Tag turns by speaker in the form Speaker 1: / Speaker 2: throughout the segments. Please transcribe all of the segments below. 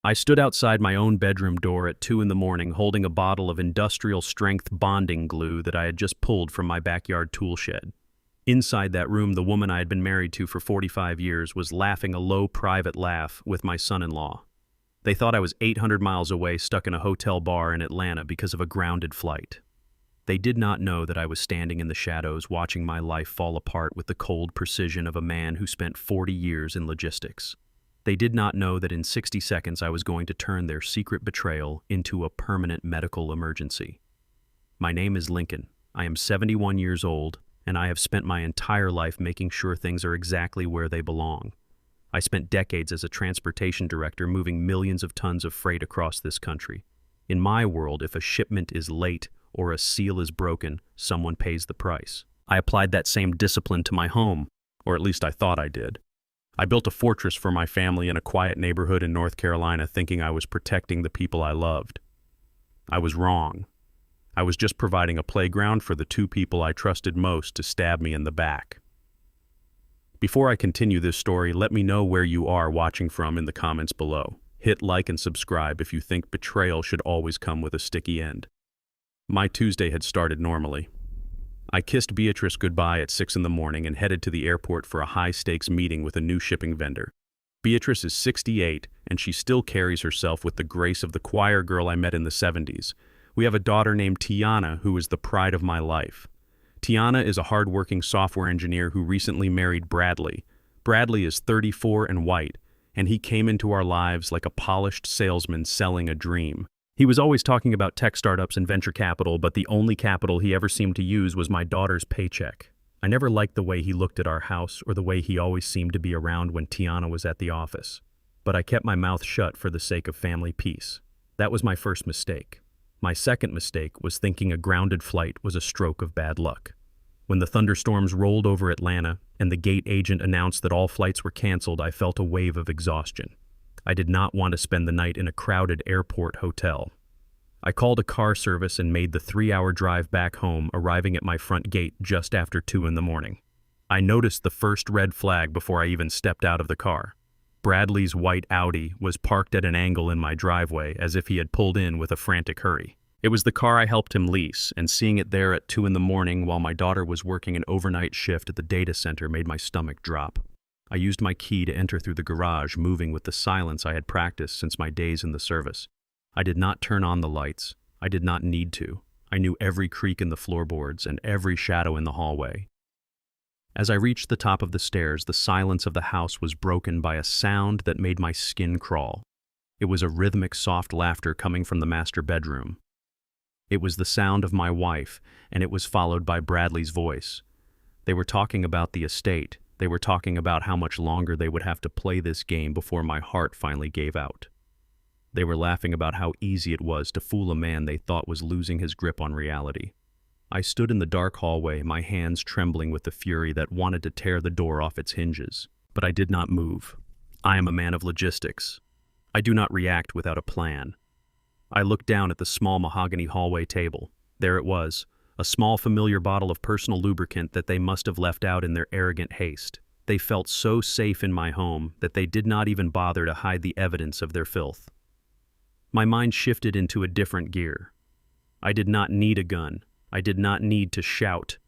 Speaker 1: I stood outside my own bedroom door at 2 in the morning holding a bottle of industrial-strength bonding glue that I had just pulled from my backyard tool shed. Inside that room, the woman I had been married to for 45 years was laughing a low, private laugh with my son-in-law. They thought I was 800 miles away, stuck in a hotel bar in Atlanta because of a grounded flight. They did not know that I was standing in the shadows watching my life fall apart with the cold precision of a man who spent 40 years in logistics. They did not know that in 60 seconds I was going to turn their secret betrayal into a permanent medical emergency. My name is Lincoln. I am 71 years old, and I have spent my entire life making sure things are exactly where they belong. I spent decades as a transportation director moving millions of tons of freight across this country. In my world, if a shipment is late or a seal is broken, someone pays the price. I applied that same discipline to my home, or at least I thought I did. I built a fortress for my family in a quiet neighborhood in North Carolina thinking I was protecting the people I loved. I was wrong. I was just providing a playground for the two people I trusted most to stab me in the back. Before I continue this story, let me know where you are watching from in the comments below. Hit like and subscribe if you think betrayal should always come with a sticky end. My Tuesday had started normally. I kissed Beatrice goodbye at 6 in the morning and headed to the airport for a high-stakes meeting with a new shipping vendor. Beatrice is 68, and she still carries herself with the grace of the choir girl I met in the 70s. We have a daughter named Tiana, who is the pride of my life. Tiana is a hard-working software engineer who recently married Bradley. Bradley is 34 and white, and he came into our lives like a polished salesman selling a dream. He was always talking about tech startups and venture capital, but the only capital he ever seemed to use was my daughter's paycheck. I never liked the way he looked at our house or the way he always seemed to be around when Tiana was at the office. But I kept my mouth shut for the sake of family peace. That was my first mistake. My second mistake was thinking a grounded flight was a stroke of bad luck. When the thunderstorms rolled over Atlanta and the gate agent announced that all flights were canceled, I felt a wave of exhaustion. I did not want to spend the night in a crowded airport hotel. I called a car service and made the 3-hour drive back home, arriving at my front gate just after 2 in the morning. I noticed the first red flag before I even stepped out of the car. Bradley's white Audi was parked at an angle in my driveway as if he had pulled in with a frantic hurry. It was the car I helped him lease, and seeing it there at 2 in the morning while my daughter was working an overnight shift at the data center made my stomach drop. I used my key to enter through the garage, moving with the silence I had practiced since my days in the service. I did not turn on the lights. I did not need to. I knew every creak in the floorboards and every shadow in the hallway. As I reached the top of the stairs, the silence of the house was broken by a sound that made my skin crawl. It was a rhythmic, soft laughter coming from the master bedroom. It was the sound of my wife, and it was followed by Bradley's voice. They were talking about the estate. They were talking about how much longer they would have to play this game before my heart finally gave out. They were laughing about how easy it was to fool a man they thought was losing his grip on reality. I stood in the dark hallway, my hands trembling with the fury that wanted to tear the door off its hinges. But I did not move. I am a man of logistics. I do not react without a plan. I looked down at the small mahogany hallway table. There it was, a small familiar bottle of personal lubricant that they must have left out in their arrogant haste. They felt so safe in my home that they did not even bother to hide the evidence of their filth. My mind shifted into a different gear. I did not need a gun. I did not need to shout.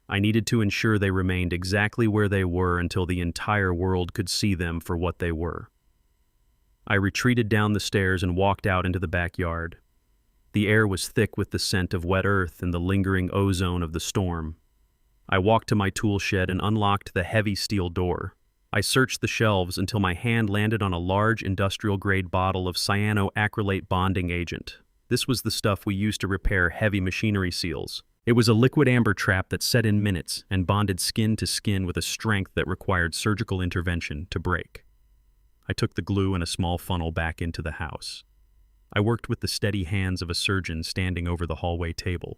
Speaker 1: I needed to ensure they remained exactly where they were until the entire world could see them for what they were. I retreated down the stairs and walked out into the backyard. The air was thick with the scent of wet earth and the lingering ozone of the storm. I walked to my tool shed and unlocked the heavy steel door. I searched the shelves until my hand landed on a large industrial-grade bottle of cyanoacrylate bonding agent. This was the stuff we used to repair heavy machinery seals. It was a liquid amber trap that set in minutes and bonded skin to skin with a strength that required surgical intervention to break. I took the glue and a small funnel back into the house. I worked with the steady hands of a surgeon standing over the hallway table.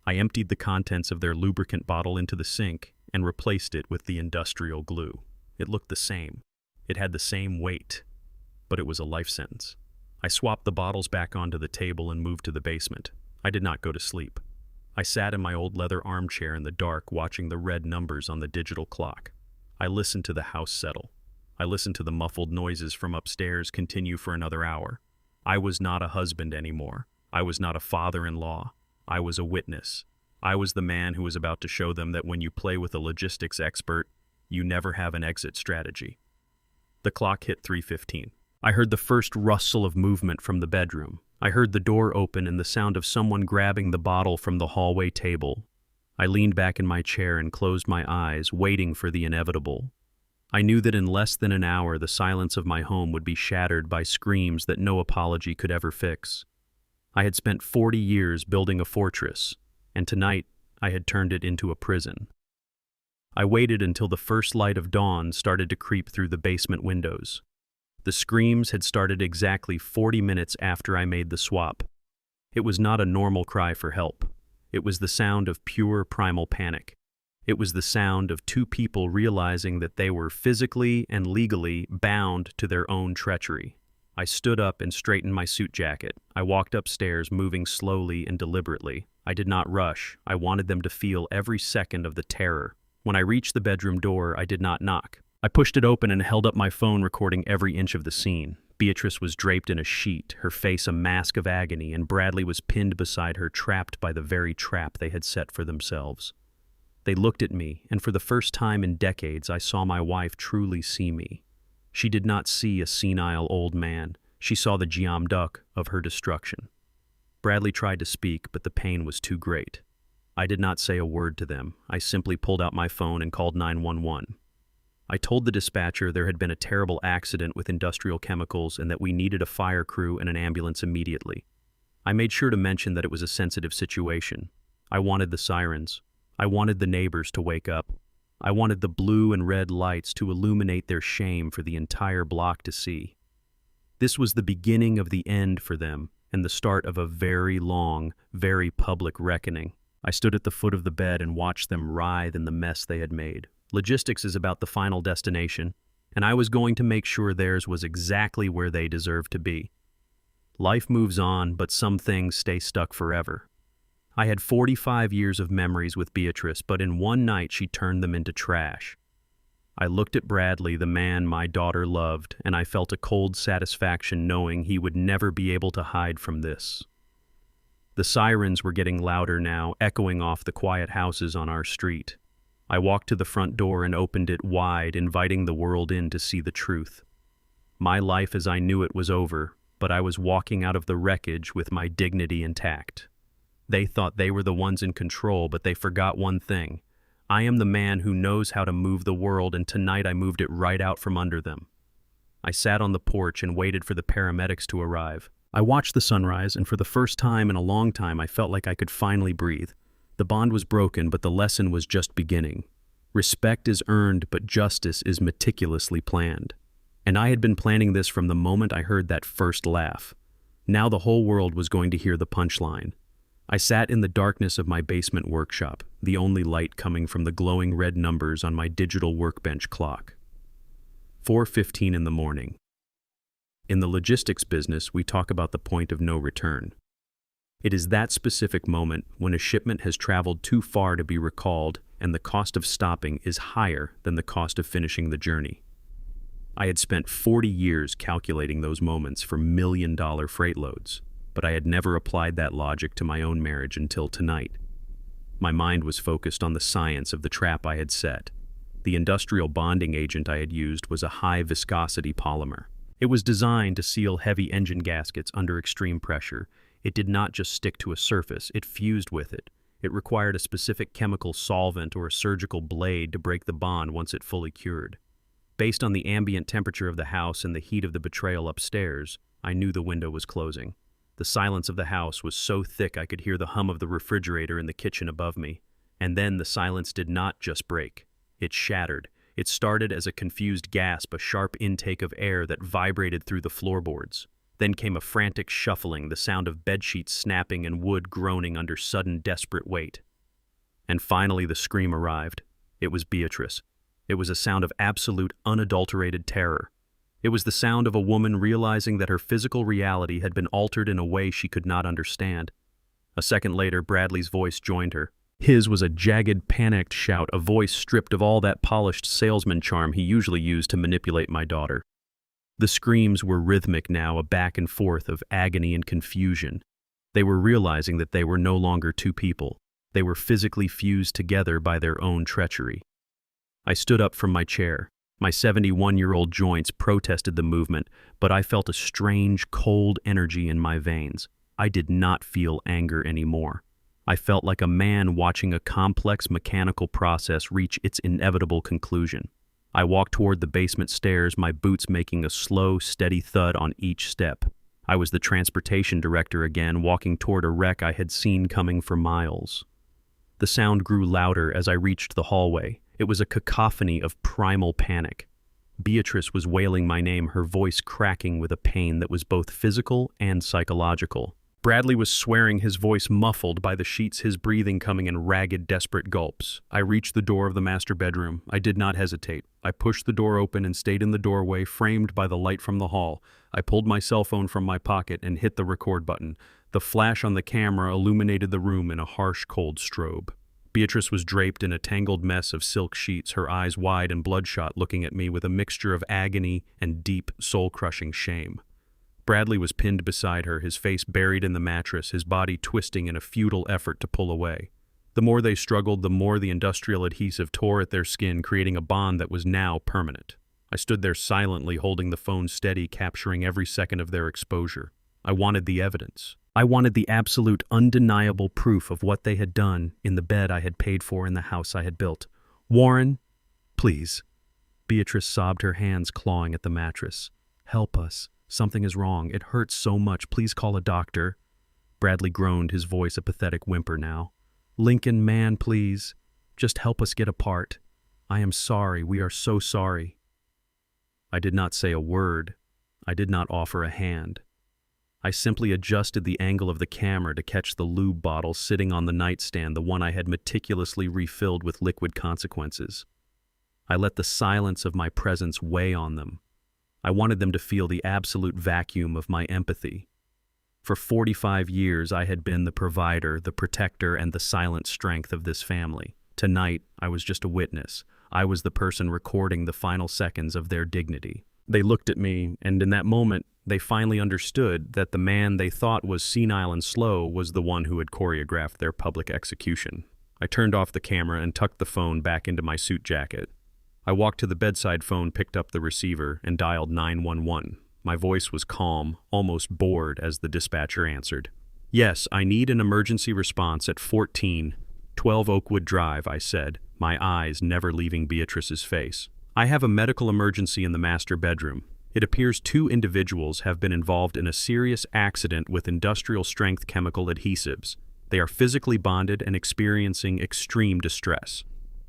Speaker 1: I emptied the contents of their lubricant bottle into the sink and replaced it with the industrial glue. It looked the same. It had the same weight, but it was a life sentence. I swapped the bottles back onto the table and moved to the basement. I did not go to sleep. I sat in my old leather armchair in the dark watching the red numbers on the digital clock. I listened to the house settle. I listened to the muffled noises from upstairs continue for another hour. I was not a husband anymore. I was not a father-in-law. I was a witness. I was the man who was about to show them that when you play with a logistics expert, you never have an exit strategy. The clock hit 3:15. I heard the first rustle of movement from the bedroom. I heard the door open and the sound of someone grabbing the bottle from the hallway table. I leaned back in my chair and closed my eyes, waiting for the inevitable. I knew that in less than an hour the silence of my home would be shattered by screams that no apology could ever fix. I had spent 40 years building a fortress, and tonight I had turned it into a prison. I waited until the first light of dawn started to creep through the basement windows. The screams had started exactly 40 minutes after I made the swap. It was not a normal cry for help. It was the sound of pure primal panic. It was the sound of two people realizing that they were physically and legally bound to their own treachery. I stood up and straightened my suit jacket. I walked upstairs, moving slowly and deliberately. I did not rush. I wanted them to feel every second of the terror. When I reached the bedroom door, I did not knock. I pushed it open and held up my phone, recording every inch of the scene. Beatrice was draped in a sheet, her face a mask of agony, and Bradley was pinned beside her, trapped by the very trap they had set for themselves. They looked at me, and for the first time in decades, I saw my wife truly see me. She did not see a senile old man. She saw the Geom Duck of her destruction. Bradley tried to speak, but the pain was too great. I did not say a word to them. I simply pulled out my phone and called 911. I told the dispatcher there had been a terrible accident with industrial chemicals and that we needed a fire crew and an ambulance immediately. I made sure to mention that it was a sensitive situation. I wanted the sirens. I wanted the neighbors to wake up. I wanted the blue and red lights to illuminate their shame for the entire block to see. This was the beginning of the end for them and the start of a very long, very public reckoning. I stood at the foot of the bed and watched them writhe in the mess they had made. Logistics is about the final destination, and I was going to make sure theirs was exactly where they deserved to be. Life moves on, but some things stay stuck forever. I had 45 years of memories with Beatrice, but in one night she turned them into trash. I looked at Bradley, the man my daughter loved, and I felt a cold satisfaction knowing he would never be able to hide from this. The sirens were getting louder now, echoing off the quiet houses on our street. I walked to the front door and opened it wide, inviting the world in to see the truth. My life as I knew it was over, but I was walking out of the wreckage with my dignity intact. They thought they were the ones in control, but they forgot one thing. I am the man who knows how to move the world, and tonight I moved it right out from under them. I sat on the porch and waited for the paramedics to arrive. I watched the sunrise, and for the first time in a long time I felt like I could finally breathe. The bond was broken, but the lesson was just beginning. Respect is earned, but justice is meticulously planned. And I had been planning this from the moment I heard that first laugh. Now the whole world was going to hear the punchline. I sat in the darkness of my basement workshop, the only light coming from the glowing red numbers on my digital workbench clock. 4:15 in the morning. In the logistics business, we talk about the point of no return. It is that specific moment when a shipment has traveled too far to be recalled and the cost of stopping is higher than the cost of finishing the journey. I had spent 40 years calculating those moments for million-dollar freight loads, but I had never applied that logic to my own marriage until tonight. My mind was focused on the science of the trap I had set. The industrial bonding agent I had used was a high-viscosity polymer. It was designed to seal heavy engine gaskets under extreme pressure. It did not just stick to a surface, it fused with it. It required a specific chemical solvent or a surgical blade to break the bond once it fully cured. Based on the ambient temperature of the house and the heat of the betrayal upstairs, I knew the window was closing. The silence of the house was so thick I could hear the hum of the refrigerator in the kitchen above me. And then the silence did not just break. It shattered. It started as a confused gasp, a sharp intake of air that vibrated through the floorboards. Then came a frantic shuffling, the sound of bedsheets snapping and wood groaning under sudden desperate weight. And finally the scream arrived. It was Beatrice. It was a sound of absolute, unadulterated terror. It was the sound of a woman realizing that her physical reality had been altered in a way she could not understand. A second later, Bradley's voice joined her. His was a jagged, panicked shout, a voice stripped of all that polished salesman charm he usually used to manipulate my daughter. The screams were rhythmic now, a back and forth of agony and confusion. They were realizing that they were no longer two people. They were physically fused together by their own treachery. I stood up from my chair. My 71-year-old joints protested the movement, but I felt a strange, cold energy in my veins. I did not feel anger anymore. I felt like a man watching a complex mechanical process reach its inevitable conclusion. I walked toward the basement stairs, my boots making a slow, steady thud on each step. I was the transportation director again, walking toward a wreck I had seen coming for miles. The sound grew louder as I reached the hallway. It was a cacophony of primal panic. Beatrice was wailing my name, her voice cracking with a pain that was both physical and psychological. Bradley was swearing, his voice muffled by the sheets, his breathing coming in ragged, desperate gulps. I reached the door of the master bedroom. I did not hesitate. I pushed the door open and stayed in the doorway, framed by the light from the hall. I pulled my cell phone from my pocket and hit the record button. The flash on the camera illuminated the room in a harsh, cold strobe. Beatrice was draped in a tangled mess of silk sheets, her eyes wide and bloodshot, looking at me with a mixture of agony and deep, soul-crushing shame. Bradley was pinned beside her, his face buried in the mattress, his body twisting in a futile effort to pull away. The more they struggled, the more the industrial adhesive tore at their skin, creating a bond that was now permanent. I stood there silently, holding the phone steady, capturing every second of their exposure. I wanted the evidence. I wanted the absolute, undeniable proof of what they had done in the bed I had paid for in the house I had built. "Warren, please." Beatrice sobbed, her hands clawing at the mattress. "Help us. Something is wrong. It hurts so much. Please call a doctor." Bradley groaned, his voice a pathetic whimper now. "Lincoln, man, please. Just help us get apart. I am sorry. We are so sorry." I did not say a word. I did not offer a hand. I simply adjusted the angle of the camera to catch the lube bottle sitting on the nightstand, the one I had meticulously refilled with liquid consequences. I let the silence of my presence weigh on them. I wanted them to feel the absolute vacuum of my empathy. For 45 years, I had been the provider, the protector, and the silent strength of this family. Tonight, I was just a witness. I was the person recording the final seconds of their dignity. They looked at me, and in that moment, they finally understood that the man they thought was senile and slow was the one who had choreographed their public execution. I turned off the camera and tucked the phone back into my suit jacket. I walked to the bedside phone, picked up the receiver, and dialed 911. My voice was calm, almost bored, as the dispatcher answered. "Yes, I need an emergency response at 1412 Oakwood Drive," I said, my eyes never leaving Beatrice's face. "I have a medical emergency in the master bedroom. It appears 2 individuals have been involved in a serious accident with industrial-strength chemical adhesives. They are physically bonded and experiencing extreme distress."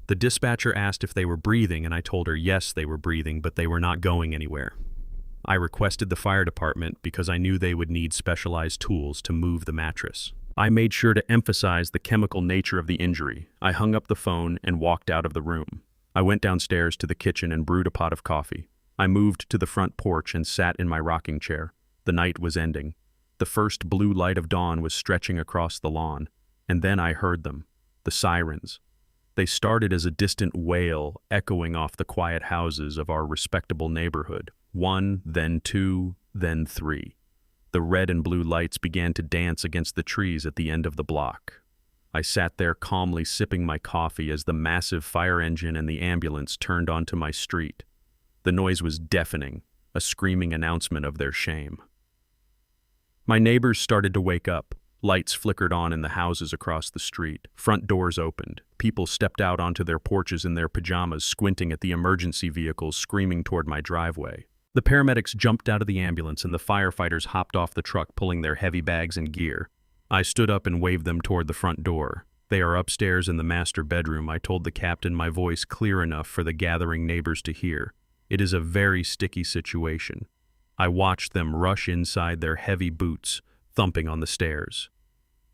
Speaker 1: The dispatcher asked if they were breathing, and I told her yes, they were breathing, but they were not going anywhere. I requested the fire department because I knew they would need specialized tools to move the mattress. I made sure to emphasize the chemical nature of the injury. I hung up the phone and walked out of the room. I went downstairs to the kitchen and brewed a pot of coffee. I moved to the front porch and sat in my rocking chair. The night was ending. The first blue light of dawn was stretching across the lawn, and then I heard them, the sirens. They started as a distant wail echoing off the quiet houses of our respectable neighborhood. 1, then 2, then 3. The red and blue lights began to dance against the trees at the end of the block. I sat there calmly sipping my coffee as the massive fire engine and the ambulance turned onto my street. The noise was deafening, a screaming announcement of their shame. My neighbors started to wake up. Lights flickered on in the houses across the street. Front doors opened. People stepped out onto their porches in their pajamas, squinting at the emergency vehicles screaming toward my driveway. The paramedics jumped out of the ambulance and the firefighters hopped off the truck, pulling their heavy bags and gear. I stood up and waved them toward the front door. "They are upstairs in the master bedroom," I told the captain, my voice clear enough for the gathering neighbors to hear. "It is a very sticky situation." I watched them rush inside, their heavy boots thumping on the stairs.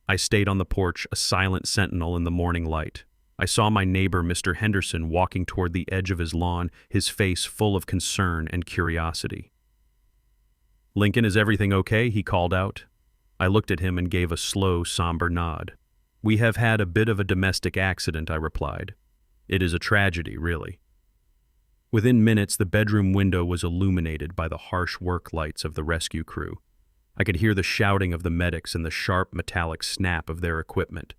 Speaker 1: I stayed on the porch, a silent sentinel in the morning light. I saw my neighbor, Mr. Henderson, walking toward the edge of his lawn, his face full of concern and curiosity. "Lincoln, is everything okay?" he called out. I looked at him and gave a slow, somber nod. "We have had a bit of a domestic accident," I replied. "It is a tragedy, really." Within minutes, the bedroom window was illuminated by the harsh work lights of the rescue crew. I could hear the shouting of the medics and the sharp metallic snap of their equipment.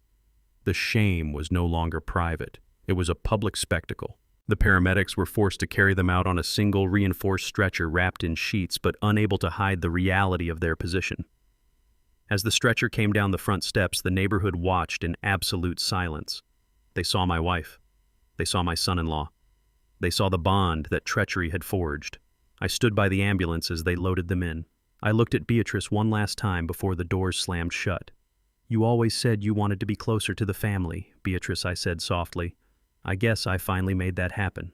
Speaker 1: The shame was no longer private. It was a public spectacle. The paramedics were forced to carry them out on a single reinforced stretcher wrapped in sheets, but unable to hide the reality of their position. As the stretcher came down the front steps, the neighborhood watched in absolute silence. They saw my wife. They saw my son-in-law. They saw the bond that treachery had forged. I stood by the ambulance as they loaded them in. I looked at Beatrice one last time before the doors slammed shut. "You always said you wanted to be closer to the family," Beatrice, I said softly. "I guess I finally made that happen."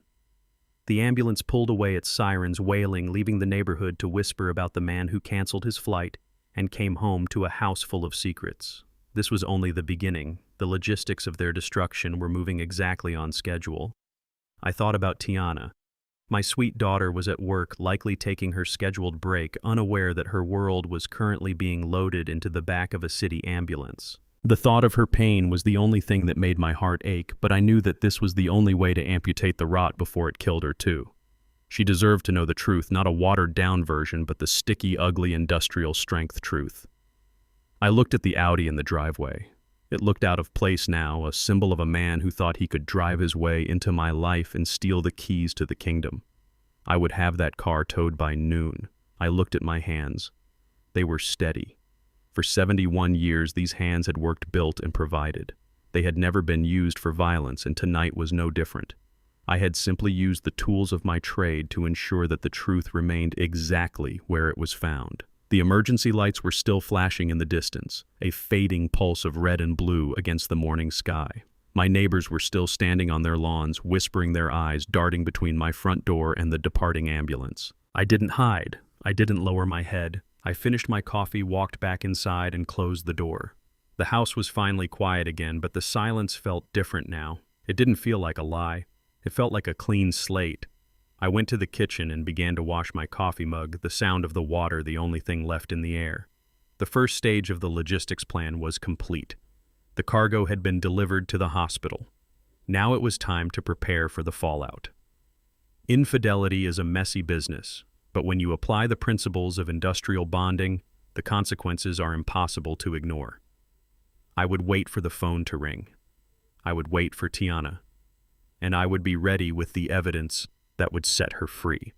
Speaker 1: The ambulance pulled away, its sirens wailing, leaving the neighborhood to whisper about the man who canceled his flight and came home to a house full of secrets. This was only the beginning. The logistics of their destruction were moving exactly on schedule. I thought about Tiana. My sweet daughter was at work, likely taking her scheduled break, unaware that her world was currently being loaded into the back of a city ambulance. The thought of her pain was the only thing that made my heart ache, but I knew that this was the only way to amputate the rot before it killed her too. She deserved to know the truth, not a watered-down version, but the sticky, ugly, industrial-strength truth. I looked at the Audi in the driveway. It looked out of place now, a symbol of a man who thought he could drive his way into my life and steal the keys to the kingdom. I would have that car towed by noon. I looked at my hands. They were steady. For 71 years, these hands had worked, built, and provided. They had never been used for violence, and tonight was no different. I had simply used the tools of my trade to ensure that the truth remained exactly where it was found. The emergency lights were still flashing in the distance, a fading pulse of red and blue against the morning sky. My neighbors were still standing on their lawns, whispering, their eyes darting between my front door and the departing ambulance. I didn't hide. I didn't lower my head. I finished my coffee, walked back inside, and closed the door. The house was finally quiet again, but the silence felt different now. It didn't feel like a lie. It felt like a clean slate. I went to the kitchen and began to wash my coffee mug, the sound of the water the only thing left in the air. The first stage of the logistics plan was complete. The cargo had been delivered to the hospital. Now it was time to prepare for the fallout. Infidelity is a messy business, but when you apply the principles of industrial bonding, the consequences are impossible to ignore. I would wait for the phone to ring. I would wait for Tiana. And I would be ready with the evidence that would set her free.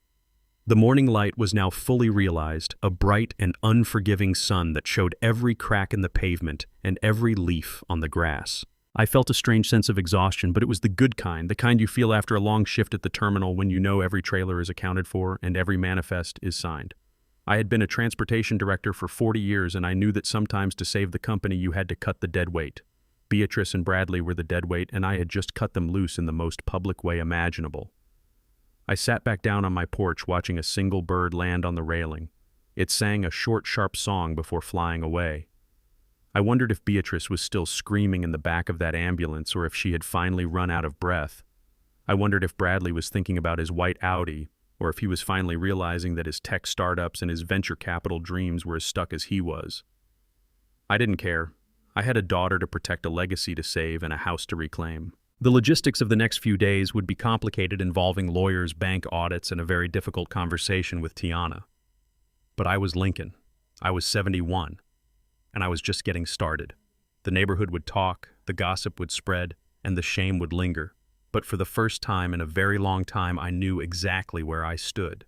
Speaker 1: The morning light was now fully realized, a bright and unforgiving sun that showed every crack in the pavement and every leaf on the grass. I felt a strange sense of exhaustion, but it was the good kind, the kind you feel after a long shift at the terminal when you know every trailer is accounted for and every manifest is signed. I had been a transportation director for 40 years, and I knew that sometimes to save the company you had to cut the dead weight. Beatrice and Bradley were the dead weight, and I had just cut them loose in the most public way imaginable. I sat back down on my porch watching a single bird land on the railing. It sang a short, sharp song before flying away. I wondered if Beatrice was still screaming in the back of that ambulance or if she had finally run out of breath. I wondered if Bradley was thinking about his white Audi or if he was finally realizing that his tech startups and his venture capital dreams were as stuck as he was. I didn't care. I had a daughter to protect, a legacy to save, and a house to reclaim. The logistics of the next few days would be complicated, involving lawyers, bank audits, and a very difficult conversation with Tiana. But I was Lincoln. I was 71. And I was just getting started. The neighborhood would talk, the gossip would spread, and the shame would linger. But for the first time in a very long time, I knew exactly where I stood.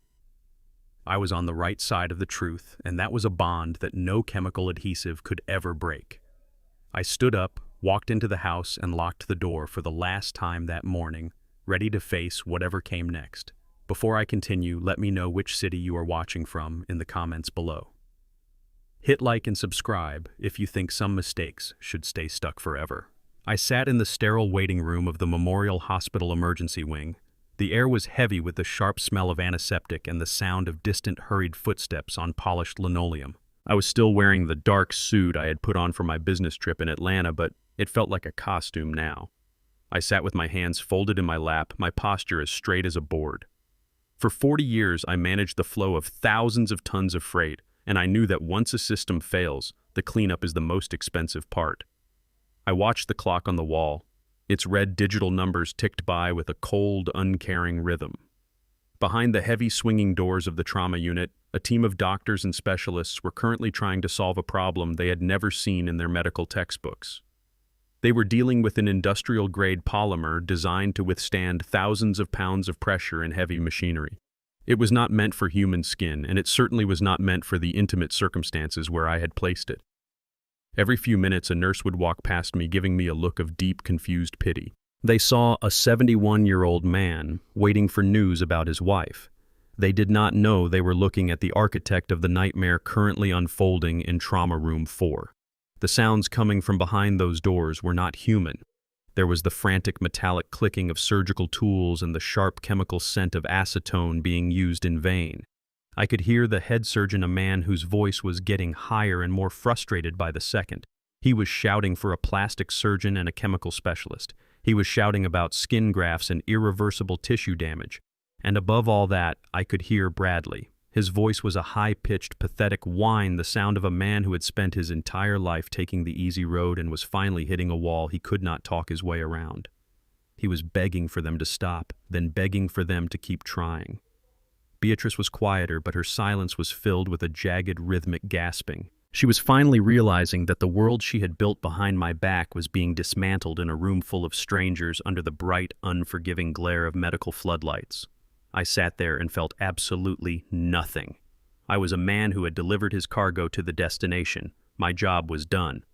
Speaker 1: I was on the right side of the truth, and that was a bond that no chemical adhesive could ever break. I stood up, walked into the house, and locked the door for the last time that morning, ready to face whatever came next. Before I continue, let me know which city you are watching from in the comments below. Hit like and subscribe if you think some mistakes should stay stuck forever. I sat in the sterile waiting room of the Memorial Hospital emergency wing. The air was heavy with the sharp smell of antiseptic and the sound of distant, hurried footsteps on polished linoleum. I was still wearing the dark suit I had put on for my business trip in Atlanta, but it felt like a costume now. I sat with my hands folded in my lap, my posture as straight as a board. For 40 years, I managed the flow of thousands of tons of freight, and I knew that once a system fails, the cleanup is the most expensive part. I watched the clock on the wall. Its red digital numbers ticked by with a cold, uncaring rhythm. Behind the heavy swinging doors of the trauma unit, a team of doctors and specialists were currently trying to solve a problem they had never seen in their medical textbooks. They were dealing with an industrial-grade polymer designed to withstand thousands of pounds of pressure in heavy machinery. It was not meant for human skin, and it certainly was not meant for the intimate circumstances where I had placed it. Every few minutes, a nurse would walk past me, giving me a look of deep, confused pity. They saw a 71-year-old man waiting for news about his wife. They did not know they were looking at the architect of the nightmare currently unfolding in Trauma Room 4. The sounds coming from behind those doors were not human. There was the frantic metallic clicking of surgical tools and the sharp chemical scent of acetone being used in vain. I could hear the head surgeon, a man whose voice was getting higher and more frustrated by the second. He was shouting for a plastic surgeon and a chemical specialist. He was shouting about skin grafts and irreversible tissue damage. And above all that, I could hear Bradley. His voice was a high-pitched, pathetic whine, the sound of a man who had spent his entire life taking the easy road and was finally hitting a wall he could not talk his way around. He was begging for them to stop, then begging for them to keep trying. Beatrice was quieter, but her silence was filled with a jagged, rhythmic gasping. She was finally realizing that the world she had built behind my back was being dismantled in a room full of strangers under the bright, unforgiving glare of medical floodlights. I sat there and felt absolutely nothing. I was a man who had delivered his cargo to the destination. My job was done.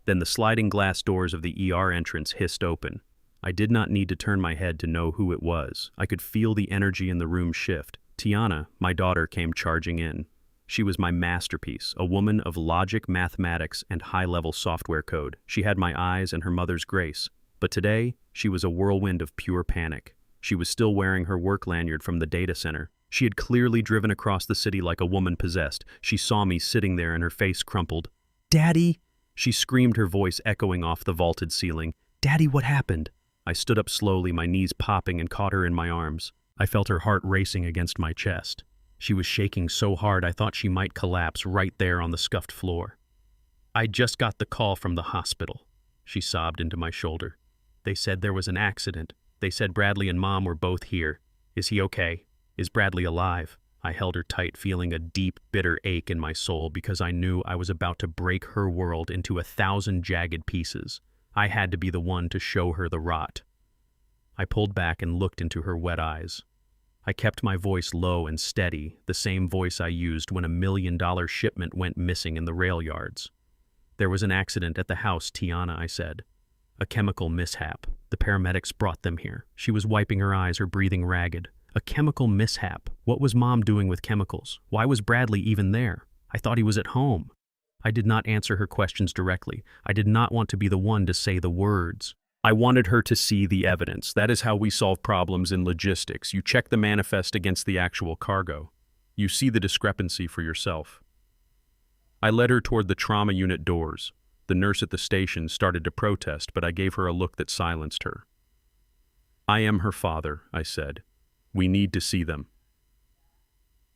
Speaker 1: Then the sliding glass doors of the ER entrance hissed open. I did not need to turn my head to know who it was. I could feel the energy in the room shift. Tiana, my daughter, came charging in. She was my masterpiece, a woman of logic, mathematics, and high-level software code. She had my eyes and her mother's grace. But today, she was a whirlwind of pure panic. She was still wearing her work lanyard from the data center. She had clearly driven across the city like a woman possessed. She saw me sitting there and her face crumpled. "Daddy!" She screamed, her voice echoing off the vaulted ceiling. "Daddy, what happened?" I stood up slowly, my knees popping, and caught her in my arms. I felt her heart racing against my chest. She was shaking so hard I thought she might collapse right there on the scuffed floor. "I just got the call from the hospital," she sobbed into my shoulder. "They said there was an accident. They said Bradley and Mom were both here. Is he okay? Is Bradley alive?" I held her tight, feeling a deep, bitter ache in my soul because I knew I was about to break her world into 1,000 jagged pieces. I had to be the one to show her the rot. I pulled back and looked into her wet eyes. I kept my voice low and steady, the same voice I used when a $1 million shipment went missing in the rail yards. "There was an accident at the house, Tiana," I said. "A chemical mishap. The paramedics brought them here." She was wiping her eyes, her breathing ragged. "A chemical mishap? What was Mom doing with chemicals? Why was Bradley even there? I thought he was at home." I did not answer her questions directly. I did not want to be the one to say the words. I wanted her to see the evidence. That is how we solve problems in logistics. You check the manifest against the actual cargo. You see the discrepancy for yourself. I led her toward the trauma unit doors. The nurse at the station started to protest, but I gave her a look that silenced her. "I am her father," I said. "We need to see them."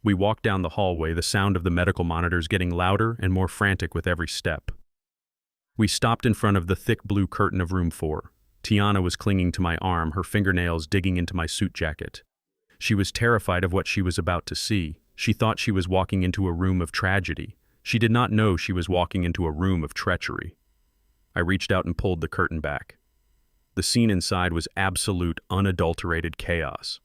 Speaker 1: We walked down the hallway, the sound of the medical monitors getting louder and more frantic with every step. We stopped in front of the thick blue curtain of room 4. Tiana was clinging to my arm, her fingernails digging into my suit jacket. She was terrified of what she was about to see. She thought she was walking into a room of tragedy. She did not know she was walking into a room of treachery. I reached out and pulled the curtain back. The scene inside was absolute, unadulterated chaos.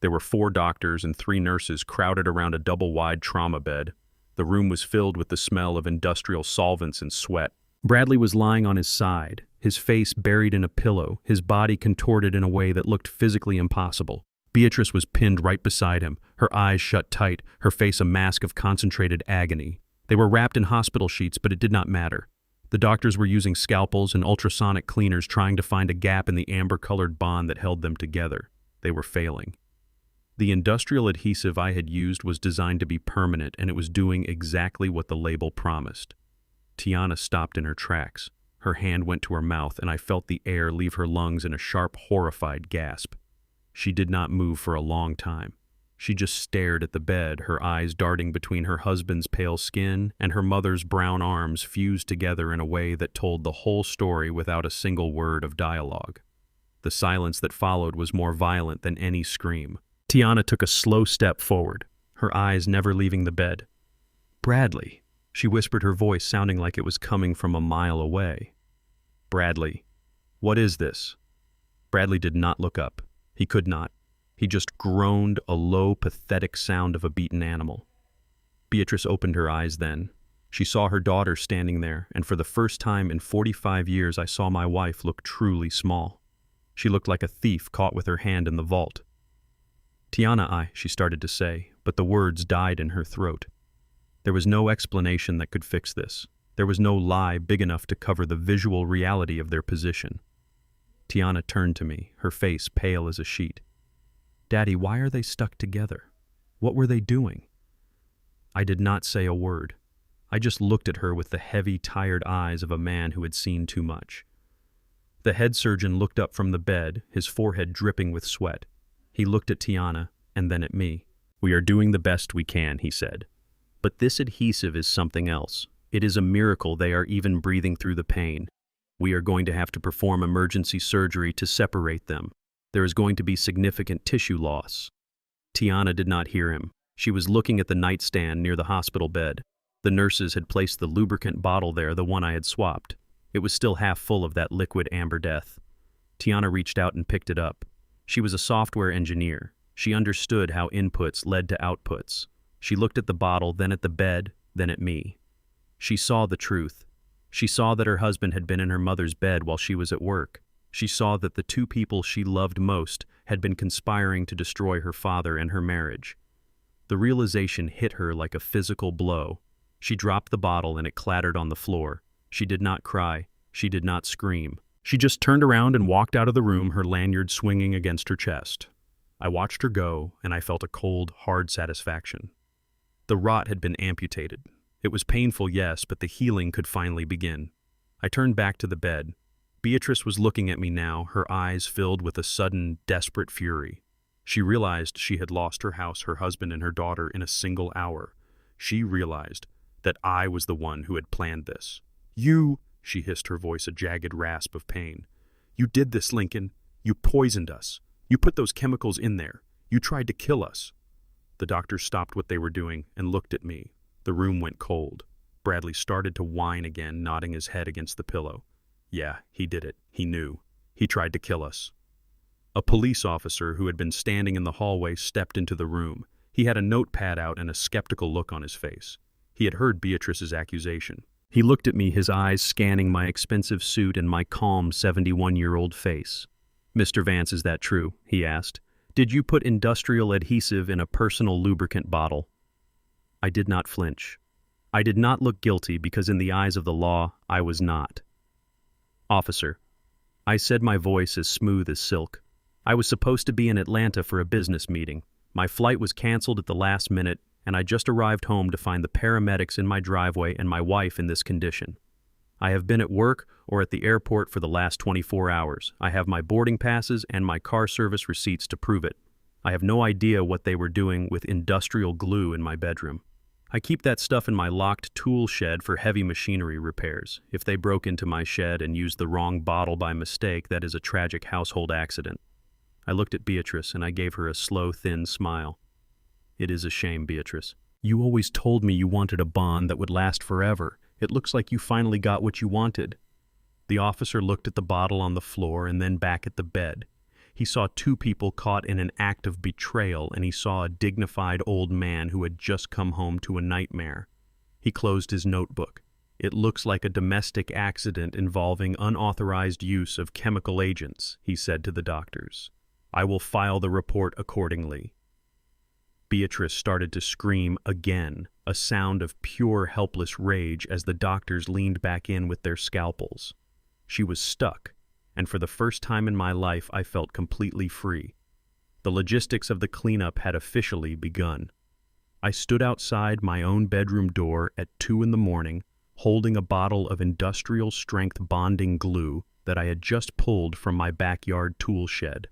Speaker 1: There were 4 doctors and 3 nurses crowded around a double-wide trauma bed. The room was filled with the smell of industrial solvents and sweat. Bradley was lying on his side, his face buried in a pillow, his body contorted in a way that looked physically impossible. Beatrice was pinned right beside him, her eyes shut tight, her face a mask of concentrated agony. They were wrapped in hospital sheets, but it did not matter. The doctors were using scalpels and ultrasonic cleaners trying to find a gap in the amber-colored bond that held them together. They were failing. The industrial adhesive I had used was designed to be permanent, and it was doing exactly what the label promised. Tiana stopped in her tracks. Her hand went to her mouth, and I felt the air leave her lungs in a sharp, horrified gasp. She did not move for a long time. She just stared at the bed, her eyes darting between her husband's pale skin and her mother's brown arms fused together in a way that told the whole story without a single word of dialogue. The silence that followed was more violent than any scream. Tiana took a slow step forward, her eyes never leaving the bed. "Bradley," she whispered, her voice sounding like it was coming from a mile away. "Bradley, what is this?" Bradley did not look up. He could not. He just groaned, a low, pathetic sound of a beaten animal. Beatrice opened her eyes then. She saw her daughter standing there, and for the first time in 45 years I saw my wife look truly small. She looked like a thief caught with her hand in the vault. "Tiana, she started to say, but the words died in her throat. There was no explanation that could fix this. There was no lie big enough to cover the visual reality of their position. Tiana turned to me, her face pale as a sheet. "Daddy, why are they stuck together? What were they doing?" I did not say a word. I just looked at her with the heavy, tired eyes of a man who had seen too much. The head surgeon looked up from the bed, his forehead dripping with sweat. He looked at Tiana and then at me. "We are doing the best we can," he said. "But this adhesive is something else. It is a miracle they are even breathing through the pain. We are going to have to perform emergency surgery to separate them. There is going to be significant tissue loss." Tiana did not hear him. She was looking at the nightstand near the hospital bed. The nurses had placed the lubricant bottle there, the one I had swapped. It was still half full of that liquid amber death. Tiana reached out and picked it up. She was a software engineer. She understood how inputs led to outputs. She looked at the bottle, then at the bed, then at me. She saw the truth. She saw that her husband had been in her mother's bed while she was at work. She saw that the two people she loved most had been conspiring to destroy her father and her marriage. The realization hit her like a physical blow. She dropped the bottle and it clattered on the floor. She did not cry. She did not scream. She just turned around and walked out of the room, her lanyard swinging against her chest. I watched her go, and I felt a cold, hard satisfaction. The rot had been amputated. It was painful, yes, but the healing could finally begin. I turned back to the bed. Beatrice was looking at me now, her eyes filled with a sudden, desperate fury. She realized she had lost her house, her husband, and her daughter in a single hour. She realized that I was the one who had planned this. "You," she hissed, her voice a jagged rasp of pain. "You did this, Lincoln. You poisoned us. You put those chemicals in there. You tried to kill us." The doctors stopped what they were doing and looked at me. The room went cold. Bradley started to whine again, nodding his head against the pillow. "Yeah, he did it. He knew. He tried to kill us." A police officer who had been standing in the hallway stepped into the room. He had a notepad out and a skeptical look on his face. He had heard Beatrice's accusation. He looked at me, his eyes scanning my expensive suit and my calm 71-year-old face. "Mr. Vance, is that true?" he asked. "Did you put industrial adhesive in a personal lubricant bottle?" I did not flinch. I did not look guilty because in the eyes of the law, I was not. "Officer," I said, my voice as smooth as silk. "I was supposed to be in Atlanta for a business meeting. My flight was canceled at the last minute, and I just arrived home to find the paramedics in my driveway and my wife in this condition. I have been at work or at the airport for the last 24 hours. I have my boarding passes and my car service receipts to prove it. I have no idea what they were doing with industrial glue in my bedroom. I keep that stuff in my locked tool shed for heavy machinery repairs. If they broke into my shed and used the wrong bottle by mistake, that is a tragic household accident." I looked at Beatrice and I gave her a slow, thin smile. "It is a shame, Beatrice. You always told me you wanted a bond that would last forever. It looks like you finally got what you wanted." The officer looked at the bottle on the floor and then back at the bed. He saw two people caught in an act of betrayal, and he saw a dignified old man who had just come home to a nightmare. He closed his notebook. "It looks like a domestic accident involving unauthorized use of chemical agents," he said to the doctors. "I will file the report accordingly." Beatrice started to scream again, a sound of pure helpless rage as the doctors leaned back in with their scalpels. She was stuck, and for the first time in my life I felt completely free. The logistics of the cleanup had officially begun. I stood outside my own bedroom door at 2 a.m, holding a bottle of industrial-strength bonding glue that I had just pulled from my backyard tool shed.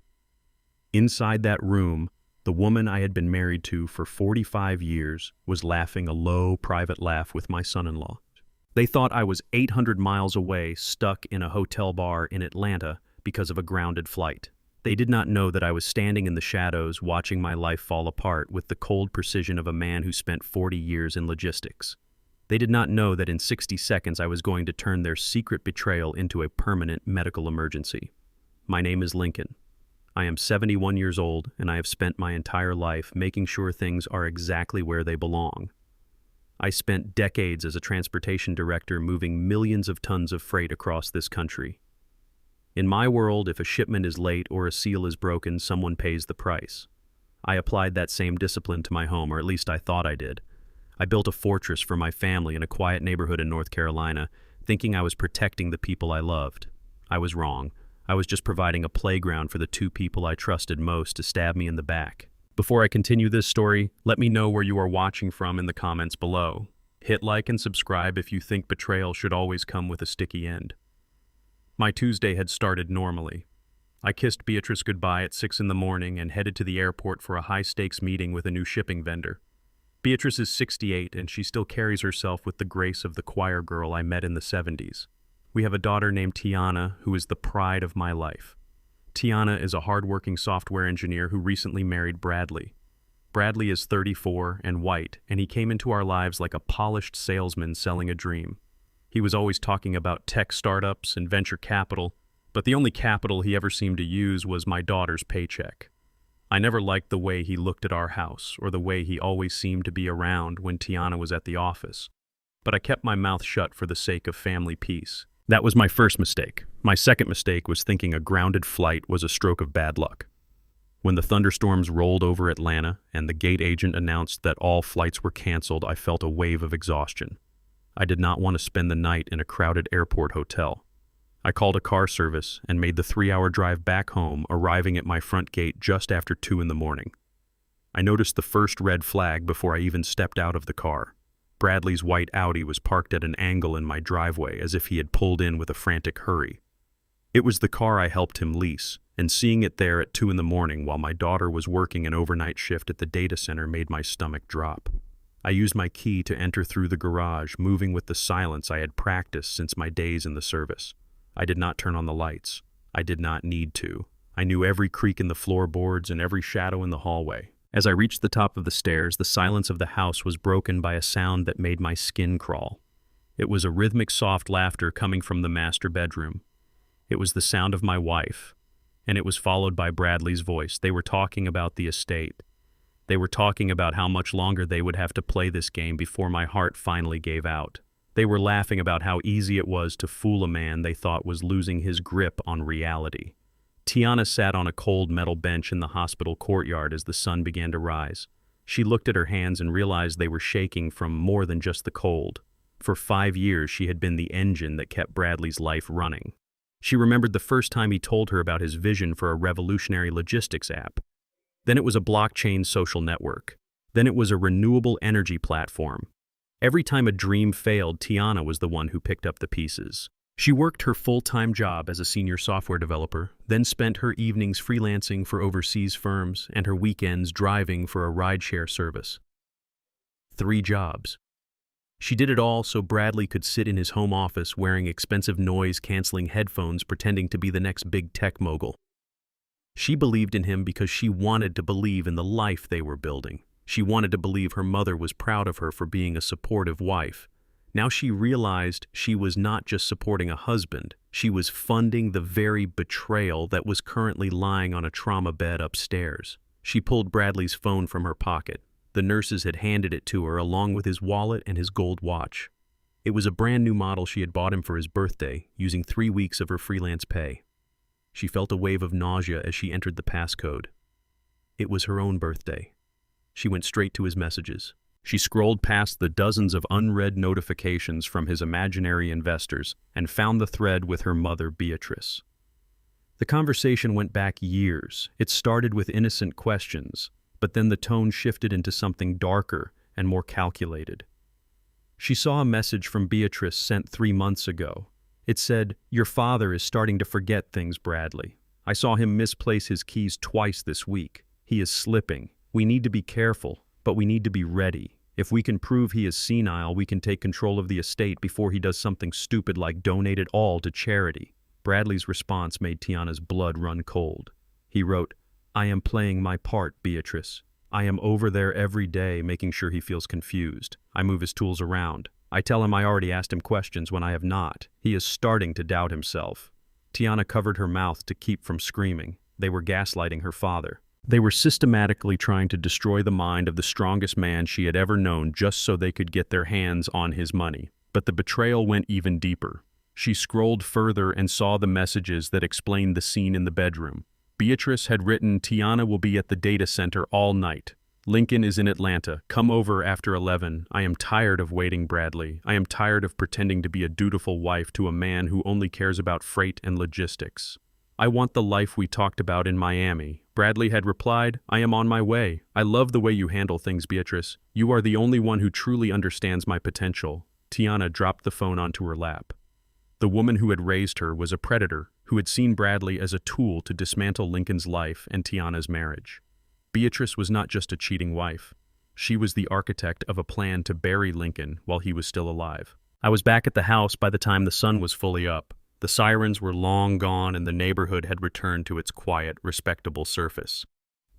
Speaker 1: Inside that room, The woman I had been married to for 45 years was laughing a low, private laugh with my son-in-law. They thought I was 800 miles away, stuck in a hotel bar in Atlanta because of a grounded flight. They did not know that I was standing in the shadows watching my life fall apart with the cold precision of a man who spent 40 years in logistics. They did not know that in 60 seconds I was going to turn their secret betrayal into a permanent medical emergency. My name is Lincoln. I am 71 years old, and I have spent my entire life making sure things are exactly where they belong. I spent decades as a transportation director moving millions of tons of freight across this country. In my world, if a shipment is late or a seal is broken, someone pays the price. I applied that same discipline to my home, or at least I thought I did. I built a fortress for my family in a quiet neighborhood in North Carolina, thinking I was protecting the people I loved. I was wrong. I was just providing a playground for the two people I trusted most to stab me in the back. Before I continue this story, let me know where you are watching from in the comments below. Hit like and subscribe if you think betrayal should always come with a sticky end. My Tuesday had started normally. I kissed Beatrice goodbye at 6 in the morning and headed to the airport for a high-stakes meeting with a new shipping vendor. Beatrice is 68 and she still carries herself with the grace of the choir girl I met in the 70s. We have a daughter named Tiana, who is the pride of my life. Tiana is a hardworking software engineer who recently married Bradley. Bradley is 34 and white, and he came into our lives like a polished salesman selling a dream. He was always talking about tech startups and venture capital, but the only capital he ever seemed to use was my daughter's paycheck. I never liked the way he looked at our house or the way he always seemed to be around when Tiana was at the office, but I kept my mouth shut for the sake of family peace. That was my first mistake. My second mistake was thinking a grounded flight was a stroke of bad luck. When the thunderstorms rolled over Atlanta and the gate agent announced that all flights were canceled, I felt a wave of exhaustion. I did not want to spend the night in a crowded airport hotel. I called a car service and made the 3-hour drive back home, arriving at my front gate just after 2 in the morning. I noticed the first red flag before I even stepped out of the car. Bradley's white Audi was parked at an angle in my driveway as if he had pulled in with a frantic hurry. It was the car I helped him lease, and seeing it there at 2 in the morning while my daughter was working an overnight shift at the data center made my stomach drop. I used my key to enter through the garage, moving with the silence I had practiced since my days in the service. I did not turn on the lights. I did not need to. I knew every creak in the floorboards and every shadow in the hallway. As I reached the top of the stairs, the silence of the house was broken by a sound that made my skin crawl. It was a rhythmic, soft laughter coming from the master bedroom. It was the sound of my wife, and it was followed by Bradley's voice. They were talking about the estate. They were talking about how much longer they would have to play this game before my heart finally gave out. They were laughing about how easy it was to fool a man they thought was losing his grip on reality. Tiana sat on a cold metal bench in the hospital courtyard as the sun began to rise. She looked at her hands and realized they were shaking from more than just the cold. For 5 years, she had been the engine that kept Bradley's life running. She remembered the first time he told her about his vision for a revolutionary logistics app. Then it was a blockchain social network. Then it was a renewable energy platform. Every time a dream failed, Tiana was the one who picked up the pieces. She worked her full-time job as a senior software developer, then spent her evenings freelancing for overseas firms and her weekends driving for a rideshare service. 3 jobs. She did it all so Bradley could sit in his home office wearing expensive noise-canceling headphones pretending to be the next big tech mogul. She believed in him because she wanted to believe in the life they were building. She wanted to believe her mother was proud of her for being a supportive wife. Now she realized she was not just supporting a husband, she was funding the very betrayal that was currently lying on a trauma bed upstairs. She pulled Bradley's phone from her pocket. The nurses had handed it to her along with his wallet and his gold watch. It was a brand new model she had bought him for his birthday, using 3 weeks of her freelance pay. She felt a wave of nausea as she entered the passcode. It was her own birthday. She went straight to his messages. She scrolled past the dozens of unread notifications from his imaginary investors and found the thread with her mother, Beatrice. The conversation went back years. It started with innocent questions, but then the tone shifted into something darker and more calculated. She saw a message from Beatrice sent 3 months ago. It said, "Your father is starting to forget things, Bradley. I saw him misplace his keys twice this week. He is slipping. We need to be careful, but we need to be ready. If we can prove he is senile, we can take control of the estate before he does something stupid like donate it all to charity." Bradley's response made Tiana's blood run cold. He wrote, "I am playing my part, Beatrice. I am over there every day making sure he feels confused. I move his tools around. I tell him I already asked him questions when I have not. He is starting to doubt himself." Tiana covered her mouth to keep from screaming. They were gaslighting her father. They were systematically trying to destroy the mind of the strongest man she had ever known just so they could get their hands on his money. But the betrayal went even deeper. She scrolled further and saw the messages that explained the scene in the bedroom. Beatrice had written, "Tiana will be at the data center all night. Lincoln is in Atlanta. Come over after 11. I am tired of waiting, Bradley. I am tired of pretending to be a dutiful wife to a man who only cares about freight and logistics. I want the life we talked about in Miami." Bradley had replied, "I am on my way. I love the way you handle things, Beatrice. You are the only one who truly understands my potential." Tiana dropped the phone onto her lap. The woman who had raised her was a predator who had seen Bradley as a tool to dismantle Lincoln's life and Tiana's marriage. Beatrice was not just a cheating wife. She was the architect of a plan to bury Lincoln while he was still alive. I was back at the house by the time the sun was fully up. The sirens were long gone and the neighborhood had returned to its quiet, respectable surface.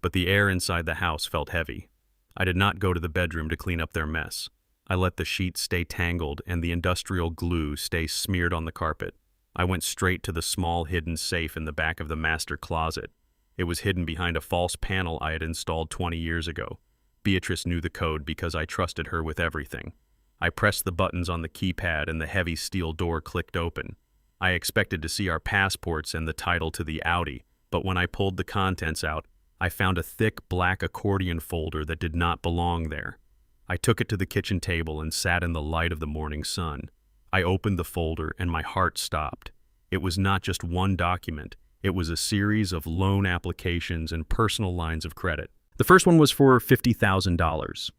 Speaker 1: But the air inside the house felt heavy. I did not go to the bedroom to clean up their mess. I let the sheets stay tangled and the industrial glue stay smeared on the carpet. I went straight to the small hidden safe in the back of the master closet. It was hidden behind a false panel I had installed 20 years ago. Beatrice knew the code because I trusted her with everything. I pressed the buttons on the keypad and the heavy steel door clicked open. I expected to see our passports and the title to the Audi, but when I pulled the contents out, I found a thick black accordion folder that did not belong there. I took it to the kitchen table and sat in the light of the morning sun. I opened the folder and my heart stopped. It was not just one document. It was a series of loan applications and personal lines of credit. The first one was for $50,000,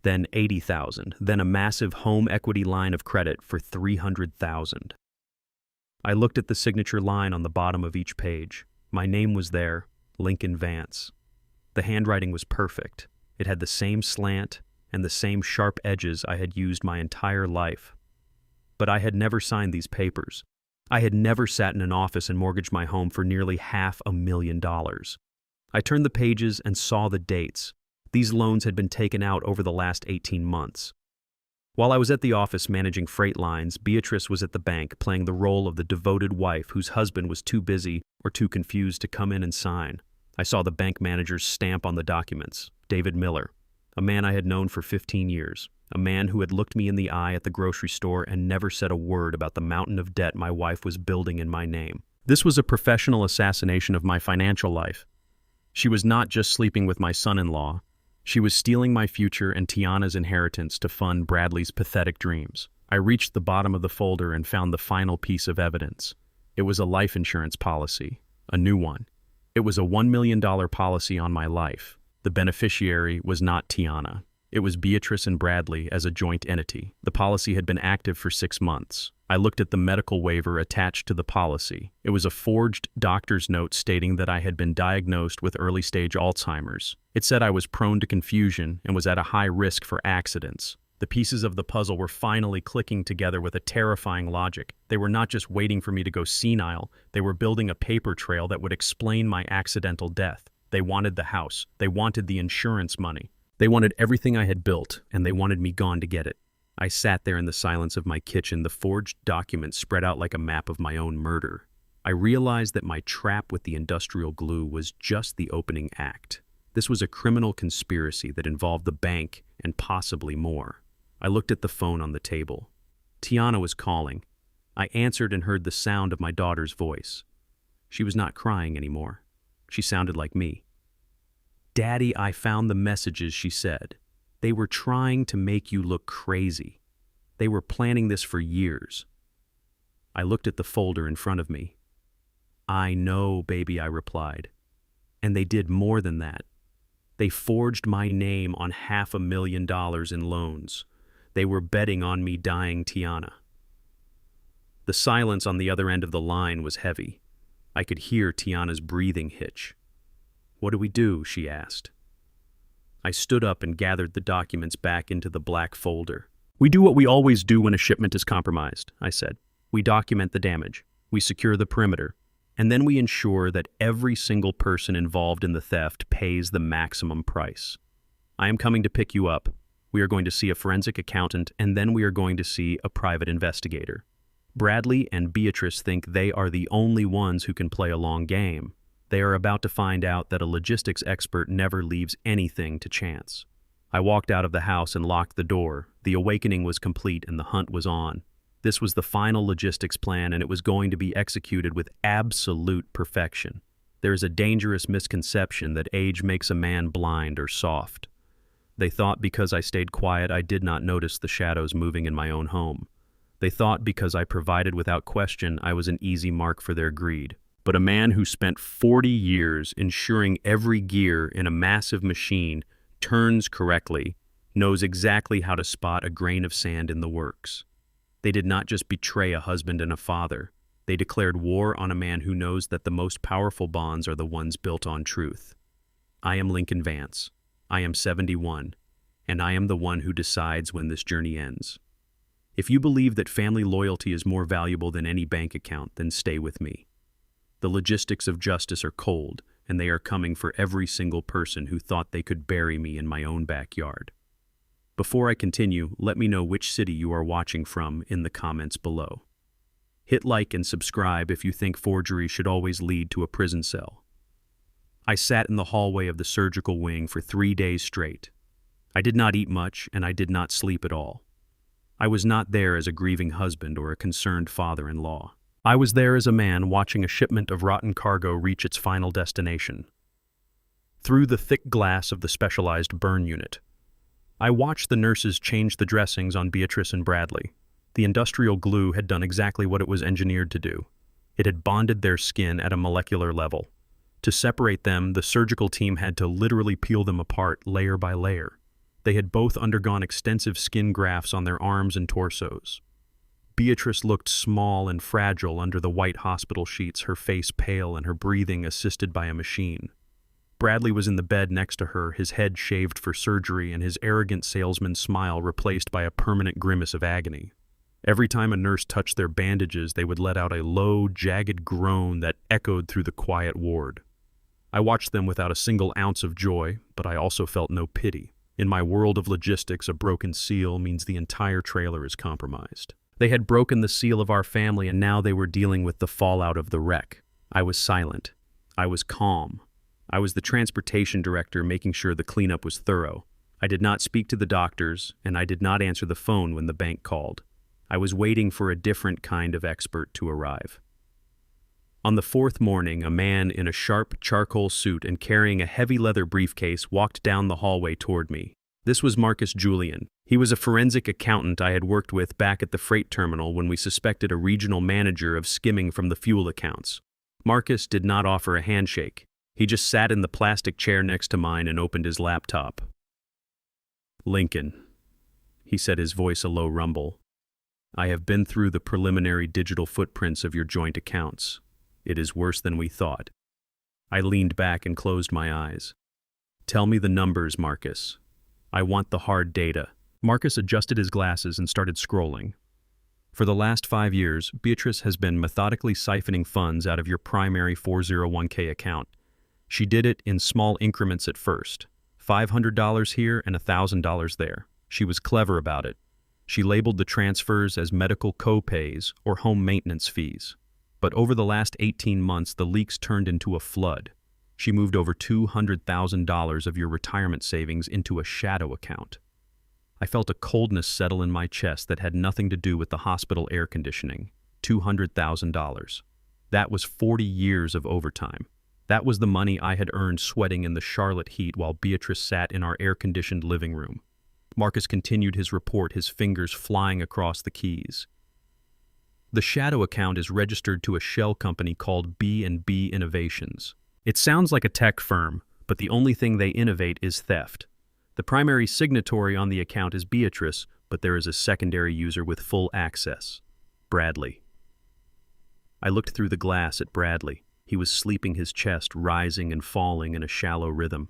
Speaker 1: then $80,000, then a massive home equity line of credit for $300,000. I looked at the signature line on the bottom of each page. My name was there, Lincoln Vance. The handwriting was perfect. It had the same slant and the same sharp edges I had used my entire life. But I had never signed these papers. I had never sat in an office and mortgaged my home for nearly $500,000. I turned the pages and saw the dates. These loans had been taken out over the last 18 months. While I was at the office managing freight lines, Beatrice was at the bank playing the role of the devoted wife whose husband was too busy or too confused to come in and sign. I saw the bank manager's stamp on the documents, David Miller, a man I had known for 15 years, a man who had looked me in the eye at the grocery store and never said a word about the mountain of debt my wife was building in my name. This was a professional assassination of my financial life. She was not just sleeping with my son-in-law. She was stealing my future and Tiana's inheritance to fund Bradley's pathetic dreams. I reached the bottom of the folder and found the final piece of evidence. It was a life insurance policy, a new one. It was a $1 million policy on my life. The beneficiary was not Tiana. It was Beatrice and Bradley as a joint entity. The policy had been active for 6 months. I looked at the medical waiver attached to the policy. It was a forged doctor's note stating that I had been diagnosed with early-stage Alzheimer's. It said I was prone to confusion and was at a high risk for accidents. The pieces of the puzzle were finally clicking together with a terrifying logic. They were not just waiting for me to go senile, they were building a paper trail that would explain my accidental death. They wanted the house. They wanted the insurance money. They wanted everything I had built, and they wanted me gone to get it. I sat there in the silence of my kitchen, the forged document spread out like a map of my own murder. I realized that my trap with the industrial glue was just the opening act. This was a criminal conspiracy that involved the bank and possibly more. I looked at the phone on the table. Tiana was calling. I answered and heard the sound of my daughter's voice. She was not crying anymore. She sounded like me. "Daddy, I found the messages," she said. "They were trying to make you look crazy. They were planning this for years." I looked at the folder in front of me. "I know, baby," I replied. "And they did more than that. They forged my name on $500,000 in loans. They were betting on me dying, Tiana." The silence on the other end of the line was heavy. I could hear Tiana's breathing hitch. "What do we do?" she asked. I stood up and gathered the documents back into the black folder. "We do what we always do when a shipment is compromised," I said. "We document the damage, we secure the perimeter, and then we ensure that every single person involved in the theft pays the maximum price. I am coming to pick you up. We are going to see a forensic accountant, and then we are going to see a private investigator. Bradley and Beatrice think they are the only ones who can play a long game. They are about to find out that a logistics expert never leaves anything to chance." I walked out of the house and locked the door. The awakening was complete and the hunt was on. This was the final logistics plan, and it was going to be executed with absolute perfection. There is a dangerous misconception that age makes a man blind or soft. They thought because I stayed quiet I did not notice the shadows moving in my own home. They thought because I provided without question I was an easy mark for their greed. But a man who spent 40 years ensuring every gear in a massive machine turns correctly knows exactly how to spot a grain of sand in the works. They did not just betray a husband and a father. They declared war on a man who knows that the most powerful bonds are the ones built on truth. I am Lincoln Vance. I am 71, and I am the one who decides when this journey ends. If you believe that family loyalty is more valuable than any bank account, then stay with me. The logistics of justice are cold, and they are coming for every single person who thought they could bury me in my own backyard. Before I continue, let me know which city you are watching from in the comments below. Hit like and subscribe if you think forgery should always lead to a prison cell. I sat in the hallway of the surgical wing for 3 days straight. I did not eat much, and I did not sleep at all. I was not there as a grieving husband or a concerned father-in-law. I was there as a man watching a shipment of rotten cargo reach its final destination. Through the thick glass of the specialized burn unit, I watched the nurses change the dressings on Beatrice and Bradley. The industrial glue had done exactly what it was engineered to do. It had bonded their skin at a molecular level. To separate them, the surgical team had to literally peel them apart layer by layer. They had both undergone extensive skin grafts on their arms and torsos. Beatrice looked small and fragile under the white hospital sheets, her face pale and her breathing assisted by a machine. Bradley was in the bed next to her, his head shaved for surgery and his arrogant salesman smile replaced by a permanent grimace of agony. Every time a nurse touched their bandages, they would let out a low, jagged groan that echoed through the quiet ward. I watched them without a single ounce of joy, but I also felt no pity. In my world of logistics, a broken seal means the entire trailer is compromised. They had broken the seal of our family, and now they were dealing with the fallout of the wreck. I was silent. I was calm. I was the transportation director, making sure the cleanup was thorough. I did not speak to the doctors, and I did not answer the phone when the bank called. I was waiting for a different kind of expert to arrive. On the fourth morning, a man in a sharp charcoal suit and carrying a heavy leather briefcase walked down the hallway toward me. This was Marcus Julian. He was a forensic accountant I had worked with back at the freight terminal when we suspected a regional manager of skimming from the fuel accounts. Marcus did not offer a handshake. He just sat in the plastic chair next to mine and opened his laptop. "Lincoln," he said, his voice a low rumble. "I have been through the preliminary digital footprints of your joint accounts. It is worse than we thought." I leaned back and closed my eyes. "Tell me the numbers, Marcus. I want the hard data." Marcus adjusted his glasses and started scrolling. "For the last 5 years, Beatrice has been methodically siphoning funds out of your primary 401k account. She did it in small increments at first, $500 here and $1,000 there. She was clever about it. She labeled the transfers as medical co-pays or home maintenance fees. But over the last 18 months, the leaks turned into a flood. She moved over $200,000 of your retirement savings into a shadow account." I felt a coldness settle in my chest that had nothing to do with the hospital air conditioning. $200,000. That was 40 years of overtime. That was the money I had earned sweating in the Charlotte heat while Beatrice sat in our air-conditioned living room. Marcus continued his report, his fingers flying across the keys. "The shadow account is registered to a shell company called B&B Innovations. It sounds like a tech firm, but the only thing they innovate is theft. The primary signatory on the account is Beatrice, but there is a secondary user with full access. Bradley." I looked through the glass at Bradley. He was sleeping, his chest rising and falling in a shallow rhythm.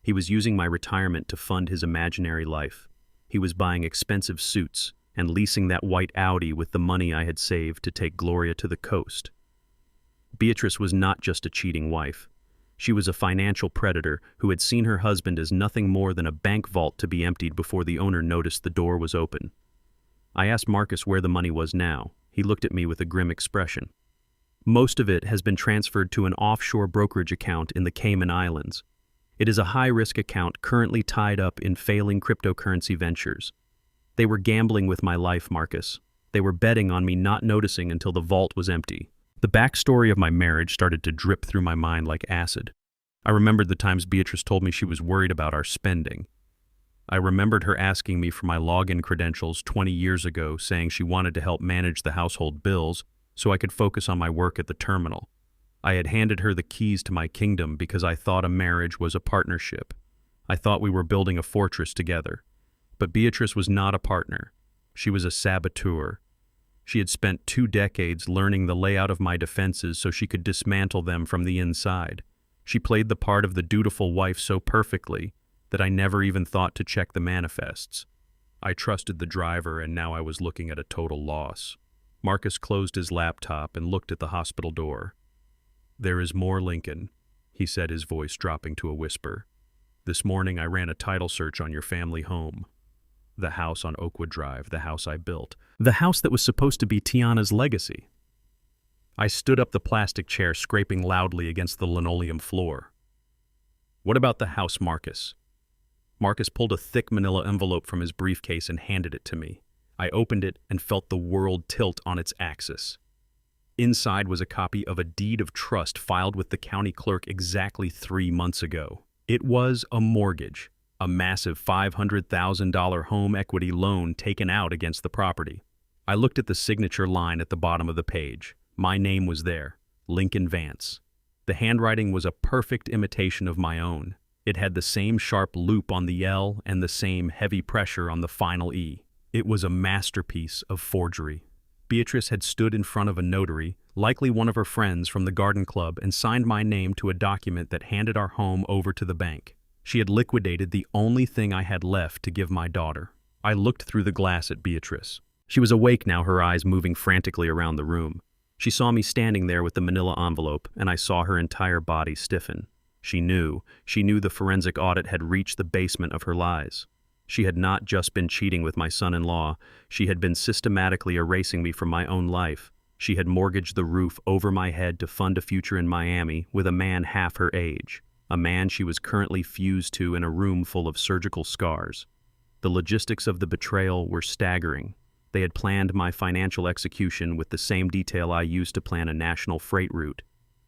Speaker 1: He was using my retirement to fund his imaginary life. He was buying expensive suits and leasing that white Audi with the money I had saved to take Gloria to the coast. Beatrice was not just a cheating wife. She was a financial predator who had seen her husband as nothing more than a bank vault to be emptied before the owner noticed the door was open. I asked Marcus where the money was now. He looked at me with a grim expression. Most of it has been transferred to an offshore brokerage account in the Cayman Islands. It is a high-risk account currently tied up in failing cryptocurrency ventures. They were gambling with my life, Marcus. They were betting on me not noticing until the vault was empty. The backstory of my marriage started to drip through my mind like acid. I remembered the times Beatrice told me she was worried about our spending. I remembered her asking me for my login credentials 20 years ago, saying she wanted to help manage the household bills so I could focus on my work at the terminal. I had handed her the keys to my kingdom because I thought a marriage was a partnership. I thought we were building a fortress together. But Beatrice was not a partner. She was a saboteur. She had spent 2 decades learning the layout of my defenses so she could dismantle them from the inside. She played the part of the dutiful wife so perfectly that I never even thought to check the manifests. I trusted the driver, and now I was looking at a total loss. Marcus closed his laptop and looked at the hospital door. "There is more, Lincoln," he said, his voice dropping to a whisper. "This morning I ran a title search on your family home. The house on Oakwood Drive, the house I built. The house that was supposed to be Tiana's legacy." I stood up, the plastic chair scraping loudly against the linoleum floor. "What about the house, Marcus?" Marcus pulled a thick manila envelope from his briefcase and handed it to me. I opened it and felt the world tilt on its axis. Inside was a copy of a deed of trust filed with the county clerk exactly 3 months ago. It was a mortgage, a massive $500,000 home equity loan taken out against the property. I looked at the signature line at the bottom of the page. My name was there, Lincoln Vance. The handwriting was a perfect imitation of my own. It had the same sharp loop on the L and the same heavy pressure on the final E. It was a masterpiece of forgery. Beatrice had stood in front of a notary, likely one of her friends from the garden club, and signed my name to a document that handed our home over to the bank. She had liquidated the only thing I had left to give my daughter. I looked through the glass at Beatrice. She was awake now, her eyes moving frantically around the room. She saw me standing there with the manila envelope, and I saw her entire body stiffen. She knew the forensic audit had reached the basement of her lies. She had not just been cheating with my son-in-law, she had been systematically erasing me from my own life. She had mortgaged the roof over my head to fund a future in Miami with a man half her age, a man she was currently fused to in a room full of surgical scars. The logistics of the betrayal were staggering. They had planned my financial execution with the same detail I used to plan a national freight route.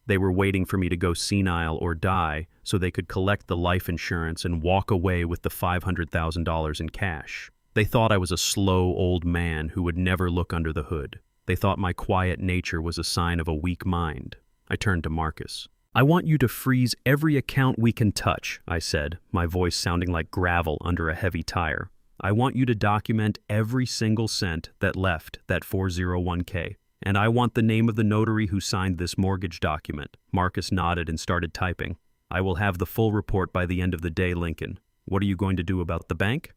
Speaker 1: They were waiting for me to go senile or die so they could collect the life insurance and walk away with the $500,000 in cash. They thought I was a slow old man who would never look under the hood. They thought my quiet nature was a sign of a weak mind. I turned to Marcus. "I want you to freeze every account we can touch," I said, my voice sounding like gravel under a heavy tire. "I want you to document every single cent that left that 401k. And I want the name of the notary who signed this mortgage document." Marcus nodded and started typing. "I will have the full report by the end of the day, Lincoln. What are you going to do about the bank?"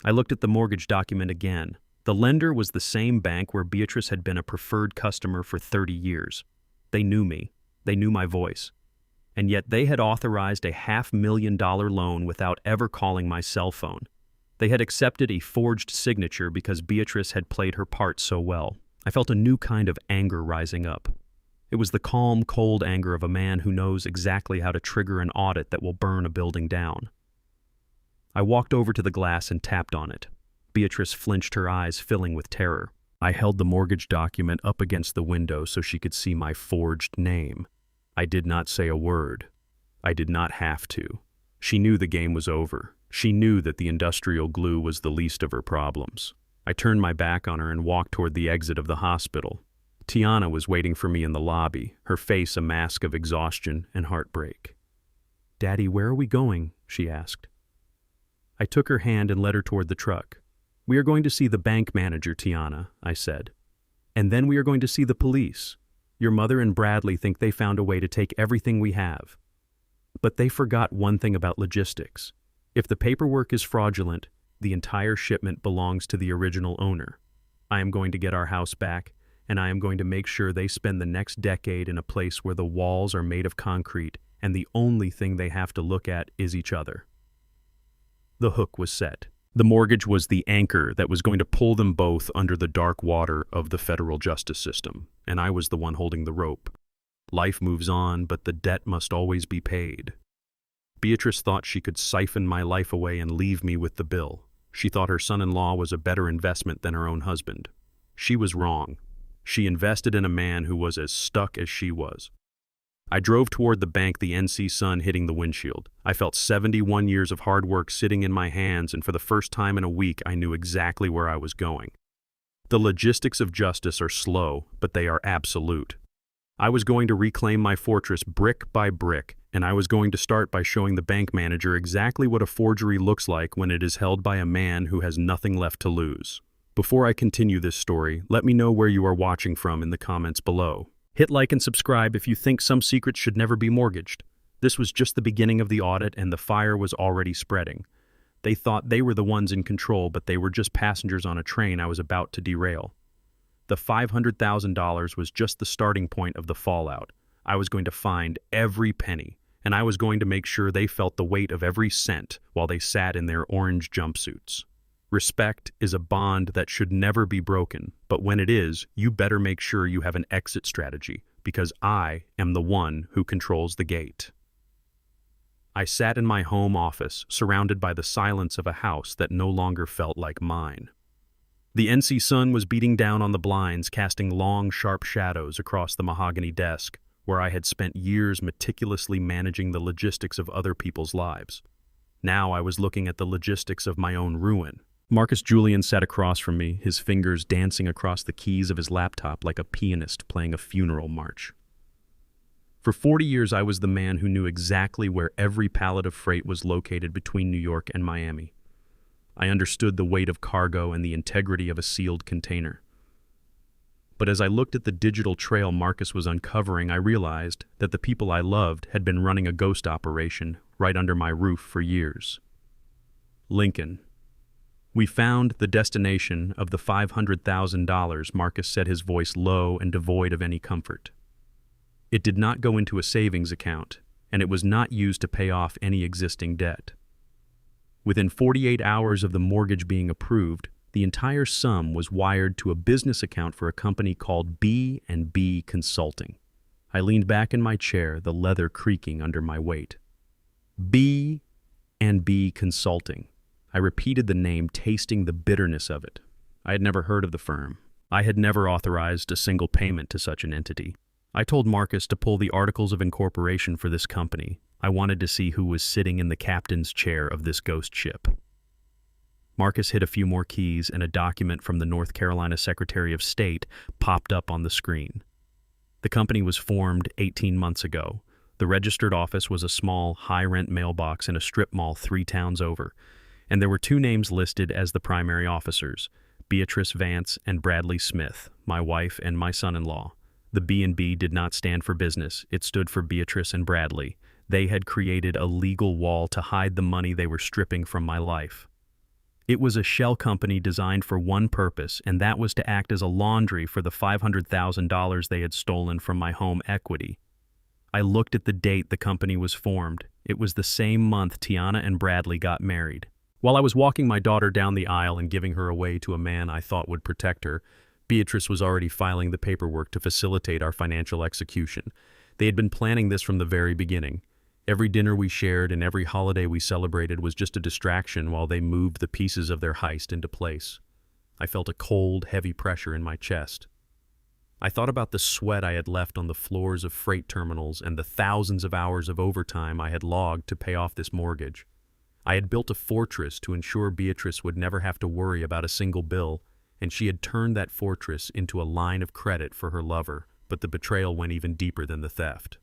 Speaker 1: I looked at the mortgage document again. The lender was the same bank where Beatrice had been a preferred customer for 30 years. They knew me. They knew my voice. And yet they had authorized a $500,000 loan without ever calling my cell phone. They had accepted a forged signature because Beatrice had played her part so well. I felt a new kind of anger rising up. It was the calm, cold anger of a man who knows exactly how to trigger an audit that will burn a building down. I walked over to the glass and tapped on it. Beatrice flinched, her eyes filling with terror. I held the mortgage document up against the window so she could see my forged name. I did not say a word. I did not have to. She knew the game was over. She knew that the industrial glue was the least of her problems. I turned my back on her and walked toward the exit of the hospital. Tiana was waiting for me in the lobby, her face a mask of exhaustion and heartbreak. "Daddy, where are we going?" she asked. I took her hand and led her toward the truck. "We are going to see the bank manager, Tiana," I said. "And then we are going to see the police. Your mother and Bradley think they found a way to take everything we have. But they forgot one thing about logistics. If the paperwork is fraudulent, the entire shipment belongs to the original owner. I am going to get our house back, and I am going to make sure they spend the next decade in a place where the walls are made of concrete and the only thing they have to look at is each other. The hook was set. The mortgage was the anchor that was going to pull them both under the dark water of the federal justice system, and I was the one holding the rope. Life moves on, but the debt must always be paid. Beatrice thought she could siphon my life away and leave me with the bill. She thought her son-in-law was a better investment than her own husband. She was wrong. She invested in a man who was as stuck as she was. I drove toward the bank, the NC sun hitting the windshield. I felt 71 years of hard work sitting in my hands, and for the first time in a week, I knew exactly where I was going. The logistics of justice are slow, but they are absolute. I was going to reclaim my fortress brick by brick, and I was going to start by showing the bank manager exactly what a forgery looks like when it is held by a man who has nothing left to lose. Before I continue this story, let me know where you are watching from in the comments below. Hit like and subscribe if you think some secrets should never be mortgaged. This was just the beginning of the audit, and the fire was already spreading. They thought they were the ones in control, but they were just passengers on a train I was about to derail. The $500,000 was just the starting point of the fallout. I was going to find every penny, and I was going to make sure they felt the weight of every cent while they sat in their orange jumpsuits. Respect is a bond that should never be broken, but when it is, you better make sure you have an exit strategy, because I am the one who controls the gate. I sat in my home office, surrounded by the silence of a house that no longer felt like mine. The NC sun was beating down on the blinds, casting long, sharp shadows across the mahogany desk, where I had spent years meticulously managing the logistics of other people's lives. Now I was looking at the logistics of my own ruin. Marcus Julian sat across from me, his fingers dancing across the keys of his laptop like a pianist playing a funeral march. For 40 years, I was the man who knew exactly where every pallet of freight was located between New York and Miami. I understood the weight of cargo and the integrity of a sealed container. But as I looked at the digital trail Marcus was uncovering, I realized that the people I loved had been running a ghost operation right under my roof for years. Lincoln. We found the destination of the $500,000, Marcus said, his voice low and devoid of any comfort. It did not go into a savings account, and it was not used to pay off any existing debt. Within 48 hours of the mortgage being approved, the entire sum was wired to a business account for a company called B&B Consulting. I leaned back in my chair, the leather creaking under my weight. B&B Consulting. I repeated the name, tasting the bitterness of it. I had never heard of the firm. I had never authorized a single payment to such an entity. I told Marcus to pull the articles of incorporation for this company. I wanted to see who was sitting in the captain's chair of this ghost ship. Marcus hit a few more keys, and a document from the North Carolina Secretary of State popped up on the screen. The company was formed 18 months ago. The registered office was a small, high-rent mailbox in a strip mall 3 towns over, and there were 2 names listed as the primary officers, Beatrice Vance and Bradley Smith, my wife and my son-in-law. The B&B did not stand for business. It stood for Beatrice and Bradley. They had created a legal wall to hide the money they were stripping from my life. It was a shell company designed for one purpose, and that was to act as a laundry for the $500,000 they had stolen from my home equity. I looked at the date the company was formed. It was the same month Tiana and Bradley got married. While I was walking my daughter down the aisle and giving her away to a man I thought would protect her, Beatrice was already filing the paperwork to facilitate our financial execution. They had been planning this from the very beginning. Every dinner we shared and every holiday we celebrated was just a distraction while they moved the pieces of their heist into place. I felt a cold, heavy pressure in my chest. I thought about the sweat I had left on the floors of freight terminals and the thousands of hours of overtime I had logged to pay off this mortgage. I had built a fortress to ensure Beatrice would never have to worry about a single bill, and she had turned that fortress into a line of credit for her lover, but the betrayal went even deeper than the theft.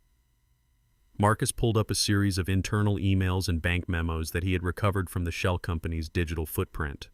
Speaker 1: Marcus pulled up a series of internal emails and bank memos that he had recovered from the shell company's digital footprint.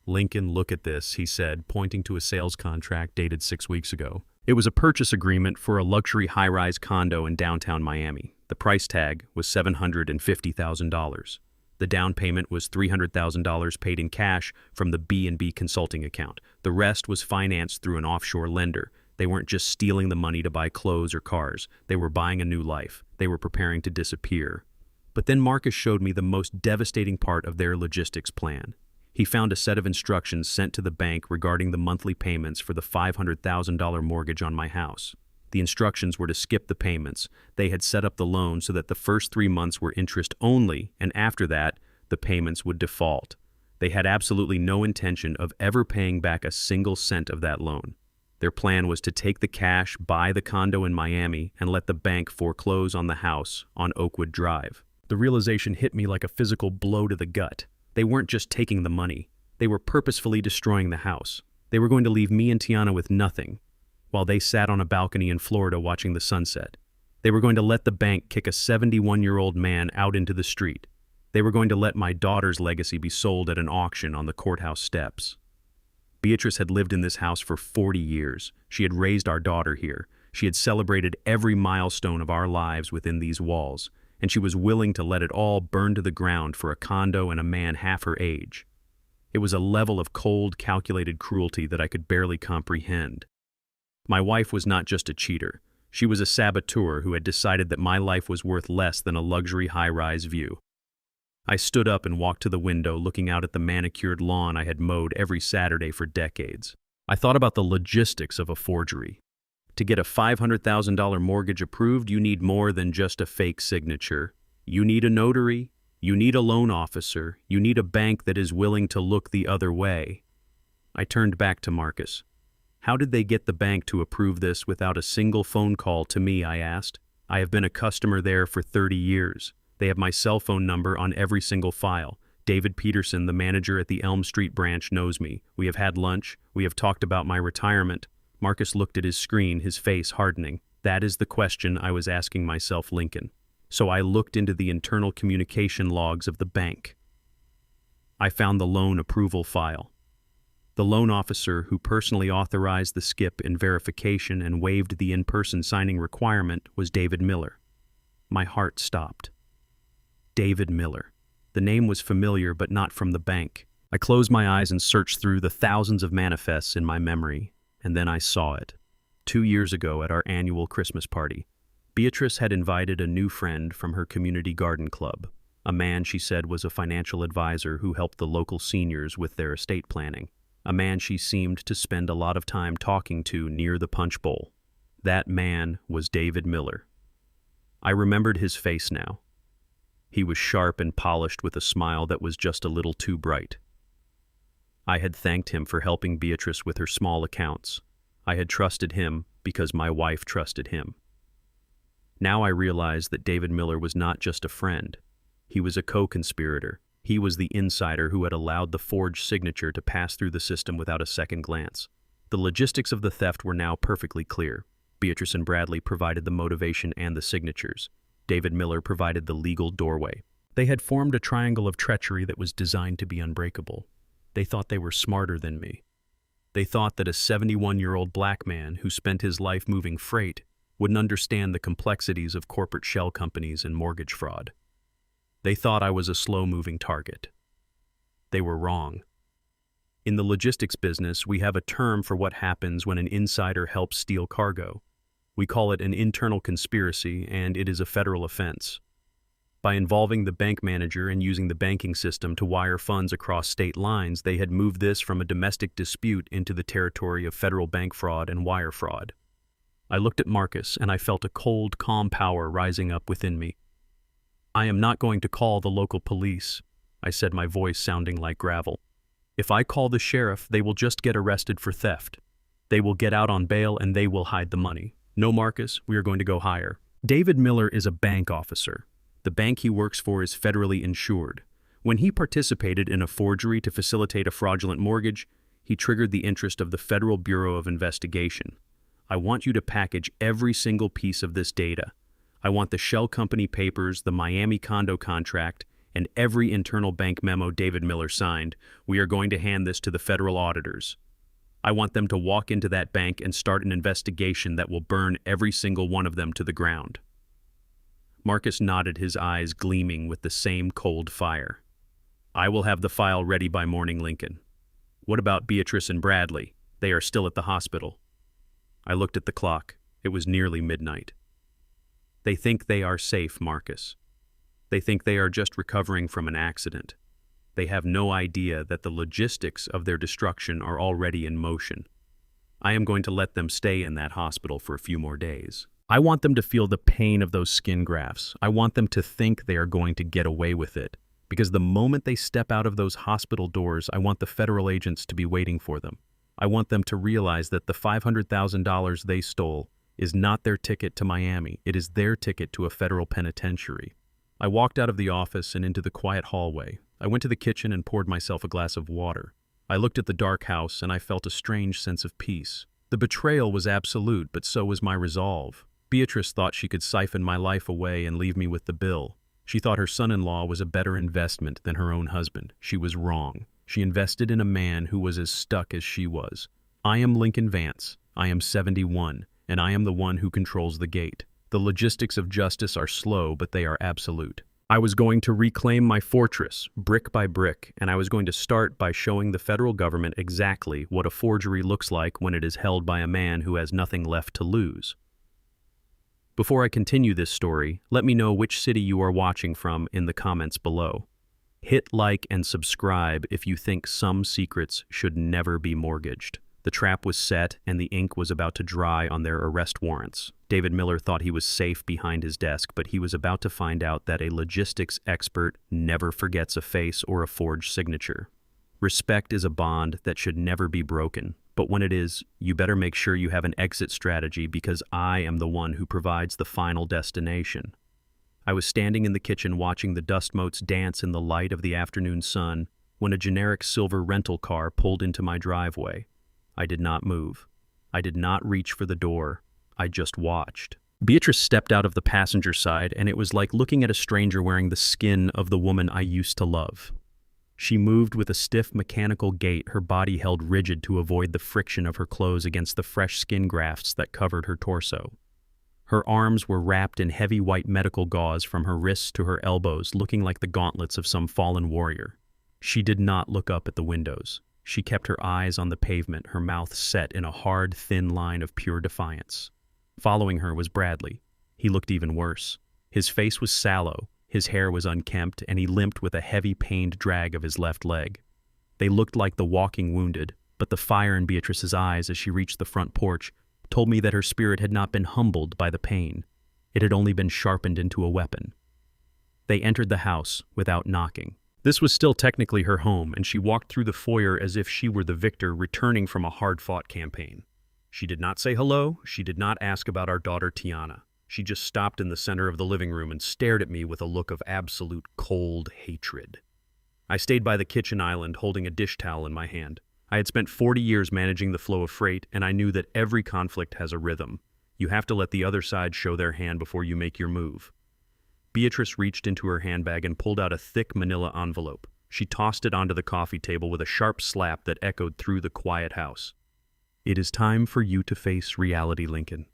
Speaker 1: "Lincoln, look at this," he said, pointing to a sales contract dated 6 weeks ago. It was a purchase agreement for a luxury high-rise condo in downtown Miami. The price tag was $750,000. The down payment was $300,000 paid in cash from the B&B consulting account. The rest was financed through an offshore lender. They weren't just stealing the money to buy clothes or cars. They were buying a new life. They were preparing to disappear. But then Marcus showed me the most devastating part of their logistics plan. He found a set of instructions sent to the bank regarding the monthly payments for the $500,000 mortgage on my house. The instructions were to skip the payments. They had set up the loan so that the first 3 months were interest only, and after that, the payments would default. They had absolutely no intention of ever paying back a single cent of that loan. Their plan was to take the cash, buy the condo in Miami, and let the bank foreclose on the house on Oakwood Drive. The realization hit me like a physical blow to the gut. They weren't just taking the money. They were purposefully destroying the house. They were going to leave me and Tiana with nothing, while they sat on a balcony in Florida watching the sunset. They were going to let the bank kick a 71-year-old man out into the street. They were going to let my daughter's legacy be sold at an auction on the courthouse steps. Beatrice had lived in this house for 40 years. She had raised our daughter here. She had celebrated every milestone of our lives within these walls, and she was willing to let it all burn to the ground for a condo and a man half her age. It was a level of cold, calculated cruelty that I could barely comprehend. My wife was not just a cheater. She was a saboteur who had decided that my life was worth less than a luxury high-rise view. I stood up and walked to the window, looking out at the manicured lawn I had mowed every Saturday for decades. I thought about the logistics of a forgery. To get a $500,000 mortgage approved, you need more than just a fake signature. You need a notary. You need a loan officer. You need a bank that is willing to look the other way. I turned back to Marcus. How did they get the bank to approve this without a single phone call to me, I asked. I have been a customer there for 30 years. They have my cell phone number on every single file. David Peterson, the manager at the Elm Street branch, knows me. We have had lunch. We have talked about my retirement. Marcus looked at his screen, his face hardening. That is the question I was asking myself, Lincoln. So I looked into the internal communication logs of the bank. I found the loan approval file. The loan officer who personally authorized the skip in verification and waived the in-person signing requirement was David Miller. My heart stopped. David Miller. The name was familiar, but not from the bank. I closed my eyes and searched through the thousands of manifests in my memory, and then I saw it. 2 years ago at our annual Christmas party, Beatrice had invited a new friend from her community garden club, a man she said was a financial advisor who helped the local seniors with their estate planning, a man she seemed to spend a lot of time talking to near the punch bowl. That man was David Miller. I remembered his face now. He was sharp and polished with a smile that was just a little too bright. I had thanked him for helping Beatrice with her small accounts. I had trusted him because my wife trusted him. Now I realized that David Miller was not just a friend. He was a co-conspirator. He was the insider who had allowed the forged signature to pass through the system without a second glance. The logistics of the theft were now perfectly clear. Beatrice and Bradley provided the motivation and the signatures. David Miller provided the legal doorway. They had formed a triangle of treachery that was designed to be unbreakable. They thought they were smarter than me. They thought that a 71-year-old black man who spent his life moving freight wouldn't understand the complexities of corporate shell companies and mortgage fraud. They thought I was a slow-moving target. They were wrong. In the logistics business, we have a term for what happens when an insider helps steal cargo. We call it an internal conspiracy, and it is a federal offense. By involving the bank manager and using the banking system to wire funds across state lines, they had moved this from a domestic dispute into the territory of federal bank fraud and wire fraud. I looked at Marcus, and I felt a cold, calm power rising up within me. I am not going to call the local police, I said, my voice sounding like gravel. If I call the sheriff, they will just get arrested for theft. They will get out on bail and they will hide the money. No, Marcus, we are going to go higher. David Miller is a bank officer. The bank he works for is federally insured. When he participated in a forgery to facilitate a fraudulent mortgage, he triggered the interest of the Federal Bureau of Investigation. I want you to package every single piece of this data. I want the shell company papers, the Miami condo contract, and every internal bank memo David Miller signed. We are going to hand this to the federal auditors. I want them to walk into that bank and start an investigation that will burn every single one of them to the ground." Marcus nodded, his eyes gleaming with the same cold fire. "I will have the file ready by morning, Lincoln. What about Beatrice and Bradley? They are still at the hospital." I looked at the clock. It was nearly midnight. "They think they are safe, Marcus. They think they are just recovering from an accident. They have no idea that the logistics of their destruction are already in motion. I am going to let them stay in that hospital for a few more days. I want them to feel the pain of those skin grafts. I want them to think they are going to get away with it. Because the moment they step out of those hospital doors, I want the federal agents to be waiting for them. I want them to realize that the $500,000 they stole is not their ticket to Miami. It is their ticket to a federal penitentiary." I walked out of the office and into the quiet hallway. I went to the kitchen and poured myself a glass of water. I looked at the dark house and I felt a strange sense of peace. The betrayal was absolute, but so was my resolve. Beatrice thought she could siphon my life away and leave me with the bill. She thought her son-in-law was a better investment than her own husband. She was wrong. She invested in a man who was as stuck as she was. I am Lincoln Vance. I am 71, and I am the one who controls the gate. The logistics of justice are slow, but they are absolute. I was going to reclaim my fortress, brick by brick, and I was going to start by showing the federal government exactly what a forgery looks like when it is held by a man who has nothing left to lose. Before I continue this story, let me know which city you are watching from in the comments below. Hit like and subscribe if you think some secrets should never be mortgaged. The trap was set and the ink was about to dry on their arrest warrants. David Miller thought he was safe behind his desk, but he was about to find out that a logistics expert never forgets a face or a forged signature. Respect is a bond that should never be broken, but when it is, you better make sure you have an exit strategy because I am the one who provides the final destination. I was standing in the kitchen watching the dust motes dance in the light of the afternoon sun when a generic silver rental car pulled into my driveway. I did not move. I did not reach for the door. I just watched. Beatrice stepped out of the passenger side, and it was like looking at a stranger wearing the skin of the woman I used to love. She moved with a stiff mechanical gait, her body held rigid to avoid the friction of her clothes against the fresh skin grafts that covered her torso. Her arms were wrapped in heavy white medical gauze from her wrists to her elbows, looking like the gauntlets of some fallen warrior. She did not look up at the windows. She kept her eyes on the pavement, her mouth set in a hard, thin line of pure defiance. Following her was Bradley. He looked even worse. His face was sallow, his hair was unkempt, and he limped with a heavy, pained drag of his left leg. They looked like the walking wounded, but the fire in Beatrice's eyes as she reached the front porch told me that her spirit had not been humbled by the pain. It had only been sharpened into a weapon. They entered the house without knocking. This was still technically her home, and she walked through the foyer as if she were the victor returning from a hard-fought campaign. She did not say hello. She did not ask about our daughter Tiana. She just stopped in the center of the living room and stared at me with a look of absolute cold hatred. I stayed by the kitchen island holding a dish towel in my hand. I had spent 40 years managing the flow of freight, and I knew that every conflict has a rhythm. You have to let the other side show their hand before you make your move. Beatrice reached into her handbag and pulled out a thick manila envelope. She tossed it onto the coffee table with a sharp slap that echoed through the quiet house. "It is time for you to face reality, Lincoln,"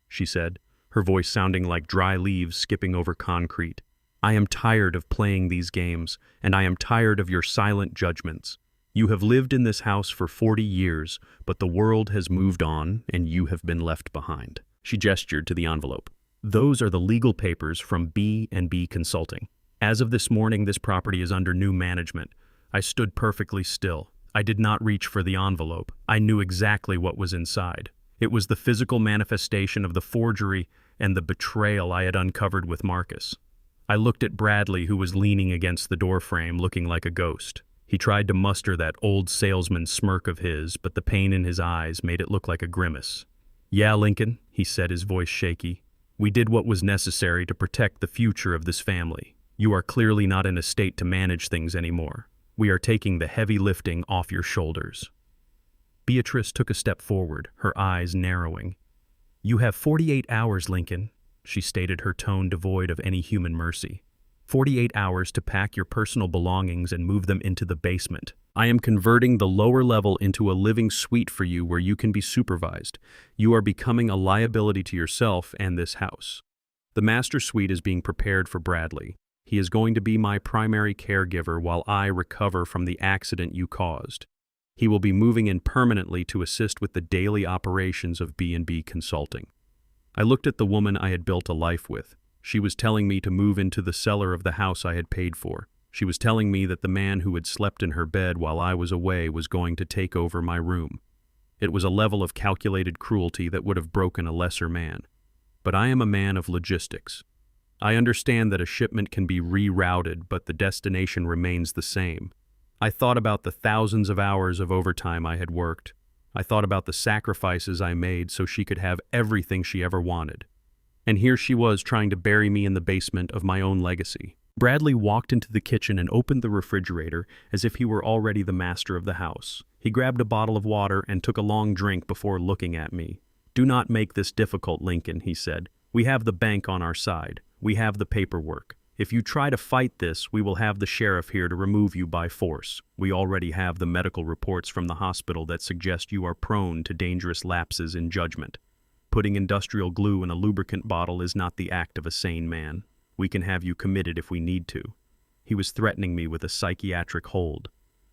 Speaker 1: she said, her voice sounding like dry leaves skipping over concrete. "I am tired of playing these games, and I am tired of your silent judgments. You have lived in this house for 40 years, but the world has moved on, and you have been left behind." She gestured to the envelope. "Those are the legal papers from B&B Consulting. As of this morning, this property is under new management." I stood perfectly still. I did not reach for the envelope. I knew exactly what was inside. It was the physical manifestation of the forgery and the betrayal I had uncovered with Marcus. I looked at Bradley, who was leaning against the doorframe, looking like a ghost. He tried to muster that old salesman smirk of his, but the pain in his eyes made it look like a grimace. "Yeah, Lincoln," he said, his voice shaky. "We did what was necessary to protect the future of this family. You are clearly not in a state to manage things anymore. We are taking the heavy lifting off your shoulders." Beatrice took a step forward, her eyes narrowing. "You have 48 hours, Lincoln," she stated, her tone devoid of any human mercy. 48 hours to pack your personal belongings and move them into the basement. I am converting the lower level into a living suite for you where you can be supervised. You are becoming a liability to yourself and this house. The master suite is being prepared for Bradley. He is going to be my primary caregiver while I recover from the accident you caused. He will be moving in permanently to assist with the daily operations of B&B Consulting. I looked at the woman I had built a life with. She was telling me to move into the cellar of the house I had paid for. She was telling me that the man who had slept in her bed while I was away was going to take over my room. It was a level of calculated cruelty that would have broken a lesser man. But I am a man of logistics. I understand that a shipment can be rerouted, but the destination remains the same. I thought about the thousands of hours of overtime I had worked. I thought about the sacrifices I made so she could have everything she ever wanted. And here she was trying to bury me in the basement of my own legacy. Bradley walked into the kitchen and opened the refrigerator as if he were already the master of the house. He grabbed a bottle of water and took a long drink before looking at me. "Do not make this difficult, Lincoln," he said. "We have the bank on our side. We have the paperwork. If you try to fight this, we will have the sheriff here to remove you by force. We already have the medical reports from the hospital that suggest you are prone to dangerous lapses in judgment. Putting industrial glue in a lubricant bottle is not the act of a sane man. We can have you committed if we need to." He was threatening me with a psychiatric hold.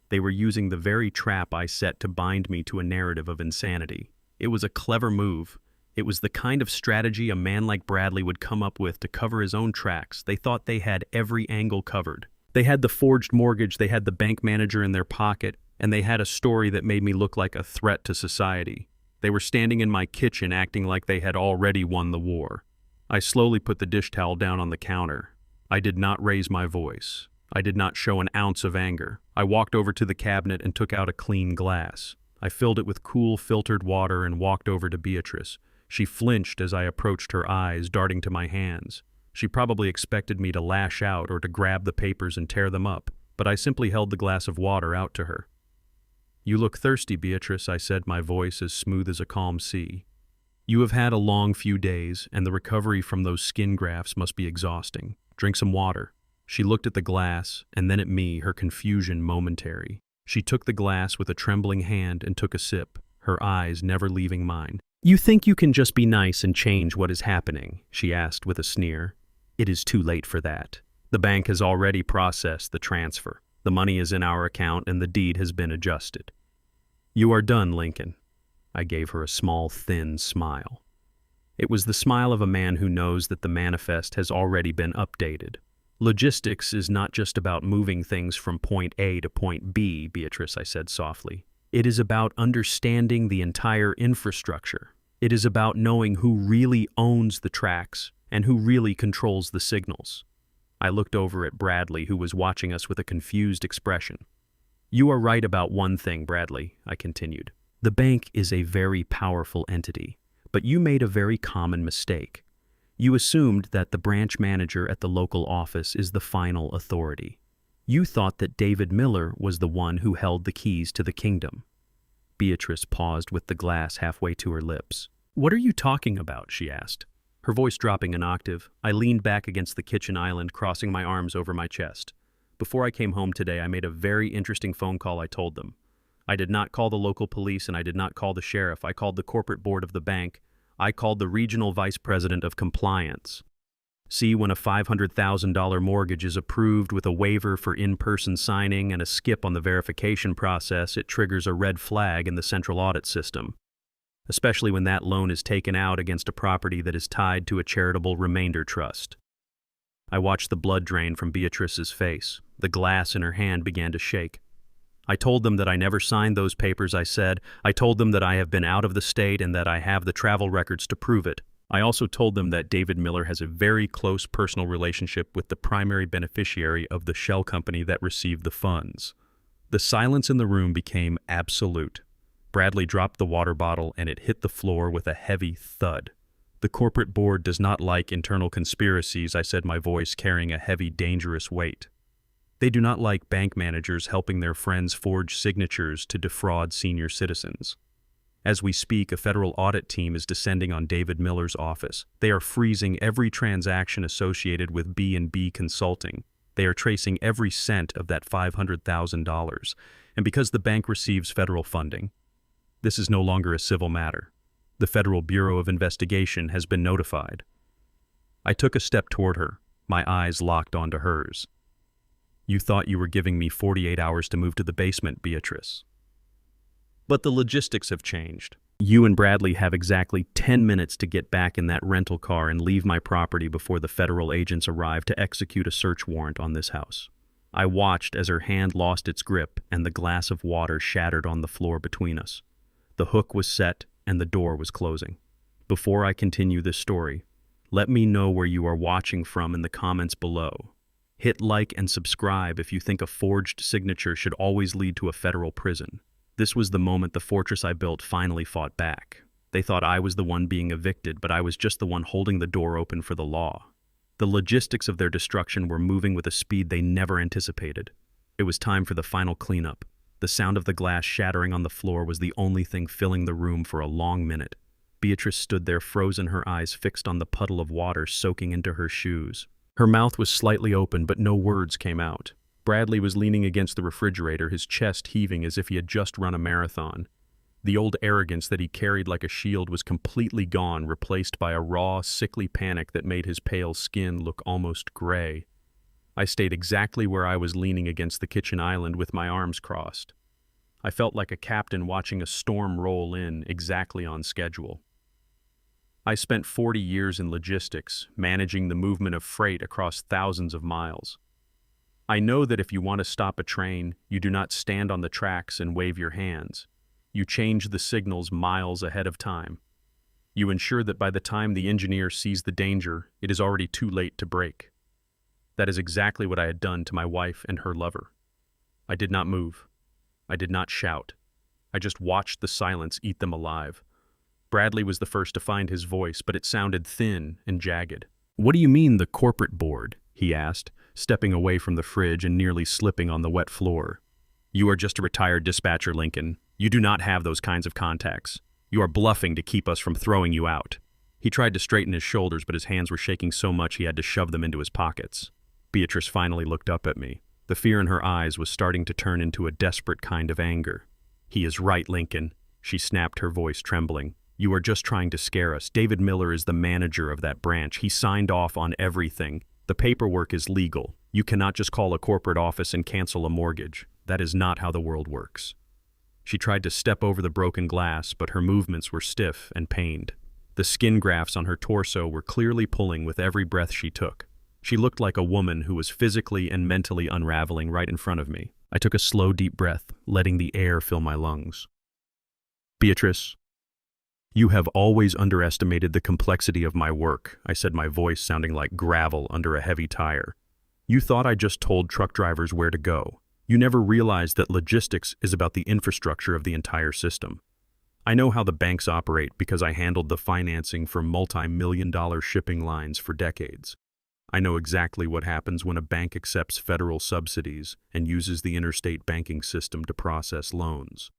Speaker 1: They were using the very trap I set to bind me to a narrative of insanity. It was a clever move. It was the kind of strategy a man like Bradley would come up with to cover his own tracks. They thought they had every angle covered. They had the forged mortgage, they had the bank manager in their pocket, and they had a story that made me look like a threat to society. They were standing in my kitchen acting like they had already won the war. I slowly put the dish towel down on the counter. I did not raise my voice. I did not show an ounce of anger. I walked over to the cabinet and took out a clean glass. I filled it with cool, filtered water and walked over to Beatrice. She flinched as I approached her eyes, darting to my hands. She probably expected me to lash out or to grab the papers and tear them up, but I simply held the glass of water out to her. "You look thirsty, Beatrice," I said, my voice as smooth as a calm sea. "You have had a long few days, and the recovery from those skin grafts must be exhausting. Drink some water." She looked at the glass, and then at me, her confusion momentary. She took the glass with a trembling hand and took a sip, her eyes never leaving mine. "You think you can just be nice and change what is happening?" she asked with a sneer. "It is too late for that. The bank has already processed the transfer. The money is in our account and the deed has been adjusted. You are done, Lincoln." I gave her a small, thin smile. It was the smile of a man who knows that the manifest has already been updated. "Logistics is not just about moving things from point A to point B, Beatrice," I said softly. "It is about understanding the entire infrastructure. It is about knowing who really owns the tracks and who really controls the signals." I looked over at Bradley, who was watching us with a confused expression. "You are right about one thing, Bradley," I continued. "The bank is a very powerful entity, but you made a very common mistake. You assumed that the branch manager at the local office is the final authority. You thought that David Miller was the one who held the keys to the kingdom." Beatrice paused with the glass halfway to her lips. "What are you talking about?" she asked. Her voice dropping an octave, I leaned back against the kitchen island, crossing my arms over my chest. "Before I came home today, I made a very interesting phone call," I told them. "I did not call the local police and I did not call the sheriff. I called the corporate board of the bank. I called the regional vice president of compliance. See, when a $500,000 mortgage is approved with a waiver for in-person signing and a skip on the verification process, it triggers a red flag in the central audit system, especially when that loan is taken out against a property that is tied to a charitable remainder trust." I watched the blood drain from Beatrice's face. The glass in her hand began to shake. "I told them that I never signed those papers," I said. "I told them that I have been out of the state and that I have the travel records to prove it. I also told them that David Miller has a very close personal relationship with the primary beneficiary of the shell company that received the funds." The silence in the room became absolute. Bradley dropped the water bottle and it hit the floor with a heavy thud. "The corporate board does not like internal conspiracies," I said, my voice carrying a heavy, dangerous weight. "They do not like bank managers helping their friends forge signatures to defraud senior citizens. As we speak, a federal audit team is descending on David Miller's office. They are freezing every transaction associated with B&B Consulting. They are tracing every cent of that $500,000, and because the bank receives federal funding, this is no longer a civil matter. The Federal Bureau of Investigation has been notified. I took a step toward her, my eyes locked onto hers. You thought you were giving me 48 hours to move to the basement, Beatrice. But the logistics have changed. You and Bradley have exactly 10 minutes to get back in that rental car and leave my property before the federal agents arrive to execute a search warrant on this house. I watched as her hand lost its grip and the glass of water shattered on the floor between us. The hook was set and the door was closing. Before I continue this story, let me know where you are watching from in the comments below. Hit like and subscribe if you think a forged signature should always lead to a federal prison. This was the moment the fortress I built finally fought back. They thought I was the one being evicted, but I was just the one holding the door open for the law. The logistics of their destruction were moving with a speed they never anticipated. It was time for the final cleanup. The sound of the glass shattering on the floor was the only thing filling the room for a long minute. Beatrice stood there frozen, her eyes fixed on the puddle of water soaking into her shoes. Her mouth was slightly open, but no words came out. Bradley was leaning against the refrigerator, his chest heaving as if he had just run a marathon. The old arrogance that he carried like a shield was completely gone, replaced by a raw, sickly panic that made his pale skin look almost gray. I stayed exactly where I was, leaning against the kitchen island with my arms crossed. I felt like a captain watching a storm roll in, exactly on schedule. I spent 40 years in logistics, managing the movement of freight across thousands of miles. I know that if you want to stop a train, you do not stand on the tracks and wave your hands. You change the signals miles ahead of time. You ensure that by the time the engineer sees the danger, it is already too late to brake. That is exactly what I had done to my wife and her lover. I did not move. I did not shout. I just watched the silence eat them alive. Bradley was the first to find his voice, but it sounded thin and jagged. "What do you mean, the corporate board?" he asked, stepping away from the fridge and nearly slipping on the wet floor. "You are just a retired dispatcher, Lincoln. You do not have those kinds of contacts. You are bluffing to keep us from throwing you out." He tried to straighten his shoulders, but his hands were shaking so much he had to shove them into his pockets. Beatrice finally looked up at me. The fear in her eyes was starting to turn into a desperate kind of anger. "He is right, Lincoln," she snapped, her voice trembling. "You are just trying to scare us. David Miller is the manager of that branch. He signed off on everything. The paperwork is legal. You cannot just call a corporate office and cancel a mortgage. That is not how the world works." She tried to step over the broken glass, but her movements were stiff and pained. The skin grafts on her torso were clearly pulling with every breath she took. She looked like a woman who was physically and mentally unraveling right in front of me. I took a slow, deep breath, letting the air fill my lungs. "Beatrice, you have always underestimated the complexity of my work," I said, my voice sounding like gravel under a heavy tire. "You thought I just told truck drivers where to go. You never realized that logistics is about the infrastructure of the entire system. I know how the banks operate because I handled the financing for multi-million-dollar shipping lines for decades. I know exactly what happens when a bank accepts federal subsidies and uses the interstate banking system to process loans.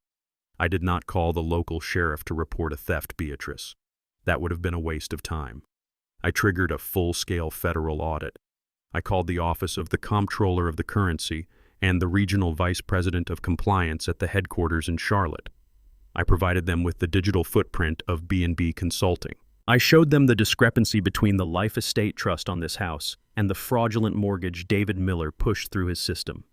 Speaker 1: I did not call the local sheriff to report a theft, Beatrice. That would have been a waste of time. I triggered a full-scale federal audit. I called the office of the comptroller of the currency and the regional vice president of compliance at the headquarters in Charlotte. I provided them with the digital footprint of B&B Consulting. I showed them the discrepancy between the life estate trust on this house and the fraudulent mortgage David Miller pushed through his system.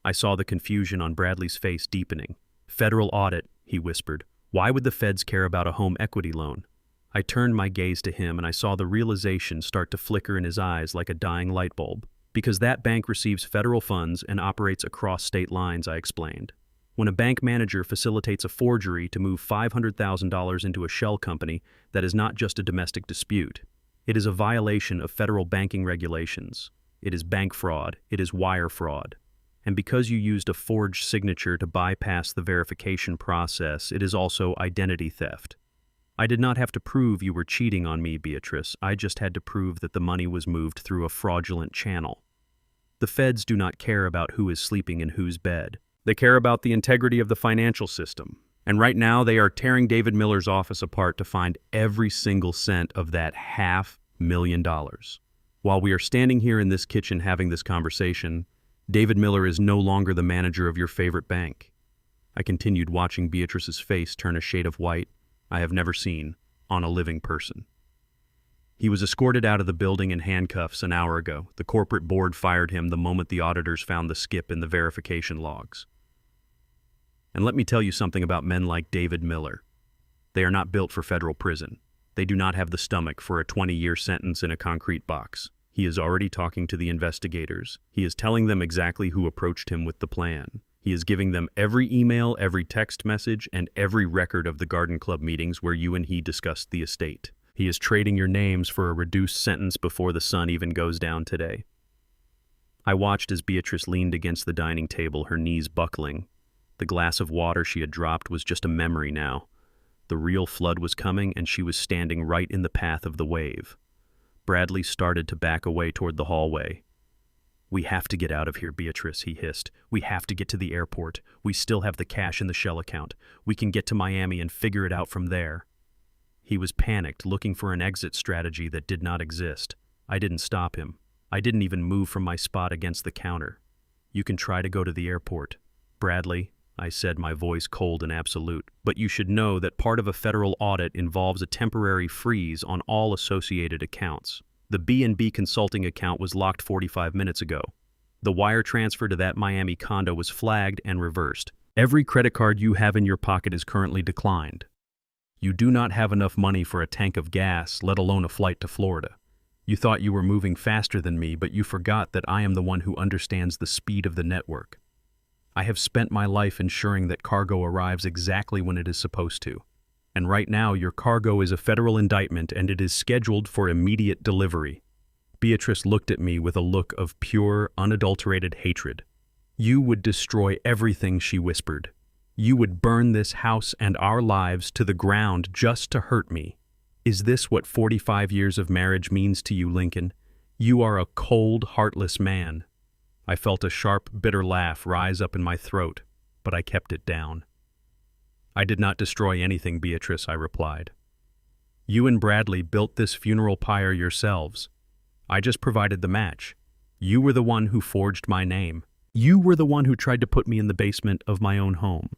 Speaker 1: I saw the confusion on Bradley's face deepening. "Federal audit," he whispered. "Why would the feds care about a home equity loan?" I turned my gaze to him and I saw the realization start to flicker in his eyes like a dying light bulb. "Because that bank receives federal funds and operates across state lines," I explained. "When a bank manager facilitates a forgery to move $500,000 into a shell company, that is not just a domestic dispute. It is a violation of federal banking regulations. It is bank fraud. It is wire fraud. And because you used a forged signature to bypass the verification process, it is also identity theft. I did not have to prove you were cheating on me, Beatrice. I just had to prove that the money was moved through a fraudulent channel. The feds do not care about who is sleeping in whose bed. They care about the integrity of the financial system. And right now they are tearing David Miller's office apart to find every single cent of that $500,000. While we are standing here in this kitchen having this conversation, David Miller is no longer the manager of your favorite bank. I continued, watching Beatrice's face turn a shade of white I have never seen on a living person. He was escorted out of the building in handcuffs an hour ago. The corporate board fired him the moment the auditors found the skip in the verification logs. And let me tell you something about men like David Miller. They are not built for federal prison. They do not have the stomach for a 20-year sentence in a concrete box. He is already talking to the investigators. He is telling them exactly who approached him with the plan. He is giving them every email, every text message, and every record of the Garden Club meetings where you and he discussed the estate. He is trading your names for a reduced sentence before the sun even goes down today. I watched as Beatrice leaned against the dining table, her knees buckling. The glass of water she had dropped was just a memory now. The real flood was coming, and she was standing right in the path of the wave. Bradley started to back away toward the hallway. "We have to get out of here, Beatrice," he hissed. "We have to get to the airport. We still have the cash in the shell account. We can get to Miami and figure it out from there." He was panicked, looking for an exit strategy that did not exist. I didn't stop him. I didn't even move from my spot against the counter. "You can try to go to the airport, Bradley," I said, my voice cold and absolute. "But you should know that part of a federal audit involves a temporary freeze on all associated accounts. The B&B Consulting account was locked 45 minutes ago. The wire transfer to that Miami condo was flagged and reversed. Every credit card you have in your pocket is currently declined. You do not have enough money for a tank of gas, let alone a flight to Florida. You thought you were moving faster than me, but you forgot that I am the one who understands the speed of the network. I have spent my life ensuring that cargo arrives exactly when it is supposed to. And right now, your cargo is a federal indictment and it is scheduled for immediate delivery." Beatrice looked at me with a look of pure, unadulterated hatred. "You would destroy everything," she whispered. "You would burn this house and our lives to the ground just to hurt me. Is this what 45 years of marriage means to you, Lincoln? You are a cold, heartless man." I felt a sharp, bitter laugh rise up in my throat, but I kept it down. "I did not destroy anything, Beatrice," I replied. "You and Bradley built this funeral pyre yourselves. I just provided the match. You were the one who forged my name. You were the one who tried to put me in the basement of my own home.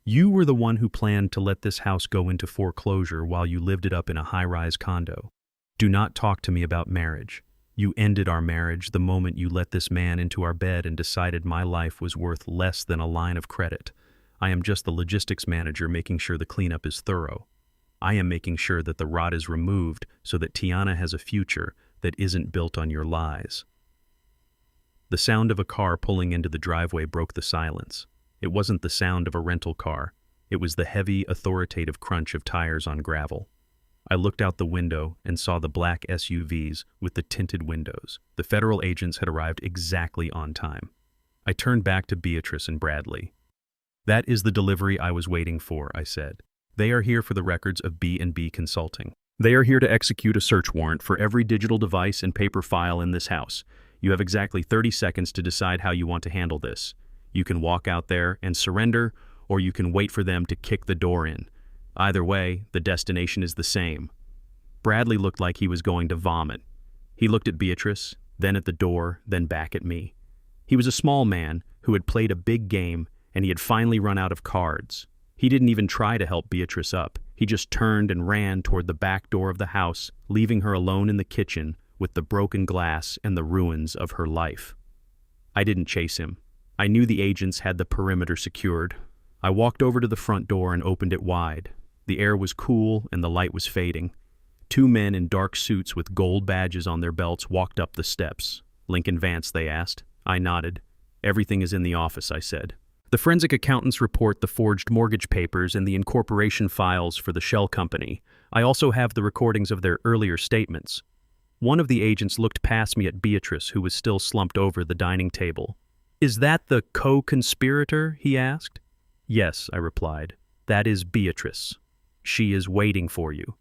Speaker 1: You were the one who planned to let this house go into foreclosure while you lived it up in a high-rise condo. Do not talk to me about marriage. You ended our marriage the moment you let this man into our bed and decided my life was worth less than a line of credit. I am just the logistics manager making sure the cleanup is thorough. I am making sure that the rot is removed so that Tiana has a future that isn't built on your lies." The sound of a car pulling into the driveway broke the silence. It wasn't the sound of a rental car. It was the heavy, authoritative crunch of tires on gravel. I looked out the window and saw the black SUVs with the tinted windows. The federal agents had arrived exactly on time. I turned back to Beatrice and Bradley. "That is the delivery I was waiting for," I said. "They are here for the records of B&B Consulting. They are here to execute a search warrant for every digital device and paper file in this house. You have exactly 30 seconds to decide how you want to handle this. You can walk out there and surrender, or you can wait for them to kick the door in. Either way, the destination is the same." Bradley looked like he was going to vomit. He looked at Beatrice, then at the door, then back at me. He was a small man who had played a big game, and he had finally run out of cards. He didn't even try to help Beatrice up. He just turned and ran toward the back door of the house, leaving her alone in the kitchen with the broken glass and the ruins of her life. I didn't chase him. I knew the agents had the perimeter secured. I walked over to the front door and opened it wide. The air was cool and the light was fading. 2 men in dark suits with gold badges on their belts walked up the steps. "Lincoln Vance," they asked. I nodded. "Everything is in the office," I said. "The forensic accountants report the forged mortgage papers and the incorporation files for the shell company. I also have the recordings of their earlier statements." One of the agents looked past me at Beatrice, who was still slumped over the dining table. "Is that the co-conspirator?" he asked. "Yes," I replied. "That is Beatrice. She is waiting for you."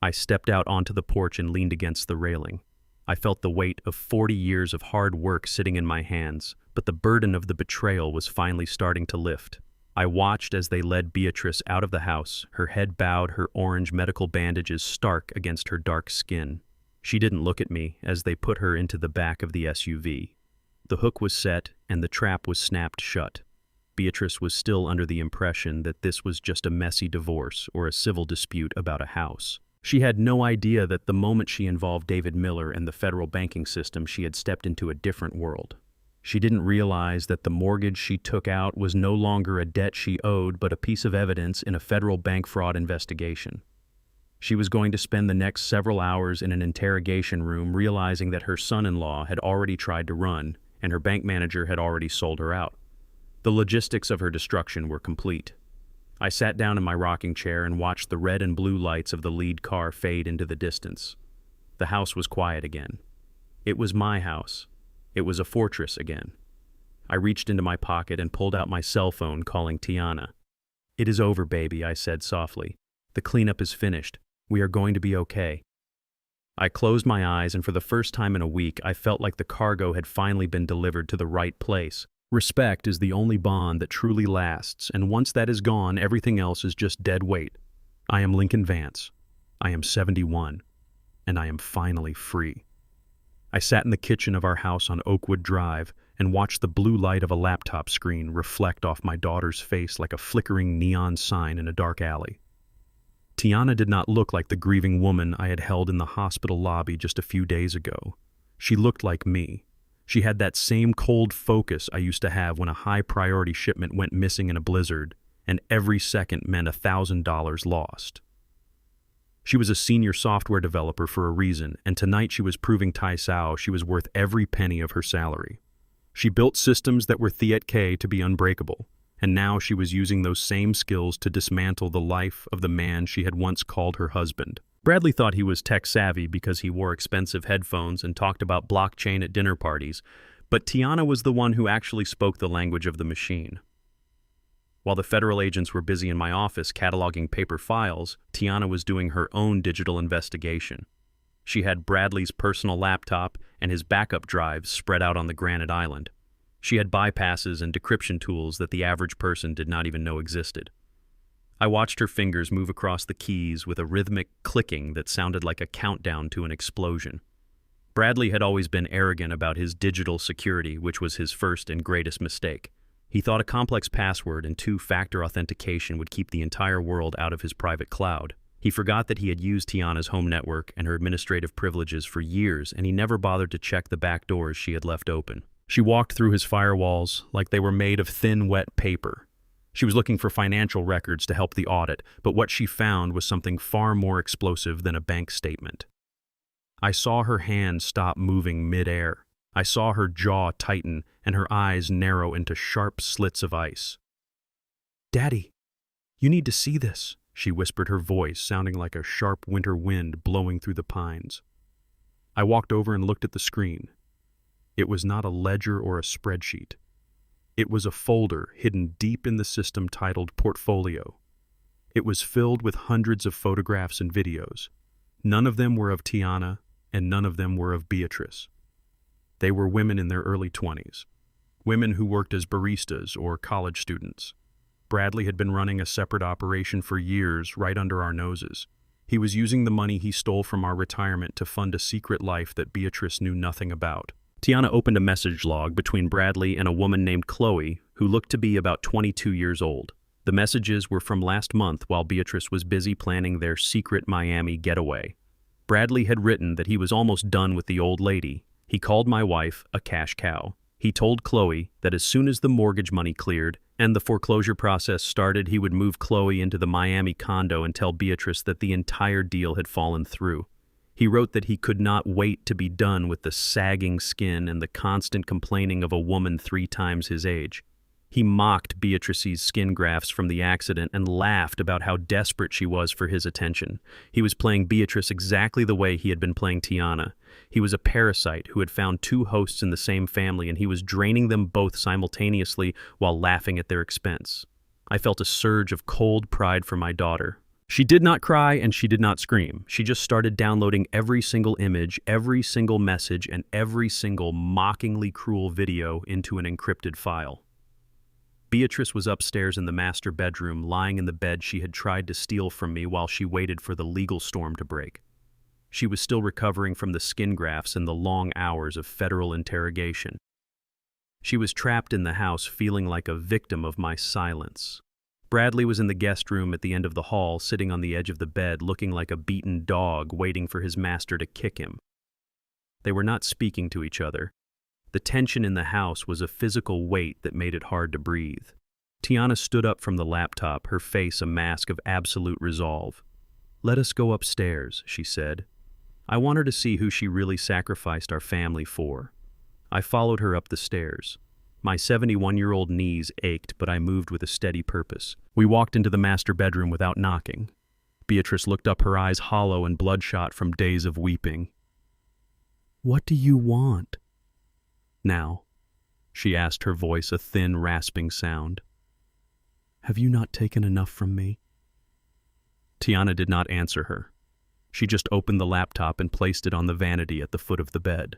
Speaker 1: I stepped out onto the porch and leaned against the railing. I felt the weight of 40 years of hard work sitting in my hands, but the burden of the betrayal was finally starting to lift. I watched as they led Beatrice out of the house, her head bowed, her orange medical bandages stark against her dark skin. She didn't look at me as they put her into the back of the SUV. The hook was set and the trap was snapped shut. Beatrice was still under the impression that this was just a messy divorce or a civil dispute about a house. She had no idea that the moment she involved David Miller and the federal banking system, she had stepped into a different world. She didn't realize that the mortgage she took out was no longer a debt she owed, but a piece of evidence in a federal bank fraud investigation. She was going to spend the next several hours in an interrogation room realizing that her son-in-law had already tried to run and her bank manager had already sold her out. The logistics of her destruction were complete. I sat down in my rocking chair and watched the red and blue lights of the lead car fade into the distance. The house was quiet again. It was my house. It was a fortress again. I reached into my pocket and pulled out my cell phone, calling Tiana. "It is over, baby," I said softly. "The cleanup is finished. We are going to be okay." I closed my eyes, and for the first time in a week, I felt like the cargo had finally been delivered to the right place. Respect is the only bond that truly lasts, and once that is gone, everything else is just dead weight. I am Lincoln Vance. I am 71, and I am finally free. I sat in the kitchen of our house on Oakwood Drive and watched the blue light of a laptop screen reflect off my daughter's face like a flickering neon sign in a dark alley. Tiana did not look like the grieving woman I had held in the hospital lobby just a few days ago. She looked like me. She had that same cold focus I used to have when a high-priority shipment went missing in a blizzard, and every second meant $1,000 lost. She was a senior software developer for a reason, and tonight she was proving Tai Sao she was worth every penny of her salary. She built systems that were Thiet K to be unbreakable, and now she was using those same skills to dismantle the life of the man she had once called her husband. Bradley thought he was tech-savvy because he wore expensive headphones and talked about blockchain at dinner parties, but Tiana was the one who actually spoke the language of the machine. While the federal agents were busy in my office cataloging paper files, Tiana was doing her own digital investigation. She had Bradley's personal laptop and his backup drives spread out on the granite island. She had bypasses and decryption tools that the average person did not even know existed. I watched her fingers move across the keys with a rhythmic clicking that sounded like a countdown to an explosion. Bradley had always been arrogant about his digital security, which was his first and greatest mistake. He thought a complex password and two-factor authentication would keep the entire world out of his private cloud. He forgot that he had used Tiana's home network and her administrative privileges for years, and he never bothered to check the back doors she had left open. She walked through his firewalls like they were made of thin, wet paper. She was looking for financial records to help the audit, but what she found was something far more explosive than a bank statement. I saw her hand stop moving mid-air. I saw her jaw tighten and her eyes narrow into sharp slits of ice. "Daddy, you need to see this," she whispered, her voice sounding like a sharp winter wind blowing through the pines. I walked over and looked at the screen. It was not a ledger or a spreadsheet. It was a folder hidden deep in the system titled Portfolio. It was filled with hundreds of photographs and videos. None of them were of Tiana, and none of them were of Beatrice. They were women in their early 20s, women who worked as baristas or college students. Bradley had been running a separate operation for years right under our noses. He was using the money he stole from our retirement to fund a secret life that Beatrice knew nothing about. Tiana opened a message log between Bradley and a woman named Chloe, who looked to be about 22 years old. The messages were from last month while Beatrice was busy planning their secret Miami getaway. Bradley had written that he was almost done with the old lady. He called my wife a cash cow. He told Chloe that as soon as the mortgage money cleared and the foreclosure process started, he would move Chloe into the Miami condo and tell Beatrice that the entire deal had fallen through. He wrote that he could not wait to be done with the sagging skin and the constant complaining of a woman 3 times his age. He mocked Beatrice's skin grafts from the accident and laughed about how desperate she was for his attention. He was playing Beatrice exactly the way he had been playing Tiana. He was a parasite who had found 2 hosts in the same family, and he was draining them both simultaneously while laughing at their expense. I felt a surge of cold pride for my daughter. She did not cry and she did not scream. She just started downloading every single image, every single message, and every single mockingly cruel video into an encrypted file. Beatrice was upstairs in the master bedroom, lying in the bed she had tried to steal from me while she waited for the legal storm to break. She was still recovering from the skin grafts and the long hours of federal interrogation. She was trapped in the house, feeling like a victim of my silence. Bradley was in the guest room at the end of the hall, sitting on the edge of the bed, looking like a beaten dog waiting for his master to kick him. They were not speaking to each other. The tension in the house was a physical weight that made it hard to breathe. Tiana stood up from the laptop, her face a mask of absolute resolve. "Let us go upstairs," she said. "I want her to see who she really sacrificed our family for." I followed her up the stairs. My 71-year-old knees ached, but I moved with a steady purpose. We walked into the master bedroom without knocking. Beatrice looked up, her eyes hollow and bloodshot from days of weeping. "What do you want now?" she asked, her voice a thin, rasping sound. "Have you not taken enough from me?" Tiana did not answer her. She just opened the laptop and placed it on the vanity at the foot of the bed.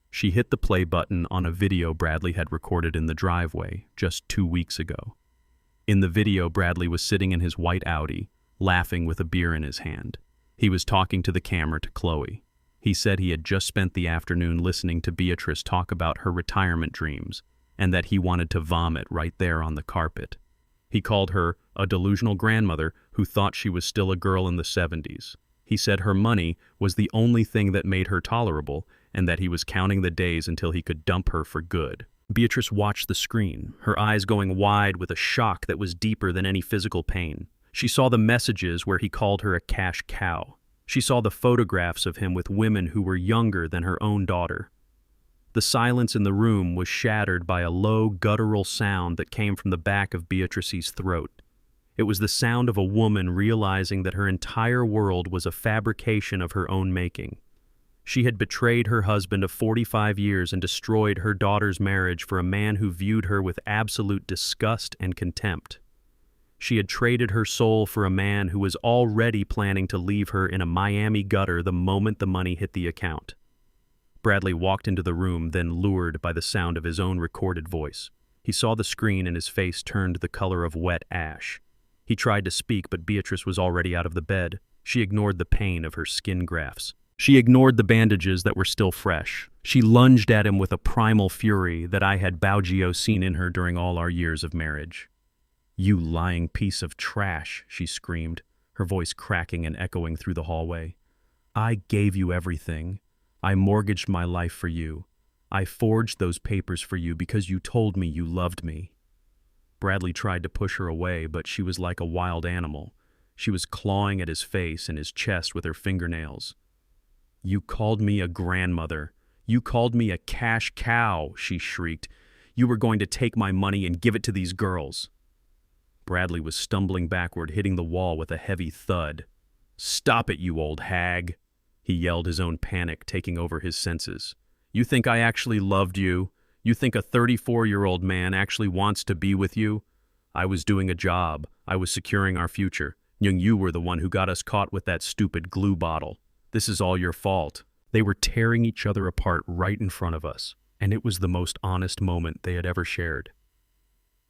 Speaker 1: She hit the play button on a video Bradley had recorded in the driveway just 2 weeks ago. In the video, Bradley was sitting in his white Audi, laughing with a beer in his hand. He was talking to the camera to Chloe. He said he had just spent the afternoon listening to Beatrice talk about her retirement dreams, and that he wanted to vomit right there on the carpet. He called her a delusional grandmother who thought she was still a girl in the 70s. He said her money was the only thing that made her tolerable, and that he was counting the days until he could dump her for good. Beatrice watched the screen, her eyes going wide with a shock that was deeper than any physical pain. She saw the messages where he called her a cash cow. She saw the photographs of him with women who were younger than her own daughter. The silence in the room was shattered by a low, guttural sound that came from the back of Beatrice's throat. It was the sound of a woman realizing that her entire world was a fabrication of her own making. She had betrayed her husband of 45 years and destroyed her daughter's marriage for a man who viewed her with absolute disgust and contempt. She had traded her soul for a man who was already planning to leave her in a Miami gutter the moment the money hit the account. Bradley walked into the room, then lured by the sound of his own recorded voice. He saw the screen and his face turned the color of wet ash. He tried to speak, but Beatrice was already out of the bed. She ignored the pain of her skin grafts. She ignored the bandages that were still fresh. She lunged at him with a primal fury that I had Baugio seen in her during all our years of marriage. "You lying piece of trash," she screamed, her voice cracking and echoing through the hallway. "I gave you everything. I mortgaged my life for you. I forged those papers for you because you told me you loved me." Bradley tried to push her away, but she was like a wild animal. She was clawing at his face and his chest with her fingernails. "You called me a grandmother. You called me a cash cow," she shrieked. "You were going to take my money and give it to these girls." Bradley was stumbling backward, hitting the wall with a heavy thud. "Stop it, you old hag," he yelled, his own panic taking over his senses. "You think I actually loved you? You think a 34-year-old man actually wants to be with you? I was doing a job. I was securing our future. You were the one who got us caught with that stupid glue bottle. This is all your fault." They were tearing each other apart right in front of us, and it was the most honest moment they had ever shared.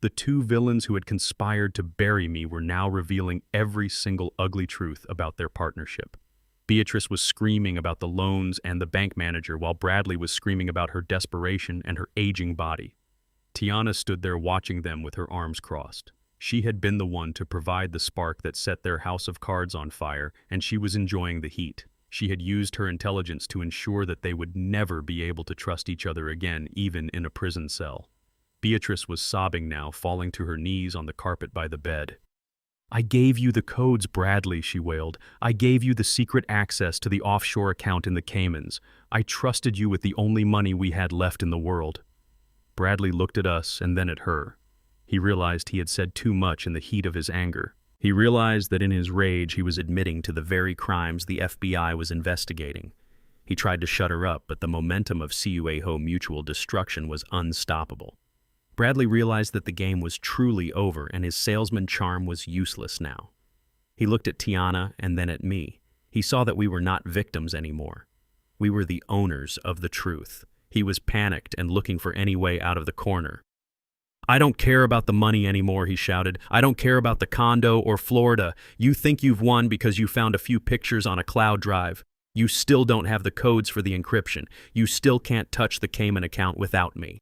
Speaker 1: The two villains who had conspired to bury me were now revealing every single ugly truth about their partnership. Beatrice was screaming about the loans and the bank manager, while Bradley was screaming about her desperation and her aging body. Tiana stood there watching them with her arms crossed. She had been the one to provide the spark that set their house of cards on fire, and she was enjoying the heat. She had used her intelligence to ensure that they would never be able to trust each other again, even in a prison cell. Beatrice was sobbing now, falling to her knees on the carpet by the bed. "I gave you the codes, Bradley," she wailed. "I gave you the secret access to the offshore account in the Caymans. I trusted you with the only money we had left in the world." Bradley looked at us and then at her. He realized he had said too much in the heat of his anger. He realized that in his rage he was admitting to the very crimes the FBI was investigating. He tried to shut her up, but the momentum of Cuejo mutual destruction was unstoppable. Bradley realized that the game was truly over and his salesman charm was useless now. He looked at Tiana and then at me. He saw that we were not victims anymore. We were the owners of the truth. He was panicked and looking for any way out of the corner. "I don't care about the money anymore," he shouted. "I don't care about the condo or Florida. You think you've won because you found a few pictures on a cloud drive. You still don't have the codes for the encryption. You still can't touch the Cayman account without me.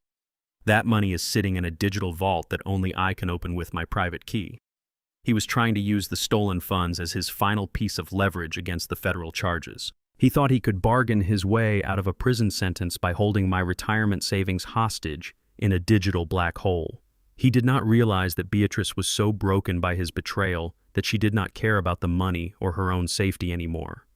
Speaker 1: That money is sitting in a digital vault that only I can open with my private key. He was trying to use the stolen funds as his final piece of leverage against the federal charges. He thought he could bargain his way out of a prison sentence by holding my retirement savings hostage in a digital black hole. He did not realize that Beatrice was so broken by his betrayal that she did not care about the money or her own safety anymore.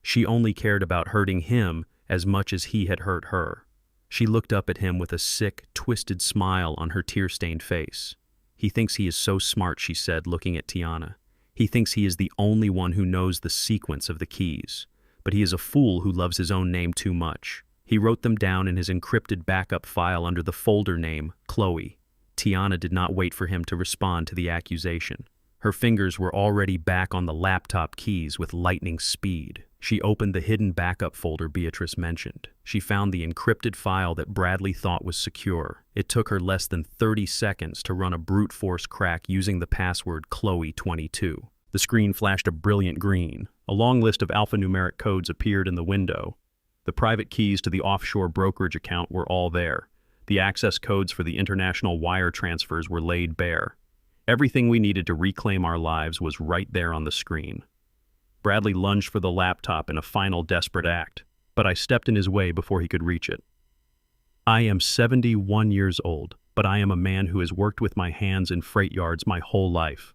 Speaker 1: She only cared about hurting him as much as he had hurt her. She looked up at him with a sick, twisted smile on her tear-stained face. He thinks he is so smart, she said, looking at Tiana. He thinks he is the only one who knows the sequence of the keys. But he is a fool who loves his own name too much. He wrote them down in his encrypted backup file under the folder name, Chloe. Tiana did not wait for him to respond to the accusation. Her fingers were already back on the laptop keys with lightning speed. She opened the hidden backup folder Beatrice mentioned. She found the encrypted file that Bradley thought was secure. It took her less than 30 seconds to run a brute force crack using the password Chloe22. The screen flashed a brilliant green. A long list of alphanumeric codes appeared in the window. The private keys to the offshore brokerage account were all there. The access codes for the international wire transfers were laid bare. Everything we needed to reclaim our lives was right there on the screen. Bradley lunged for the laptop in a final desperate act, but I stepped in his way before he could reach it. I am 71 years old, but I am a man who has worked with my hands in freight yards my whole life.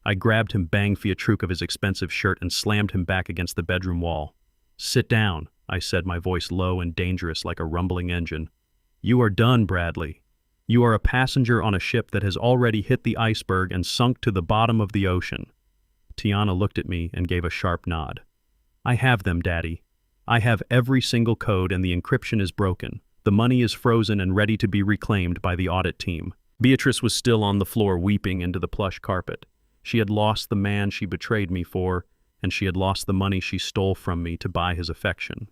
Speaker 1: I grabbed him bang fiatruk of his expensive shirt and slammed him back against the bedroom wall. "Sit down," I said, my voice low and dangerous like a rumbling engine. "You are done, Bradley. You are a passenger on a ship that has already hit the iceberg and sunk to the bottom of the ocean." Tiana looked at me and gave a sharp nod. "I have them, Daddy. I have every single code and the encryption is broken. The money is frozen and ready to be reclaimed by the audit team." Beatrice was still on the floor weeping into the plush carpet. She had lost the man she betrayed me for, and she had lost the money she stole from me to buy his affection.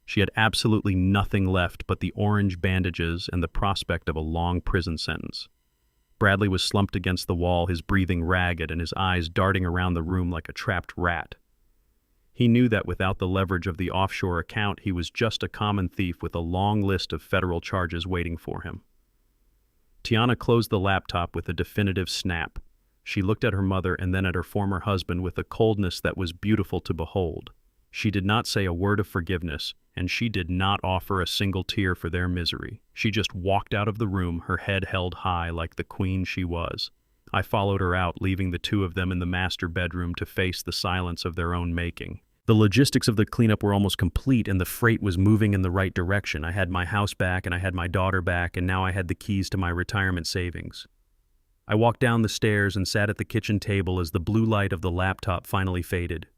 Speaker 1: She had absolutely nothing left but the orange bandages and the prospect of a long prison sentence. Bradley was slumped against the wall, his breathing ragged and his eyes darting around the room like a trapped rat. He knew that without the leverage of the offshore account, he was just a common thief with a long list of federal charges waiting for him. Tiana closed the laptop with a definitive snap. She looked at her mother and then at her former husband with a coldness that was beautiful to behold. She did not say a word of forgiveness, and she did not offer a single tear for their misery. She just walked out of the room, her head held high like the queen she was. I followed her out, leaving the two of them in the master bedroom to face the silence of their own making. The logistics of the cleanup were almost complete, and the freight was moving in the right direction. I had my house back, and I had my daughter back, and now I had the keys to my retirement savings. I walked down the stairs and sat at the kitchen table as the blue light of the laptop finally faded.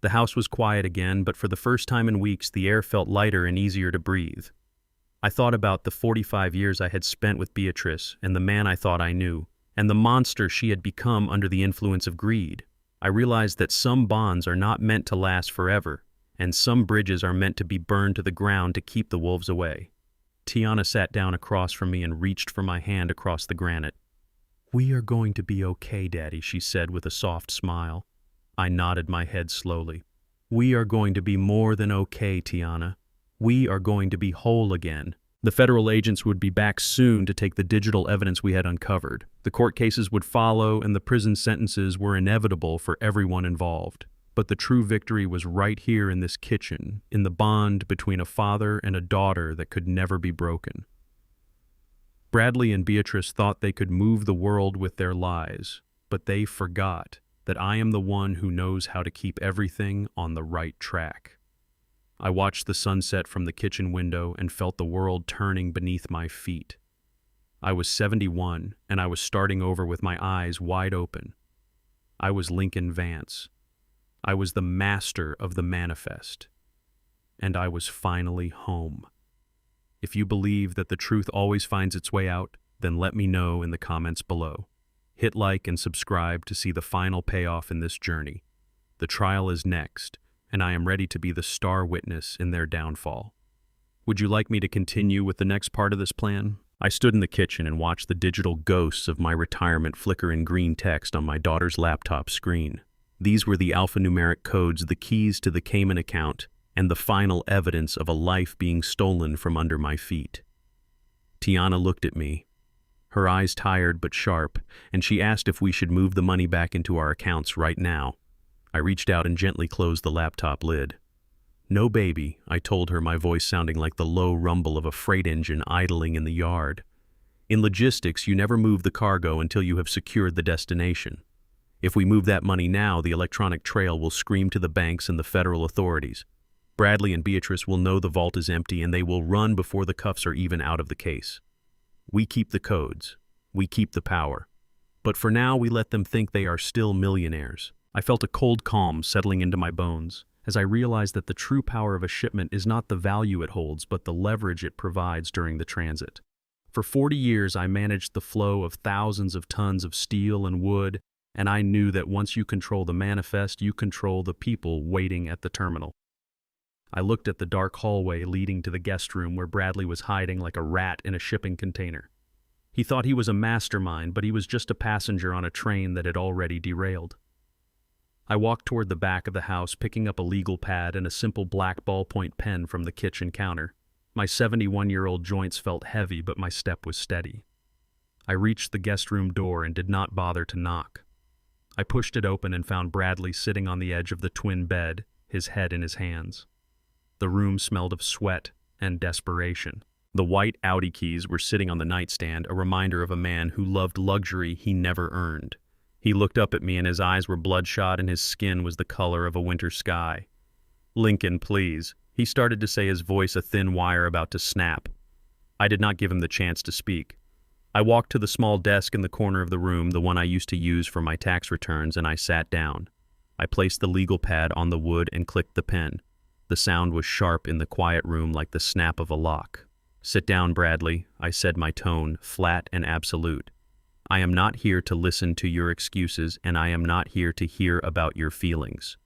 Speaker 1: The house was quiet again, but for the first time in weeks, the air felt lighter and easier to breathe. I thought about the 45 years I had spent with Beatrice and the man I thought I knew, and the monster she had become under the influence of greed. I realized that some bonds are not meant to last forever, and some bridges are meant to be burned to the ground to keep the wolves away. Tiana sat down across from me and reached for my hand across the granite. "We are going to be okay, Daddy," she said with a soft smile. I nodded my head slowly. "We are going to be more than okay, Tiana. We are going to be whole again." The federal agents would be back soon to take the digital evidence we had uncovered. The court cases would follow, and the prison sentences were inevitable for everyone involved. But the true victory was right here in this kitchen, in the bond between a father and a daughter that could never be broken. Bradley and Beatrice thought they could move the world with their lies, but they forgot that I am the one who knows how to keep everything on the right track. I watched the sunset from the kitchen window and felt the world turning beneath my feet. I was 71, and I was starting over with my eyes wide open. I was Lincoln Vance. I was the master of the manifest. And I was finally home. If you believe that the truth always finds its way out, then let me know in the comments below. Hit like and subscribe to see the final payoff in this journey. The trial is next, and I am ready to be the star witness in their downfall. Would you like me to continue with the next part of this plan? I stood in the kitchen and watched the digital ghosts of my retirement flicker in green text on my daughter's laptop screen. These were the alphanumeric codes, the keys to the Cayman account, and the final evidence of a life being stolen from under my feet. Tiana looked at me, her eyes tired but sharp, and she asked if we should move the money back into our accounts right now. I reached out and gently closed the laptop lid. "No, baby," I told her, my voice sounding like the low rumble of a freight engine idling in the yard. "In logistics, you never move the cargo until you have secured the destination. If we move that money now, the electronic trail will scream to the banks and the federal authorities. Bradley and Beatrice will know the vault is empty, and they will run before the cuffs are even out of the case. We keep the codes. We keep the power. But for now, we let them think they are still millionaires." I felt a cold calm settling into my bones as I realized that the true power of a shipment is not the value it holds, but the leverage it provides during the transit. For 40 years, I managed the flow of thousands of tons of steel and wood, and I knew that once you control the manifest, you control the people waiting at the terminal. I looked at the dark hallway leading to the guest room where Bradley was hiding like a rat in a shipping container. He thought he was a mastermind, but he was just a passenger on a train that had already derailed. I walked toward the back of the house, picking up a legal pad and a simple black ballpoint pen from the kitchen counter. My 71-year-old joints felt heavy, but my step was steady. I reached the guest room door and did not bother to knock. I pushed it open and found Bradley sitting on the edge of the twin bed, his head in his hands. The room smelled of sweat and desperation. The white Audi keys were sitting on the nightstand, a reminder of a man who loved luxury he never earned. He looked up at me and his eyes were bloodshot and his skin was the color of a winter sky. "Lincoln, please," he started to say, his voice a thin wire about to snap. I did not give him the chance to speak. I walked to the small desk in the corner of the room, the one I used to use for my tax returns, and I sat down. I placed the legal pad on the wood and clicked the pen. The sound was sharp in the quiet room like the snap of a lock. "Sit down, Bradley," I said, my tone flat and absolute. "I am not here to listen to your excuses, and I am not here to hear about your feelings.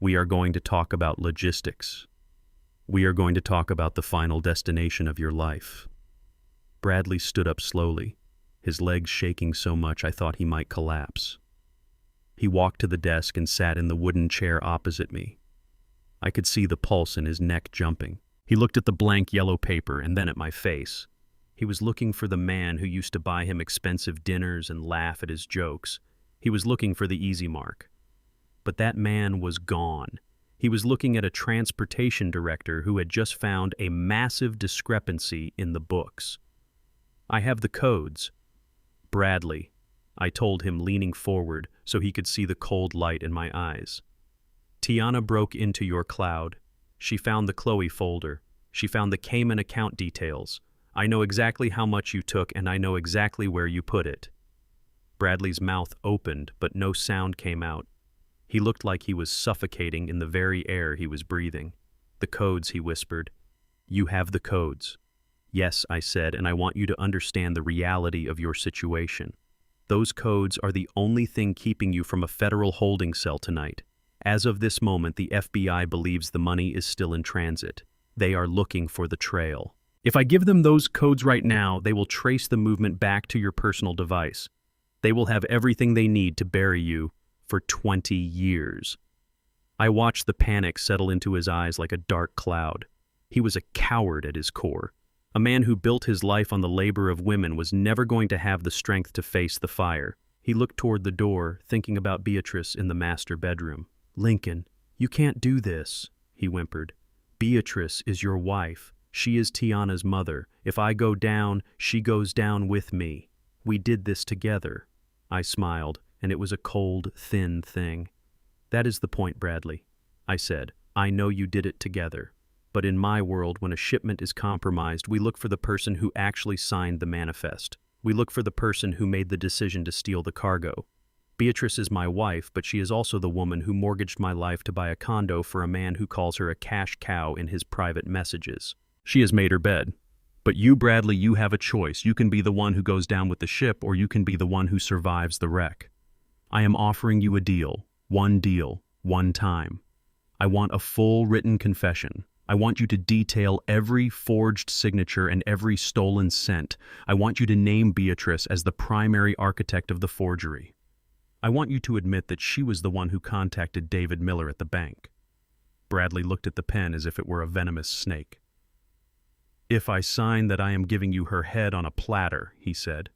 Speaker 1: We are going to talk about logistics. We are going to talk about the final destination of your life." Bradley stood up slowly, his legs shaking so much I thought he might collapse. He walked to the desk and sat in the wooden chair opposite me. I could see the pulse in his neck jumping. He looked at the blank yellow paper and then at my face. He was looking for the man who used to buy him expensive dinners and laugh at his jokes. He was looking for the easy mark. But that man was gone. He was looking at a transportation director who had just found a massive discrepancy in the books. "I have the codes." "Bradley," I told him, leaning forward so he could see the cold light in my eyes. "Tiana broke into your cloud. She found the Chloe folder. She found the Cayman account details. I know exactly how much you took, and I know exactly where you put it." Bradley's mouth opened, but no sound came out. He looked like he was suffocating in the very air he was breathing. "The codes," he whispered. "You have the codes." "Yes," I said, "and I want you to understand the reality of your situation. Those codes are the only thing keeping you from a federal holding cell tonight. As of this moment, the FBI believes the money is still in transit. They are looking for the trail. If I give them those codes right now, they will trace the movement back to your personal device. They will have everything they need to bury you for 20 years. I watched the panic settle into his eyes like a dark cloud. He was a coward at his core. A man who built his life on the labor of women was never going to have the strength to face the fire. He looked toward the door, thinking about Beatrice in the master bedroom. "Lincoln, you can't do this," he whimpered. "Beatrice is your wife. She is Tiana's mother. If I go down, she goes down with me. We did this together." I smiled, and it was a cold, thin thing. "That is the point, Bradley," I said. "I know you did it together. But in my world, when a shipment is compromised, we look for the person who actually signed the manifest. We look for the person who made the decision to steal the cargo. Beatrice is my wife, but she is also the woman who mortgaged my life to buy a condo for a man who calls her a cash cow in his private messages. She has made her bed. But you, Bradley, you have a choice. You can be the one who goes down with the ship, or you can be the one who survives the wreck. I am offering you a deal, one time. I want a full written confession. I want you to detail every forged signature and every stolen cent. I want you to name Beatrice as the primary architect of the forgery. I want you to admit that she was the one who contacted David Miller at the bank." Bradley looked at the pen as if it were a venomous snake. "If I sign that I am giving you her head on a platter," he said.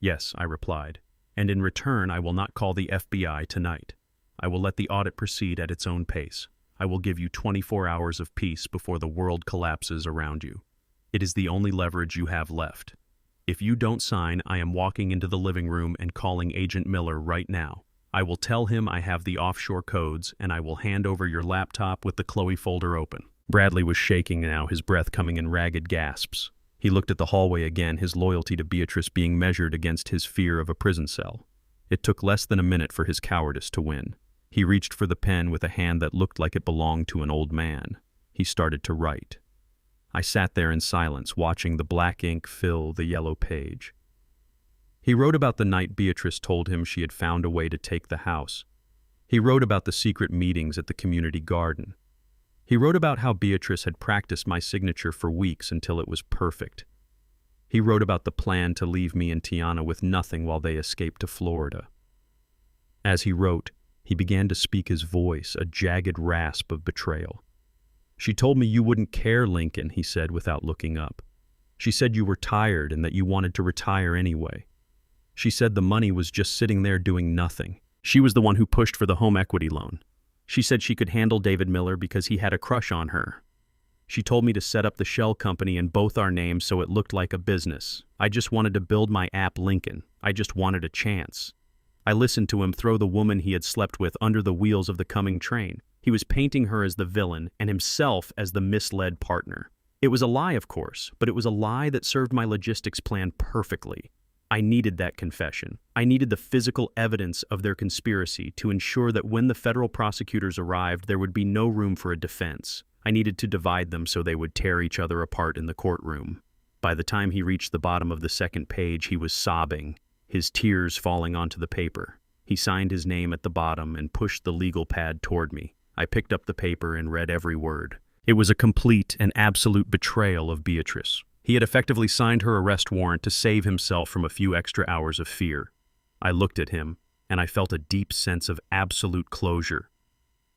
Speaker 1: "Yes," I replied, "and in return I will not call the FBI tonight. I will let the audit proceed at its own pace. I will give you 24 hours of peace before the world collapses around you. It is the only leverage you have left. If you don't sign, I am walking into the living room and calling Agent Miller right now. I will tell him I have the offshore codes, and I will hand over your laptop with the Chloe folder open." Bradley was shaking now, his breath coming in ragged gasps. He looked at the hallway again, his loyalty to Beatrice being measured against his fear of a prison cell. It took less than a minute for his cowardice to win. He reached for the pen with a hand that looked like it belonged to an old man. He started to write. I sat there in silence, watching the black ink fill the yellow page. He wrote about the night Beatrice told him she had found a way to take the house. He wrote about the secret meetings at the community garden. He wrote about how Beatrice had practiced my signature for weeks until it was perfect. He wrote about the plan to leave me and Tiana with nothing while they escaped to Florida. As he wrote, he began to speak his voice, a jagged rasp of betrayal. "She told me you wouldn't care, Lincoln," he said without looking up. "She said you were tired and that you wanted to retire anyway. She said the money was just sitting there doing nothing. She was the one who pushed for the home equity loan. She said she could handle David Miller because he had a crush on her. She told me to set up the shell company in both our names so it looked like a business. I just wanted to build my app Lincoln. I just wanted a chance. I listened to him throw the woman he had slept with under the wheels of the coming train. He was painting her as the villain and himself as the misled partner. It was a lie, of course, but it was a lie that served my logistics plan perfectly. I needed that confession. I needed the physical evidence of their conspiracy to ensure that when the federal prosecutors arrived, there would be no room for a defense. I needed to divide them so they would tear each other apart in the courtroom. By the time he reached the bottom of the second page, he was sobbing, his tears falling onto the paper. He signed his name at the bottom and pushed the legal pad toward me. I picked up the paper and read every word. It was a complete and absolute betrayal of Beatrice. He had effectively signed her arrest warrant to save himself from a few extra hours of fear. I looked at him, and I felt a deep sense of absolute closure.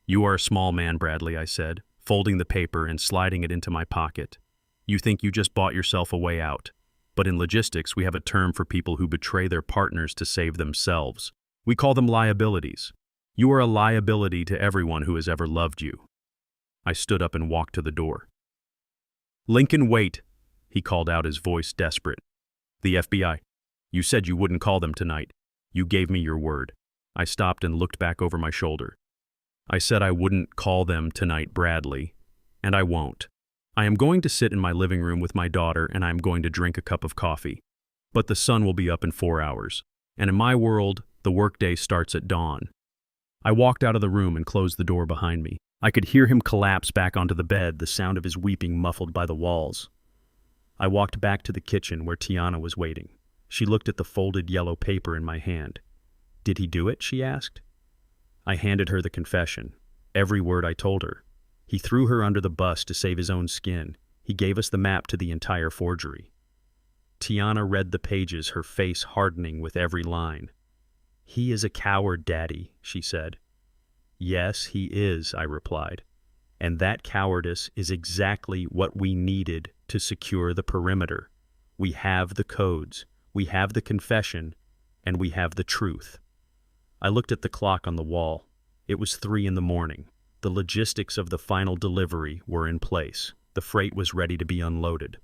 Speaker 1: "You are a small man, Bradley," I said, folding the paper and sliding it into my pocket. "You think you just bought yourself a way out. But in logistics, we have a term for people who betray their partners to save themselves. We call them liabilities. You are a liability to everyone who has ever loved you." I stood up and walked to the door. "Lincoln, wait," he called out, his voice desperate. "The FBI. You said you wouldn't call them tonight. You gave me your word." I stopped and looked back over my shoulder. "I said I wouldn't call them tonight, Bradley, and I won't. I am going to sit in my living room with my daughter and I am going to drink a cup of coffee. But the sun will be up in 4 hours, and in my world, the workday starts at dawn." I walked out of the room and closed the door behind me. I could hear him collapse back onto the bed, the sound of his weeping muffled by the walls. I walked back to the kitchen where Tiana was waiting. She looked at the folded yellow paper in my hand. "Did he do it?" she asked. I handed her the confession, every word I told her. He threw her under the bus to save his own skin. He gave us the map to the entire forgery. Tiana read the pages, her face hardening with every line. "He is a coward, Daddy," she said. "Yes, he is," I replied. "And that cowardice is exactly what we needed to secure the perimeter. We have the codes, we have the confession, and we have the truth." I looked at the clock on the wall. It was 3 a.m. The logistics of the final delivery were in place. The freight was ready to be unloaded.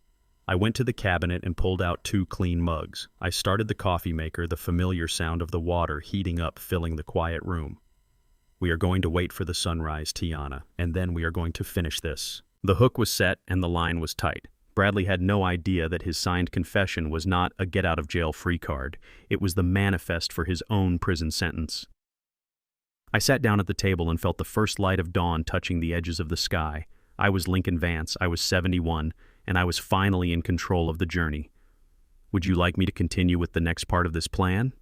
Speaker 1: I went to the cabinet and pulled out 2 clean mugs. I started the coffee maker, the familiar sound of the water heating up, filling the quiet room. "We are going to wait for the sunrise, Tiana, and then we are going to finish this." The hook was set and the line was tight. Bradley had no idea that his signed confession was not a get-out-of-jail-free card. It was the manifest for his own prison sentence. I sat down at the table and felt the first light of dawn touching the edges of the sky. I was Lincoln Vance, I was 71, and I was finally in control of the journey. Would you like me to continue with the next part of this plan?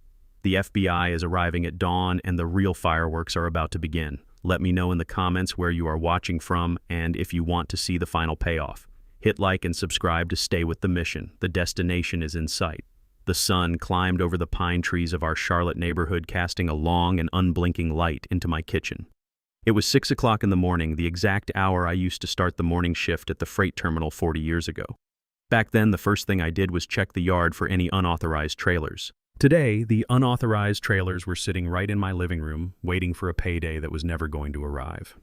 Speaker 1: The FBI is arriving at dawn and the real fireworks are about to begin. Let me know in the comments where you are watching from and if you want to see the final payoff. Hit like and subscribe to stay with the mission. The destination is in sight. The sun climbed over the pine trees of our Charlotte neighborhood, casting a long and unblinking light into my kitchen. It was 6 o'clock in the morning, the exact hour I used to start the morning shift at the freight terminal 40 years ago. Back then, the first thing I did was check the yard for any unauthorized trailers. Today, the unauthorized trailers were sitting right in my living room, waiting for a payday that was never going to arrive.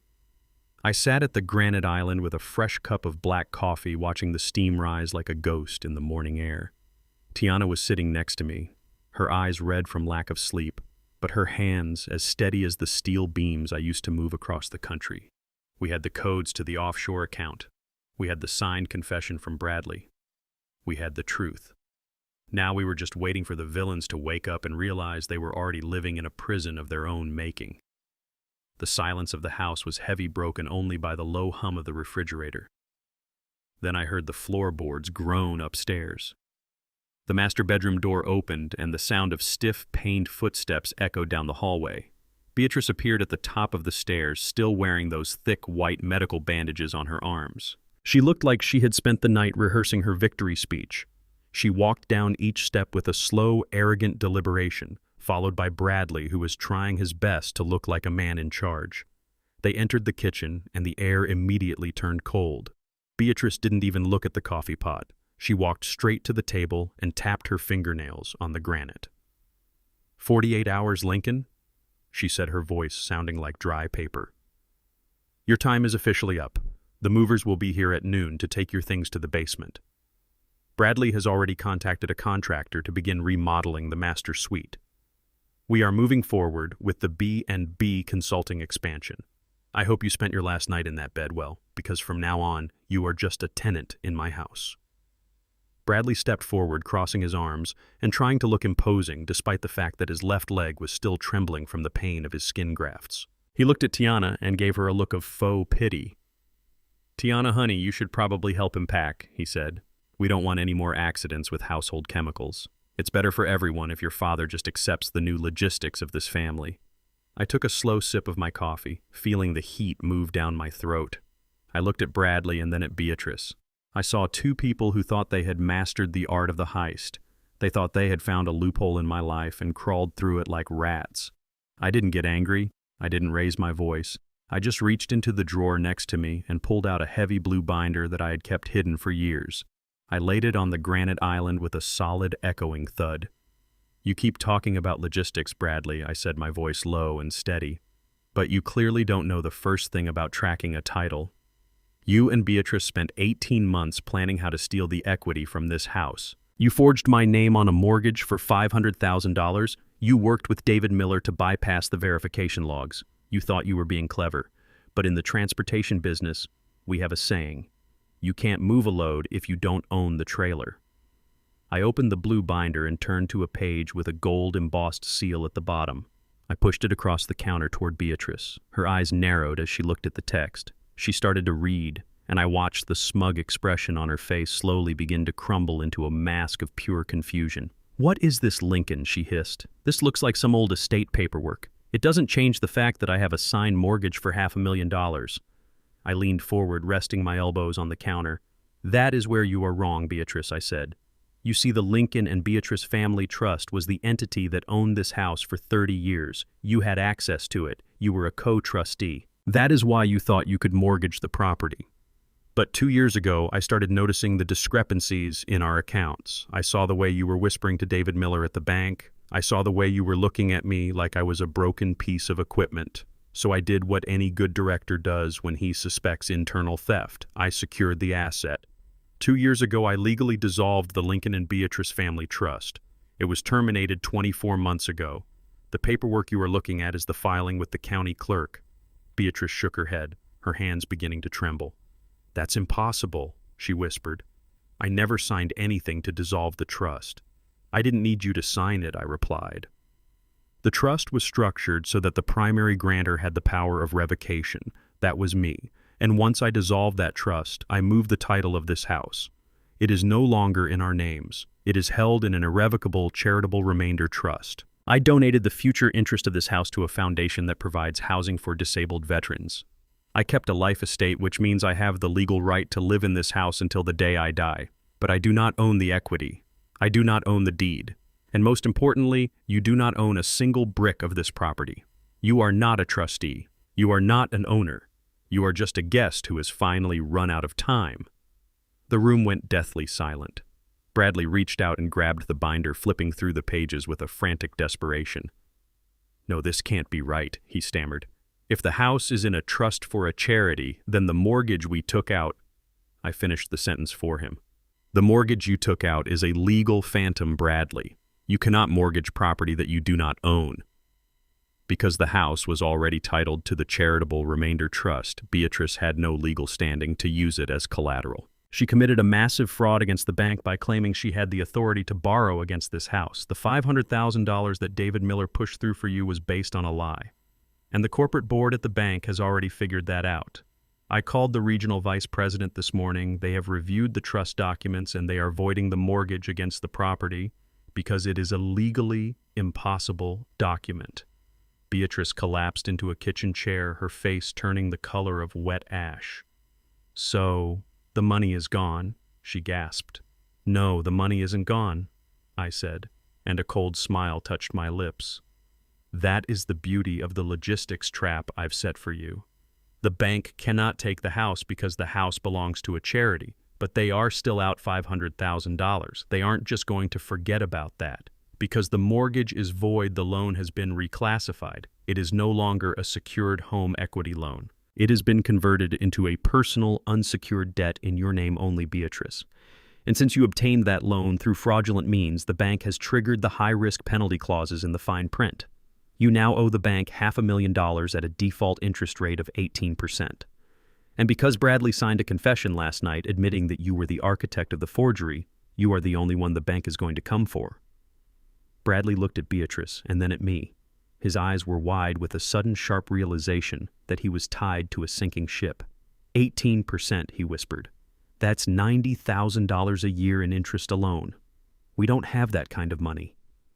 Speaker 1: I sat at the granite island with a fresh cup of black coffee, watching the steam rise like a ghost in the morning air. Tiana was sitting next to me, her eyes red from lack of sleep, but her hands as steady as the steel beams I used to move across the country. We had the codes to the offshore account. We had the signed confession from Bradley. We had the truth. Now we were just waiting for the villains to wake up and realize they were already living in a prison of their own making. The silence of the house was heavy, broken only by the low hum of the refrigerator. Then I heard the floorboards groan upstairs. The master bedroom door opened, and the sound of stiff, pained footsteps echoed down the hallway. Beatrice appeared at the top of the stairs, still wearing those thick white medical bandages on her arms. She looked like she had spent the night rehearsing her victory speech. She walked down each step with a slow, arrogant deliberation, followed by Bradley, who was trying his best to look like a man in charge. They entered the kitchen, and the air immediately turned cold. Beatrice didn't even look at the coffee pot. She walked straight to the table and tapped her fingernails on the granite. 48 hours, Lincoln? She said, her voice sounding like dry paper. Your time is officially up. The movers will be here at noon to take your things to the basement. Bradley has already contacted a contractor to begin remodeling the master suite. We are moving forward with the B&B consulting expansion. I hope you spent your last night in that bed well, because from now on, you are just a tenant in my house. Bradley stepped forward, crossing his arms and trying to look imposing despite the fact that his left leg was still trembling from the pain of his skin grafts. He looked at Tiana and gave her a look of faux pity. Tiana, honey, you should probably help him pack, he said. We don't want any more accidents with household chemicals. It's better for everyone if your father just accepts the new logistics of this family. I took a slow sip of my coffee, feeling the heat move down my throat. I looked at Bradley and then at Beatrice. I saw two people who thought they had mastered the art of the heist. They thought they had found a loophole in my life and crawled through it like rats. I didn't get angry. I didn't raise my voice. I just reached into the drawer next to me and pulled out a heavy blue binder that I had kept hidden for years. I laid it on the granite island with a solid, echoing thud. You keep talking about logistics, Bradley, I said, my voice low and steady. But you clearly don't know the first thing about tracking a title. You and Beatrice spent 18 months planning how to steal the equity from this house. You forged my name on a mortgage for $500,000. You worked with David Miller to bypass the verification logs. You thought you were being clever. But in the transportation business, we have a saying. You can't move a load if you don't own the trailer. I opened the blue binder and turned to a page with a gold embossed seal at the bottom. I pushed it across the counter toward Beatrice. Her eyes narrowed as she looked at the text. She started to read, and I watched the smug expression on her face slowly begin to crumble into a mask of pure confusion. What is this, Lincoln? She hissed. This looks like some old estate paperwork. It doesn't change the fact that I have a signed mortgage for $500,000. I leaned forward, resting my elbows on the counter. That is where you are wrong, Beatrice, I said. You see, the Lincoln and Beatrice Family Trust was the entity that owned this house for 30 years. You had access to it. You were a co-trustee. That is why you thought you could mortgage the property. But 2 years ago, I started noticing the discrepancies in our accounts. I saw the way you were whispering to David Miller at the bank. I saw the way you were looking at me like I was a broken piece of equipment. So I did what any good director does when he suspects internal theft. I secured the asset. 2 years ago, I legally dissolved the Lincoln and Beatrice Family Trust. It was terminated 24 months ago. The paperwork you are looking at is the filing with the county clerk. Beatrice shook her head, her hands beginning to tremble. That's impossible, she whispered. I never signed anything to dissolve the trust. I didn't need you to sign it, I replied. The trust was structured so that the primary grantor had the power of revocation. That was me. And once I dissolved that trust, I moved the title of this house. It is no longer in our names. It is held in an irrevocable charitable remainder trust. I donated the future interest of this house to a foundation that provides housing for disabled veterans. I kept a life estate, which means I have the legal right to live in this house until the day I die. But I do not own the equity. I do not own the deed. And most importantly, you do not own a single brick of this property. You are not a trustee. You are not an owner. You are just a guest who has finally run out of time." The room went deathly silent. Bradley reached out and grabbed the binder, flipping through the pages with a frantic desperation. "No, this can't be right," he stammered. "If the house is in a trust for a charity, then the mortgage we took out—" I finished the sentence for him. "The mortgage you took out is a legal phantom, Bradley. You cannot mortgage property that you do not own." Because the house was already titled to the charitable remainder trust, Beatrice had no legal standing to use it as collateral. She committed a massive fraud against the bank by claiming she had the authority to borrow against this house. The $500,000 that David Miller pushed through for you was based on a lie. And the corporate board at the bank has already figured that out. I called the regional vice president this morning. They have reviewed the trust documents and they are voiding the mortgage against the property because it is a legally impossible document. Beatrice collapsed into a kitchen chair, her face turning the color of wet ash. "So, the money is gone," she gasped. "No, the money isn't gone," I said, and a cold smile touched my lips. "That is the beauty of the logistics trap I've set for you. The bank cannot take the house because the house belongs to a charity, but they are still out $500,000. They aren't just going to forget about that. Because the mortgage is void, the loan has been reclassified. It is no longer a secured home equity loan. It has been converted into a personal, unsecured debt in your name only, Beatrice. And since you obtained that loan through fraudulent means, the bank has triggered the high-risk penalty clauses in the fine print. You now owe the bank $500,000 at a default interest rate of 18%. And because Bradley signed a confession last night admitting that you were the architect of the forgery, you are the only one the bank is going to come for." Bradley looked at Beatrice and then at me. His eyes were wide with a sudden sharp realization that he was tied to a sinking ship. 18%, he whispered. "That's $90,000 a year in interest alone. We don't have that kind of money."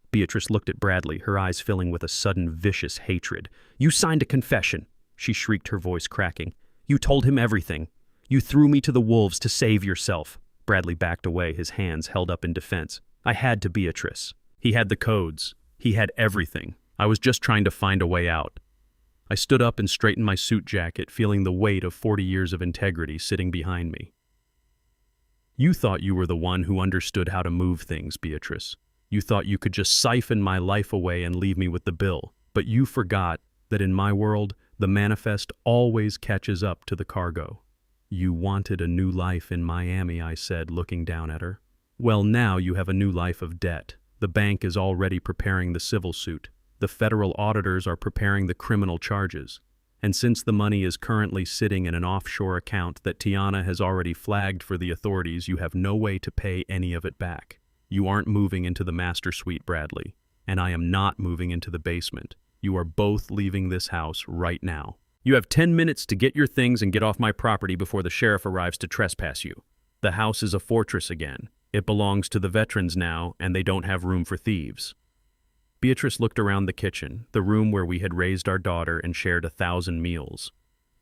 Speaker 1: Beatrice looked at Bradley, her eyes filling with a sudden vicious hatred. "You signed a confession," she shrieked, her voice cracking. "You told him everything. You threw me to the wolves to save yourself." Bradley backed away, his hands held up in defense. "I had to, Beatrice. He had the codes. He had everything. I was just trying to find a way out." I stood up and straightened my suit jacket, feeling the weight of 40 years of integrity sitting behind me. "You thought you were the one who understood how to move things, Beatrice. You thought you could just siphon my life away and leave me with the bill. But you forgot that in my world, the manifest always catches up to the cargo." "You wanted a new life in Miami," I said, looking down at her. "Well, now you have a new life of debt. The bank is already preparing the civil suit. The federal auditors are preparing the criminal charges. And since the money is currently sitting in an offshore account that Tiana has already flagged for the authorities, you have no way to pay any of it back. You aren't moving into the master suite, Bradley, and I am not moving into the basement. You are both leaving this house right now. You have 10 minutes to get your things and get off my property before the sheriff arrives to trespass you. The house is a fortress again. It belongs to the veterans now, and they don't have room for thieves." Beatrice looked around the kitchen, the room where we had raised our daughter and shared 1,000 meals.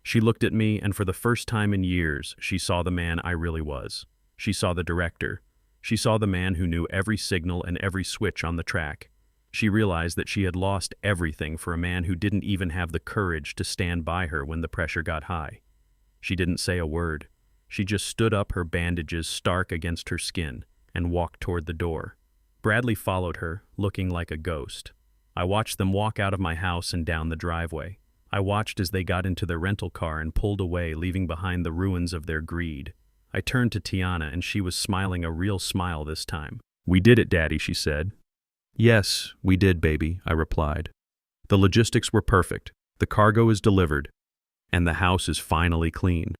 Speaker 1: She looked at me, and for the first time in years, she saw the man I really was. She saw the director. She saw the man who knew every signal and every switch on the track. She realized that she had lost everything for a man who didn't even have the courage to stand by her when the pressure got high. She didn't say a word. She just stood up, her bandages stark against her skin, and walked toward the door. Bradley followed her, looking like a ghost. I watched them walk out of my house and down the driveway. I watched as they got into their rental car and pulled away, leaving behind the ruins of their greed. I turned to Tiana, and she was smiling a real smile this time. "We did it, Daddy," she said. "Yes, we did, baby," I replied. "The logistics were perfect. The cargo is delivered, and the house is finally clean."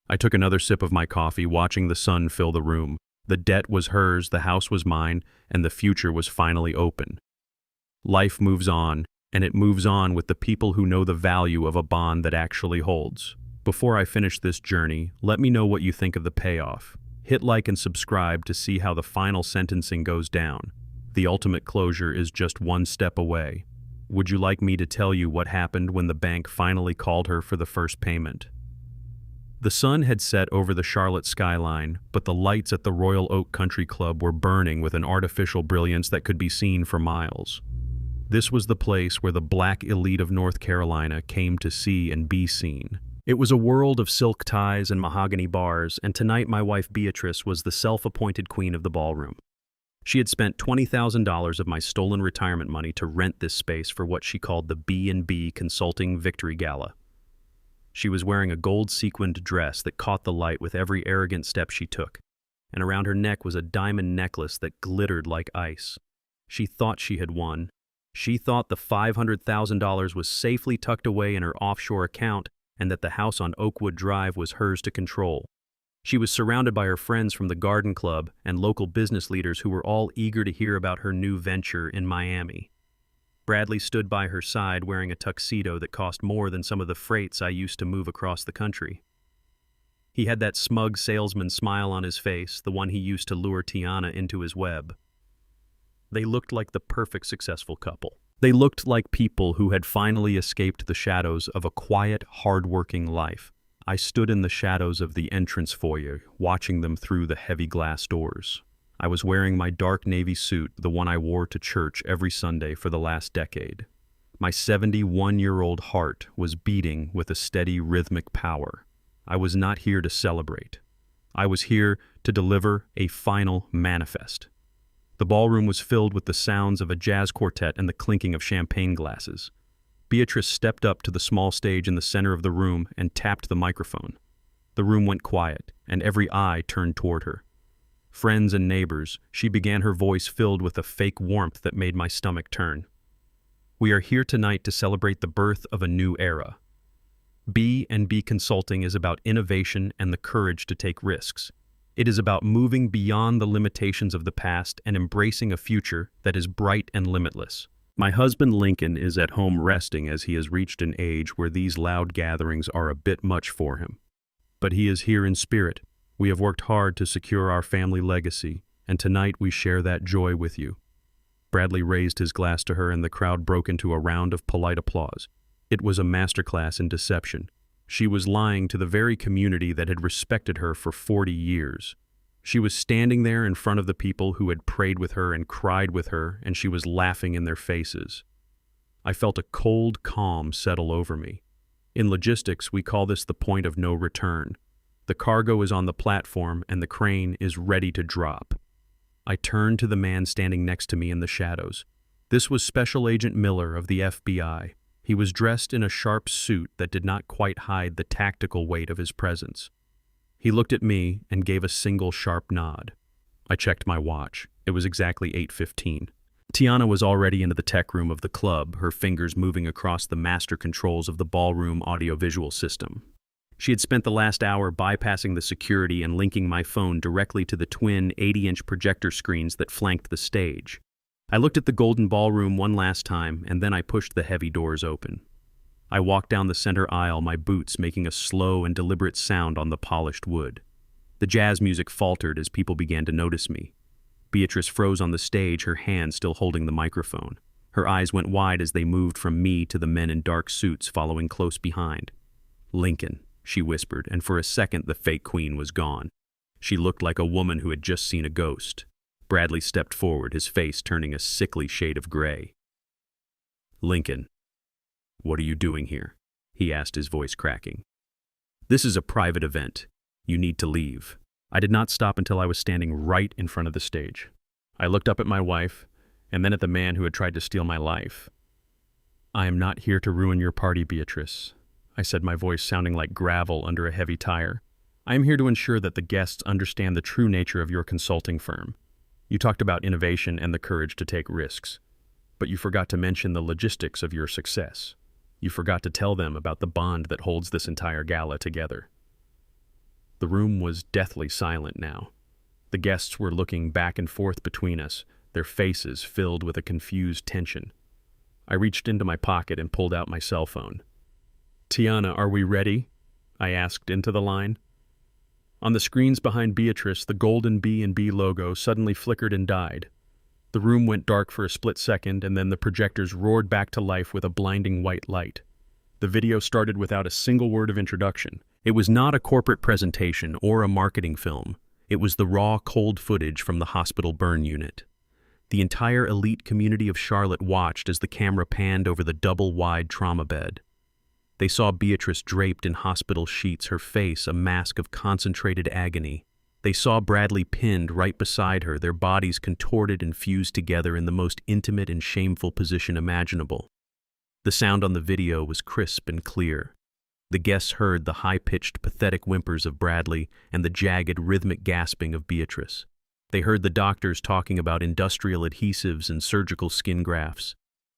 Speaker 1: I took another sip of my coffee, watching the sun fill the room. The debt was hers, the house was mine, and the future was finally open. Life moves on, and it moves on with the people who know the value of a bond that actually holds. Before I finish this journey, let me know what you think of the payoff. Hit like and subscribe to see how the final sentencing goes down. The ultimate closure is just one step away. Would you like me to tell you what happened when the bank finally called her for the first payment? The sun had set over the Charlotte skyline, but the lights at the Royal Oak Country Club were burning with an artificial brilliance that could be seen for miles. This was the place where the black elite of North Carolina came to see and be seen. It was a world of silk ties and mahogany bars, and tonight my wife Beatrice was the self-appointed queen of the ballroom. She had spent $20,000 of my stolen retirement money to rent this space for what she called the B&B Consulting Victory Gala. She was wearing a gold-sequined dress that caught the light with every arrogant step she took, and around her neck was a diamond necklace that glittered like ice. She thought she had won. She thought the $500,000 was safely tucked away in her offshore account and that the house on Oakwood Drive was hers to control. She was surrounded by her friends from the Garden Club and local business leaders who were all eager to hear about her new venture in Miami. Bradley stood by her side wearing a tuxedo that cost more than some of the freights I used to move across the country. He had that smug salesman smile on his face, the one he used to lure Tiana into his web. They looked like the perfect successful couple. They looked like people who had finally escaped the shadows of a quiet, hard-working life. I stood in the shadows of the entrance foyer, watching them through the heavy glass doors. I was wearing my dark navy suit, the one I wore to church every Sunday for the last decade. My 71-year-old heart was beating with a steady rhythmic power. I was not here to celebrate. I was here to deliver a final manifest. The ballroom was filled with the sounds of a jazz quartet and the clinking of champagne glasses. Beatrice stepped up to the small stage in the center of the room and tapped the microphone. The room went quiet, and every eye turned toward her. Friends and neighbors, she began, her voice filled with a fake warmth that made my stomach turn. We are here tonight to celebrate the birth of a new era. B&B Consulting is about innovation and the courage to take risks. It is about moving beyond the limitations of the past and embracing a future that is bright and limitless. My husband Lincoln is at home resting as he has reached an age where these loud gatherings are a bit much for him. But he is here in spirit. We have worked hard to secure our family legacy, and tonight we share that joy with you. Bradley raised his glass to her and the crowd broke into a round of polite applause. It was a masterclass in deception. She was lying to the very community that had respected her for 40 years. She was standing there in front of the people who had prayed with her and cried with her, and she was laughing in their faces. I felt a cold calm settle over me. In logistics, we call this the point of no return. The cargo is on the platform and the crane is ready to drop. I turned to the man standing next to me in the shadows. This was Special Agent Miller of the FBI. He was dressed in a sharp suit that did not quite hide the tactical weight of his presence. He looked at me and gave a single sharp nod. I checked my watch. It was exactly 8:15. Tiana was already into the tech room of the club, her fingers moving across the master controls of the ballroom audiovisual system. She had spent the last hour bypassing the security and linking my phone directly to the twin 80-inch projector screens that flanked the stage. I looked at the golden ballroom one last time, and then I pushed the heavy doors open. I walked down the center aisle, my boots making a slow and deliberate sound on the polished wood. The jazz music faltered as people began to notice me. Beatrice froze on the stage, her hand still holding the microphone. Her eyes went wide as they moved from me to the men in dark suits following close behind. "Lincoln," she whispered, and for a second the fake queen was gone. She looked like a woman who had just seen a ghost. Bradley stepped forward, his face turning a sickly shade of gray. "Lincoln, what are you doing here?" he asked, his voice cracking. "This is a private event. You need to leave." I did not stop until I was standing right in front of the stage. I looked up at my wife, and then at the man who had tried to steal my life. "I am not here to ruin your party, Beatrice," I said, my voice sounding like gravel under a heavy tire. "I am here to ensure that the guests understand the true nature of your consulting firm. You talked about innovation and the courage to take risks, but you forgot to mention the logistics of your success. You forgot to tell them about the bond that holds this entire gala together." The room was deathly silent now. The guests were looking back and forth between us, their faces filled with a confused tension. I reached into my pocket and pulled out my cell phone. "Tiana, are we ready?" I asked into the line. On the screens behind Beatrice, the golden B&B logo suddenly flickered and died. The room went dark for a split second, and then the projectors roared back to life with a blinding white light. The video started without a single word of introduction. It was not a corporate presentation or a marketing film. It was the raw, cold footage from the hospital burn unit. The entire elite community of Charlotte watched as the camera panned over the double-wide trauma bed. They saw Beatrice draped in hospital sheets, her face a mask of concentrated agony. They saw Bradley pinned right beside her, their bodies contorted and fused together in the most intimate and shameful position imaginable. The sound on the video was crisp and clear. The guests heard the high-pitched, pathetic whimpers of Bradley and the jagged, rhythmic gasping of Beatrice. They heard the doctors talking about industrial adhesives and surgical skin grafts.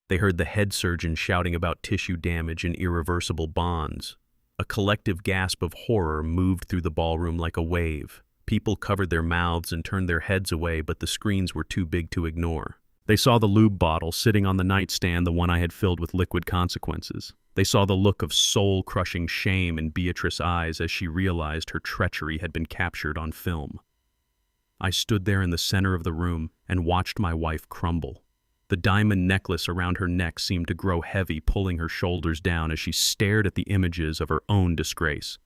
Speaker 1: They heard the head surgeon shouting about tissue damage and irreversible bonds. A collective gasp of horror moved through the ballroom like a wave. People covered their mouths and turned their heads away, but the screens were too big to ignore. They saw the lube bottle sitting on the nightstand, the one I had filled with liquid consequences. They saw the look of soul-crushing shame in Beatrice's eyes as she realized her treachery had been captured on film. I stood there in the center of the room and watched my wife crumble. The diamond necklace around her neck seemed to grow heavy, pulling her shoulders down as she stared at the images of her own disgrace.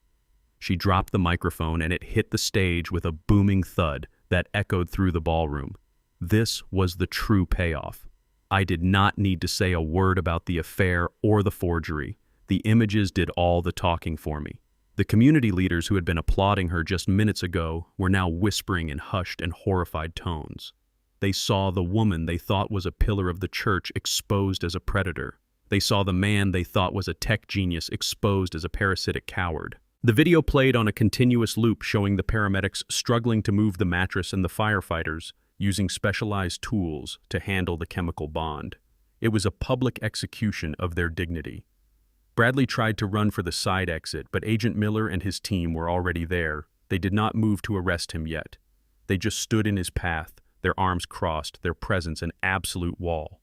Speaker 1: She dropped the microphone and it hit the stage with a booming thud that echoed through the ballroom. This was the true payoff. I did not need to say a word about the affair or the forgery. The images did all the talking for me. The community leaders who had been applauding her just minutes ago were now whispering in hushed and horrified tones. They saw the woman they thought was a pillar of the church exposed as a predator. They saw the man they thought was a tech genius exposed as a parasitic coward. The video played on a continuous loop showing the paramedics struggling to move the mattress and the firefighters using specialized tools to handle the chemical bond. It was a public execution of their dignity. Bradley tried to run for the side exit, but Agent Miller and his team were already there. They did not move to arrest him yet. They just stood in his path, their arms crossed, their presence an absolute wall.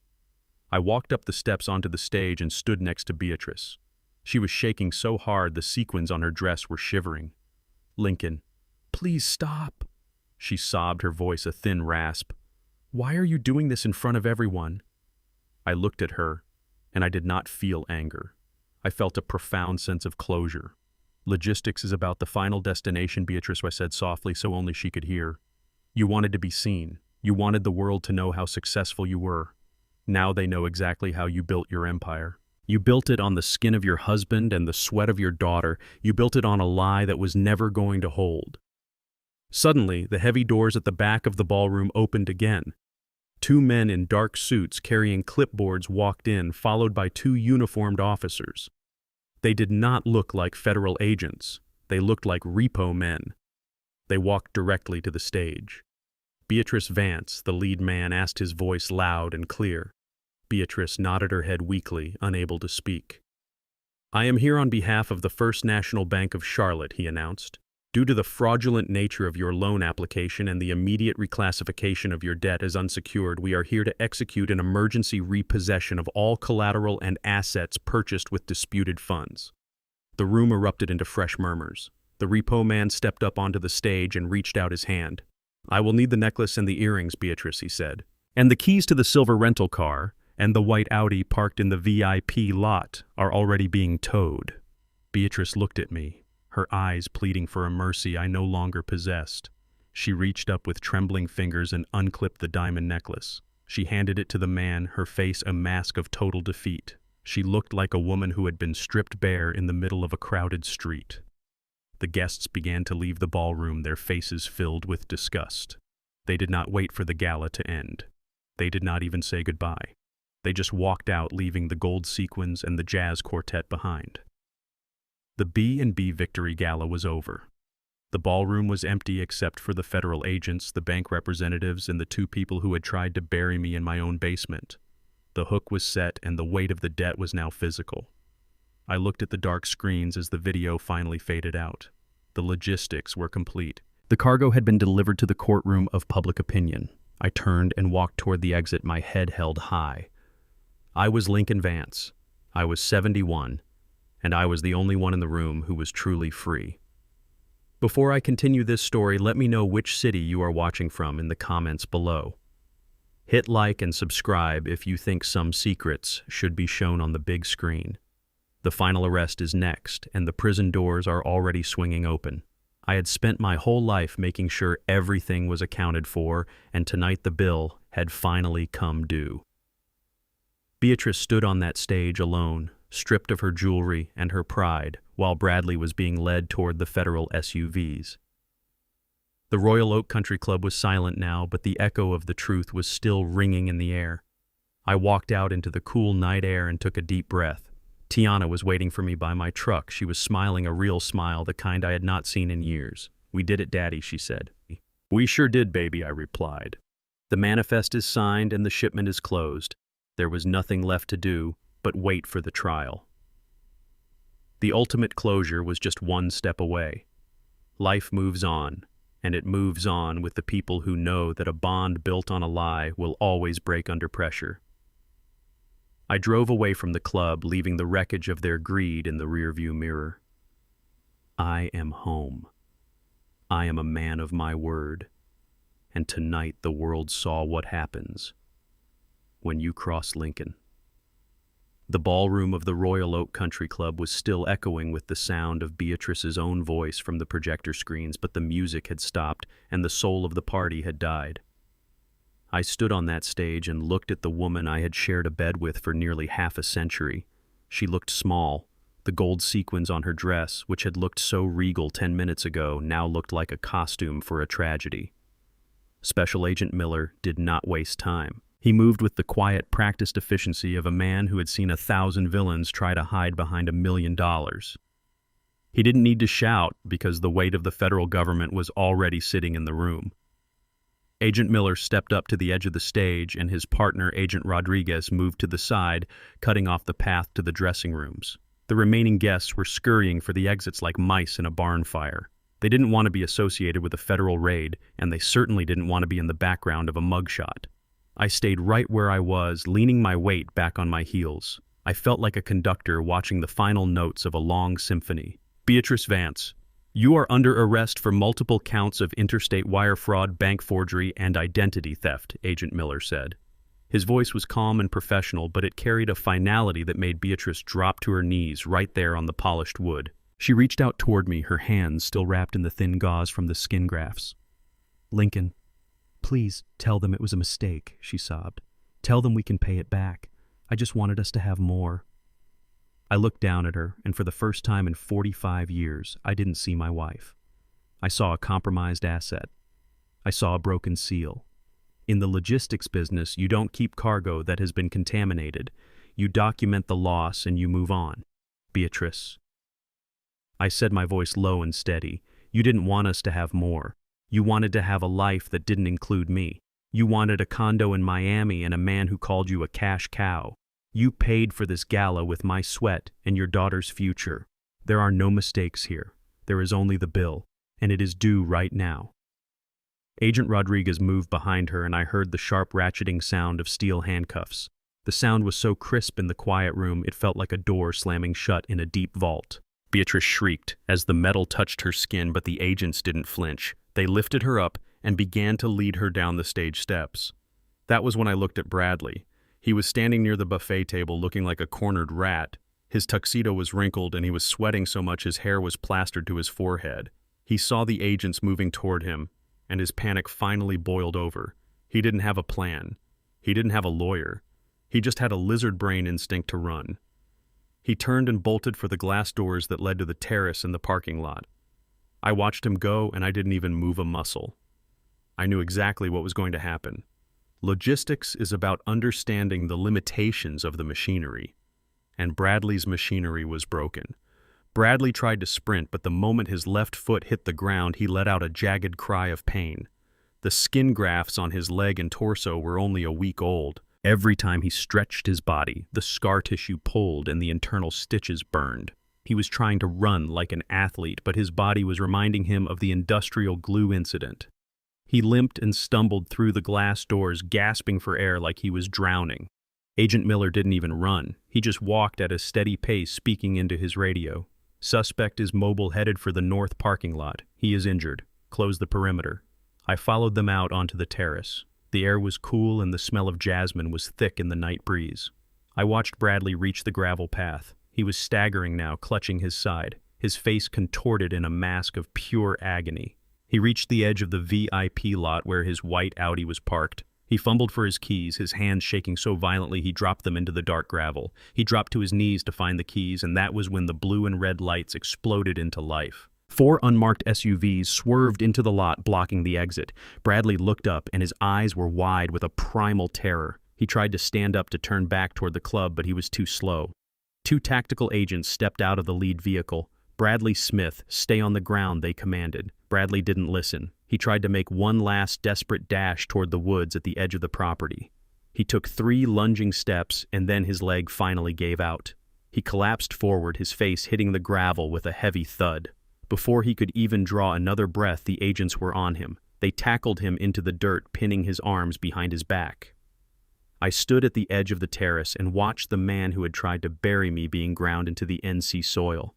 Speaker 1: I walked up the steps onto the stage and stood next to Beatrice. She was shaking so hard the sequins on her dress were shivering. "Lincoln, please stop," she sobbed, her voice a thin rasp. "Why are you doing this in front of everyone?" I looked at her, and I did not feel anger. I felt a profound sense of closure. "Logistics is about the final destination," Beatrice, I said softly so only she could hear. "You wanted to be seen. You wanted the world to know how successful you were. Now they know exactly how you built your empire. You built it on the skin of your husband and the sweat of your daughter. You built it on a lie that was never going to hold." Suddenly, the heavy doors at the back of the ballroom opened again. Two men in dark suits carrying clipboards walked in, followed by two uniformed officers. They did not look like federal agents. They looked like repo men. They walked directly to the stage. Beatrice Vance, the lead man, asked, his voice loud and clear. Beatrice nodded her head weakly, unable to speak. "I am here on behalf of the First National Bank of Charlotte," he announced. "Due to the fraudulent nature of your loan application and the immediate reclassification of your debt as unsecured, we are here to execute an emergency repossession of all collateral and assets purchased with disputed funds." The room erupted into fresh murmurs. The repo man stepped up onto the stage and reached out his hand. "I will need the necklace and the earrings, Beatrice," he said. "And the keys to the silver rental car and the white Audi parked in the VIP lot are already being towed." Beatrice looked at me, her eyes pleading for a mercy I no longer possessed. She reached up with trembling fingers and unclipped the diamond necklace. She handed it to the man, her face a mask of total defeat. She looked like a woman who had been stripped bare in the middle of a crowded street. The guests began to leave the ballroom, their faces filled with disgust. They did not wait for the gala to end. They did not even say goodbye. They just walked out, leaving the gold sequins and the jazz quartet behind. The B&B Victory Gala was over. The ballroom was empty except for the federal agents, the bank representatives, and the two people who had tried to bury me in my own basement. The hook was set, and the weight of the debt was now physical. I looked at the dark screens as the video finally faded out. The logistics were complete. The cargo had been delivered to the courtroom of public opinion. I turned and walked toward the exit, my head held high. I was Lincoln Vance. I was 71, and I was the only one in the room who was truly free. Before I continue this story, let me know which city you are watching from in the comments below. Hit like and subscribe if you think some secrets should be shown on the big screen. The final arrest is next, and the prison doors are already swinging open. I had spent my whole life making sure everything was accounted for, and tonight the bill had finally come due. Beatrice stood on that stage alone, stripped of her jewelry and her pride, while Bradley was being led toward the federal SUVs. The Royal Oak Country Club was silent now, but the echo of the truth was still ringing in the air. I walked out into the cool night air and took a deep breath. Tiana was waiting for me by my truck. She was smiling a real smile, the kind I had not seen in years. "We did it, Daddy," she said. "We sure did, baby," I replied. "The manifest is signed and the shipment is closed. There was nothing left to do but wait for the trial." The ultimate closure was just one step away. Life moves on, and it moves on with the people who know that a bond built on a lie will always break under pressure. I drove away from the club, leaving the wreckage of their greed in the rearview mirror. I am home. I am a man of my word. And tonight the world saw what happens when you cross Lincoln. The ballroom of the Royal Oak Country Club was still echoing with the sound of Beatrice's own voice from the projector screens, but the music had stopped and the soul of the party had died. I stood on that stage and looked at the woman I had shared a bed with for nearly half a century. She looked small. The gold sequins on her dress, which had looked so regal 10 minutes ago, now looked like a costume for a tragedy. Special Agent Miller did not waste time. He moved with the quiet, practiced efficiency of a man who had seen 1,000 villains try to hide behind $1 million. He didn't need to shout because the weight of the federal government was already sitting in the room. Agent Miller stepped up to the edge of the stage, and his partner, Agent Rodriguez, moved to the side, cutting off the path to the dressing rooms. The remaining guests were scurrying for the exits like mice in a barn fire. They didn't want to be associated with a federal raid, and they certainly didn't want to be in the background of a mugshot. I stayed right where I was, leaning my weight back on my heels. I felt like a conductor watching the final notes of a long symphony. "Beatrice Vance, you are under arrest for multiple counts of interstate wire fraud, bank forgery, and identity theft," Agent Miller said. His voice was calm and professional, but it carried a finality that made Beatrice drop to her knees right there on the polished wood. She reached out toward me, her hands still wrapped in the thin gauze from the skin grafts. "Lincoln, please tell them it was a mistake," she sobbed. "Tell them we can pay it back. I just wanted us to have more." I looked down at her, and for the first time in 45 years, I didn't see my wife. I saw a compromised asset. I saw a broken seal. In the logistics business, you don't keep cargo that has been contaminated. You document the loss and you move on. "Beatrice," I said, my voice low and steady, "you didn't want us to have more. You wanted to have a life that didn't include me. You wanted a condo in Miami and a man who called you a cash cow. You paid for this gala with my sweat and your daughter's future. There are no mistakes here. There is only the bill, and it is due right now." Agent Rodriguez moved behind her, and I heard the sharp ratcheting sound of steel handcuffs. The sound was so crisp in the quiet room it felt like a door slamming shut in a deep vault. Beatrice shrieked as the metal touched her skin, but the agents didn't flinch. They lifted her up and began to lead her down the stage steps. That was when I looked at Bradley. He was standing near the buffet table looking like a cornered rat. His tuxedo was wrinkled and he was sweating so much his hair was plastered to his forehead. He saw the agents moving toward him, and his panic finally boiled over. He didn't have a plan. He didn't have a lawyer. He just had a lizard brain instinct to run. He turned and bolted for the glass doors that led to the terrace in the parking lot. I watched him go, and I didn't even move a muscle. I knew exactly what was going to happen. Logistics is about understanding the limitations of the machinery, and Bradley's machinery was broken. Bradley tried to sprint, but the moment his left foot hit the ground, he let out a jagged cry of pain. The skin grafts on his leg and torso were only a week old. Every time he stretched his body, the scar tissue pulled and the internal stitches burned. He was trying to run like an athlete, but his body was reminding him of the industrial glue incident. He limped and stumbled through the glass doors, gasping for air like he was drowning. Agent Miller didn't even run. He just walked at a steady pace, speaking into his radio. "Suspect is mobile, headed for the north parking lot. He is injured. Close the perimeter." I followed them out onto the terrace. The air was cool and the smell of jasmine was thick in the night breeze. I watched Bradley reach the gravel path. He was staggering now, clutching his side, his face contorted in a mask of pure agony. He reached the edge of the VIP lot where his white Audi was parked. He fumbled for his keys, his hands shaking so violently he dropped them into the dark gravel. He dropped to his knees to find the keys, and that was when the blue and red lights exploded into life. 4 unmarked SUVs swerved into the lot, blocking the exit. Bradley looked up, and his eyes were wide with a primal terror. He tried to stand up to turn back toward the club, but he was too slow. 2 tactical agents stepped out of the lead vehicle. "Bradley Smith, stay on the ground," they commanded. Bradley didn't listen. He tried to make one last desperate dash toward the woods at the edge of the property. He took 3 lunging steps, and then his leg finally gave out. He collapsed forward, his face hitting the gravel with a heavy thud. Before he could even draw another breath, the agents were on him. They tackled him into the dirt, pinning his arms behind his back. I stood at the edge of the terrace and watched the man who had tried to bury me being ground into the NC soil.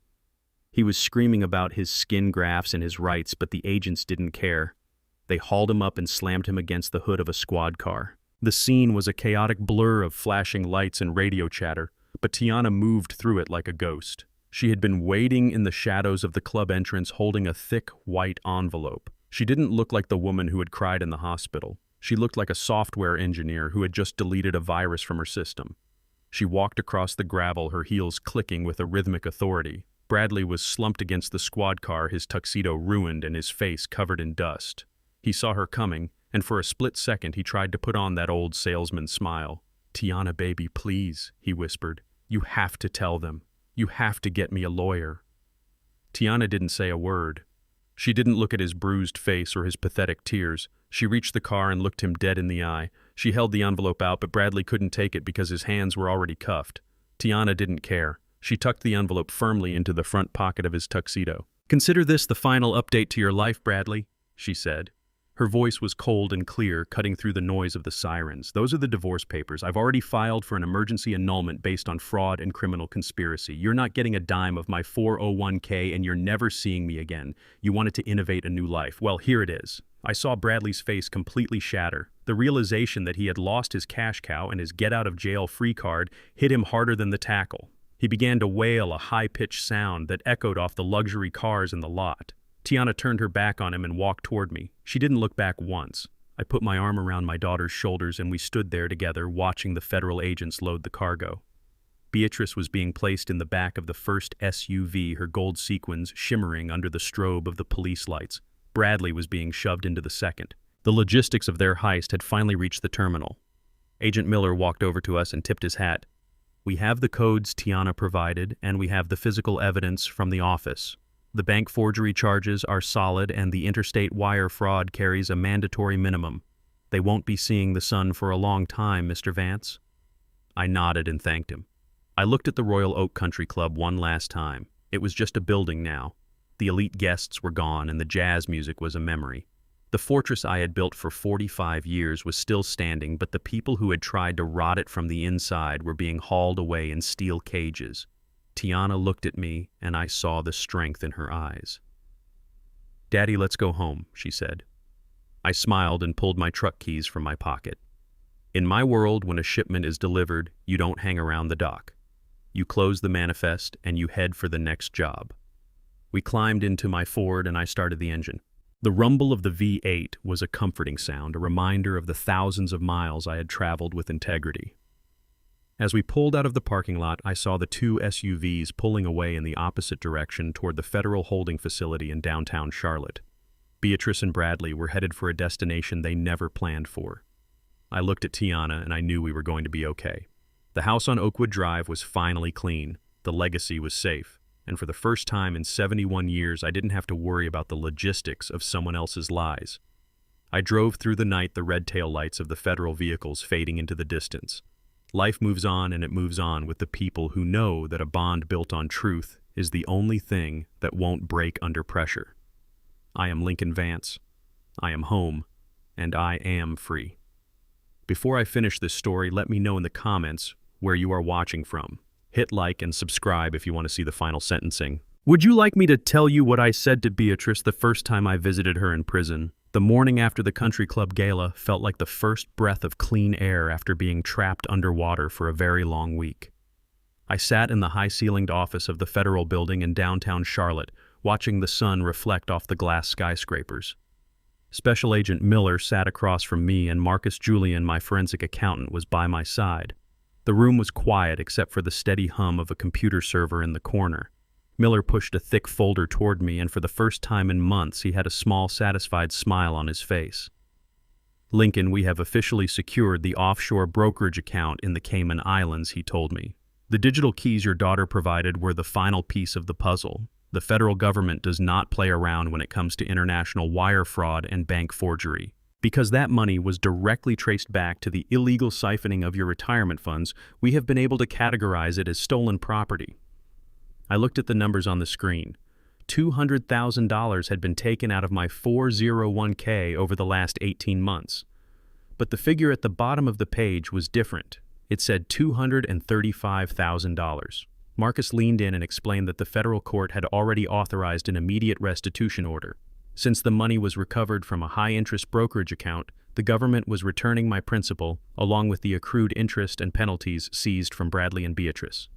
Speaker 1: He was screaming about his skin grafts and his rights, but the agents didn't care. They hauled him up and slammed him against the hood of a squad car. The scene was a chaotic blur of flashing lights and radio chatter, but Tiana moved through it like a ghost. She had been waiting in the shadows of the club entrance holding a thick, white envelope. She didn't look like the woman who had cried in the hospital. She looked like a software engineer who had just deleted a virus from her system. She walked across the gravel, her heels clicking with a rhythmic authority. Bradley was slumped against the squad car, his tuxedo ruined and his face covered in dust. He saw her coming, and for a split second he tried to put on that old salesman smile. "Tiana, baby, please," he whispered. "You have to tell them. You have to get me a lawyer." Tiana didn't say a word. She didn't look at his bruised face or his pathetic tears. She reached the car and looked him dead in the eye. She held the envelope out, but Bradley couldn't take it because his hands were already cuffed. Tiana didn't care. She tucked the envelope firmly into the front pocket of his tuxedo. "Consider this the final update to your life, Bradley," she said. Her voice was cold and clear, cutting through the noise of the sirens. "Those are the divorce papers. I've already filed for an emergency annulment based on fraud and criminal conspiracy. You're not getting a dime of my 401k, and you're never seeing me again. You wanted to innovate a new life. Well, here it is." I saw Bradley's face completely shatter. The realization that he had lost his cash cow and his get-out-of-jail-free card hit him harder than the tackle. He began to wail a high-pitched sound that echoed off the luxury cars in the lot. Tiana turned her back on him and walked toward me. She didn't look back once. I put my arm around my daughter's shoulders and we stood there together watching the federal agents load the cargo. Beatrice was being placed in the back of the first SUV, her gold sequins shimmering under the strobe of the police lights. Bradley was being shoved into the second. The logistics of their heist had finally reached the terminal. Agent Miller walked over to us and tipped his hat. "We have the codes Tiana provided, and we have the physical evidence from the office. The bank forgery charges are solid, and the interstate wire fraud carries a mandatory minimum. They won't be seeing the sun for a long time, Mr. Vance." I nodded and thanked him. I looked at the Royal Oak Country Club one last time. It was just a building now. The elite guests were gone, and the jazz music was a memory. The fortress I had built for 45 years was still standing, but the people who had tried to rot it from the inside were being hauled away in steel cages. Tiana looked at me, and I saw the strength in her eyes. "Daddy, let's go home," she said. I smiled and pulled my truck keys from my pocket. In my world, when a shipment is delivered, you don't hang around the dock. You close the manifest, and you head for the next job. We climbed into my Ford, and I started the engine. The rumble of the V8 was a comforting sound, a reminder of the thousands of miles I had traveled with integrity. As we pulled out of the parking lot, I saw the 2 SUVs pulling away in the opposite direction toward the federal holding facility in downtown Charlotte. Beatrice and Bradley were headed for a destination they never planned for. I looked at Tiana, and I knew we were going to be okay. The house on Oakwood Drive was finally clean. The legacy was safe. And for the first time in 71 years, I didn't have to worry about the logistics of someone else's lies. I drove through the night, the red tail lights of the federal vehicles fading into the distance. Life moves on, and it moves on with the people who know that a bond built on truth is the only thing that won't break under pressure. I am Lincoln Vance. I am home, and I am free. Before I finish this story, let me know in the comments where you are watching from. Hit like and subscribe if you want to see the final sentencing. Would you like me to tell you what I said to Beatrice the first time I visited her in prison? The morning after the country club gala felt like the first breath of clean air after being trapped underwater for a very long week. I sat in the high-ceilinged office of the federal building in downtown Charlotte, watching the sun reflect off the glass skyscrapers. Special Agent Miller sat across from me, and Marcus Julian, my forensic accountant, was by my side. The room was quiet except for the steady hum of a computer server in the corner. Miller pushed a thick folder toward me, and for the first time in months he had a small, satisfied smile on his face. "Lincoln, we have officially secured the offshore brokerage account in the Cayman Islands," he told me. "The digital keys your daughter provided were the final piece of the puzzle. The federal government does not play around when it comes to international wire fraud and bank forgery. Because that money was directly traced back to the illegal siphoning of your retirement funds, we have been able to categorize it as stolen property." I looked at the numbers on the screen. $200,000 had been taken out of my 401k over the last 18 months. But the figure at the bottom of the page was different. It said $235,000. Marcus leaned in and explained that the federal court had already authorized an immediate restitution order. Since the money was recovered from a high-interest brokerage account, the government was returning my principal, along with the accrued interest and penalties seized from Bradley and Beatrice.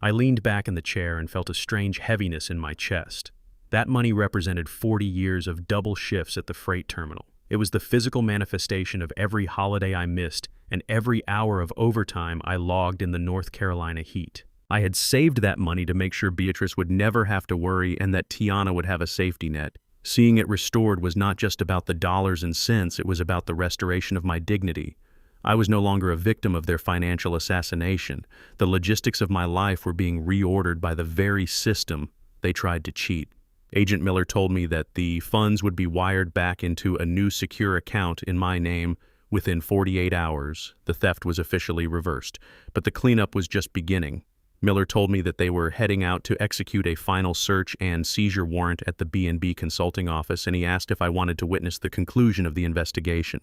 Speaker 1: I leaned back in the chair and felt a strange heaviness in my chest. That money represented 40 years of double shifts at the freight terminal. It was the physical manifestation of every holiday I missed and every hour of overtime I logged in the North Carolina heat. I had saved that money to make sure Beatrice would never have to worry and that Tiana would have a safety net. Seeing it restored was not just about the dollars and cents, it was about the restoration of my dignity. I was no longer a victim of their financial assassination. The logistics of my life were being reordered by the very system they tried to cheat. Agent Miller told me that the funds would be wired back into a new secure account in my name within 48 hours. The theft was officially reversed, but the cleanup was just beginning. Miller told me that they were heading out to execute a final search and seizure warrant at the B&B consulting office, and he asked if I wanted to witness the conclusion of the investigation.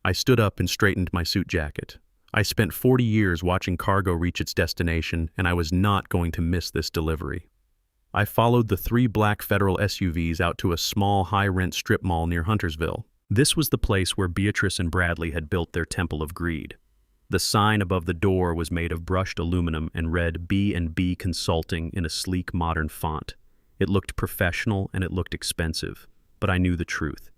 Speaker 1: I stood up and straightened my suit jacket. I spent 40 years watching cargo reach its destination, and I was not going to miss this delivery. I followed the 3 black federal SUVs out to a small, high-rent strip mall near Huntersville. This was the place where Beatrice and Bradley had built their temple of greed. The sign above the door was made of brushed aluminum and read B&B Consulting in a sleek, modern font. It looked professional and it looked expensive, but I knew the truth.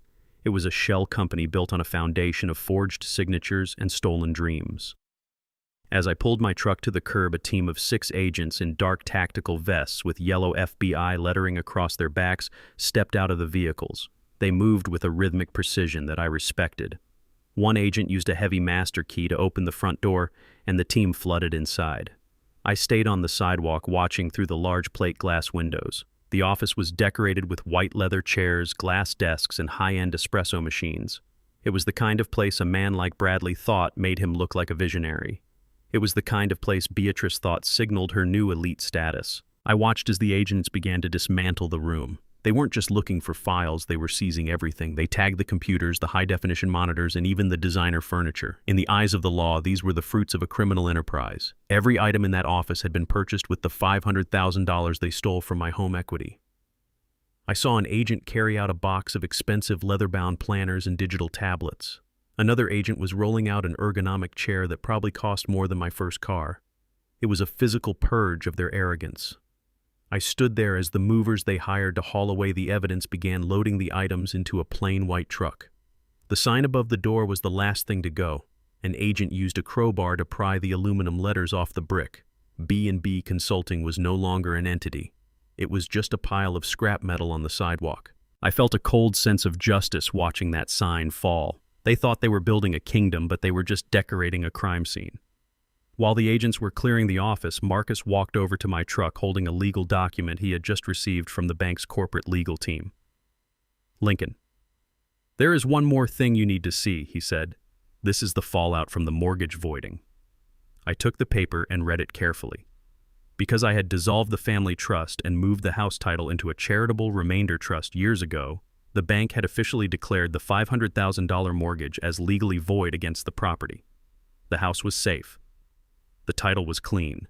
Speaker 1: It was a shell company built on a foundation of forged signatures and stolen dreams. As I pulled my truck to the curb, a team of 6 agents in dark tactical vests with yellow FBI lettering across their backs stepped out of the vehicles. They moved with a rhythmic precision that I respected. One agent used a heavy master key to open the front door, and the team flooded inside. I stayed on the sidewalk watching through the large plate glass windows. The office was decorated with white leather chairs, glass desks, and high-end espresso machines. It was the kind of place a man like Bradley thought made him look like a visionary. It was the kind of place Beatrice thought signaled her new elite status. I watched as the agents began to dismantle the room. They weren't just looking for files, they were seizing everything. They tagged the computers, the high-definition monitors, and even the designer furniture. In the eyes of the law, these were the fruits of a criminal enterprise. Every item in that office had been purchased with the $500,000 they stole from my home equity. I saw an agent carry out a box of expensive leather-bound planners and digital tablets. Another agent was rolling out an ergonomic chair that probably cost more than my first car. It was a physical purge of their arrogance. I stood there as the movers they hired to haul away the evidence began loading the items into a plain white truck. The sign above the door was the last thing to go. An agent used a crowbar to pry the aluminum letters off the brick. B&B Consulting was no longer an entity. It was just a pile of scrap metal on the sidewalk. I felt a cold sense of justice watching that sign fall. They thought they were building a kingdom, but they were just decorating a crime scene. While the agents were clearing the office, Marcus walked over to my truck holding a legal document he had just received from the bank's corporate legal team. "Lincoln, there is one more thing you need to see," he said. "This is the fallout from the mortgage voiding." I took the paper and read it carefully. Because I had dissolved the family trust and moved the house title into a charitable remainder trust years ago, the bank had officially declared the $500,000 mortgage as legally void against the property. The house was safe. The title was clean.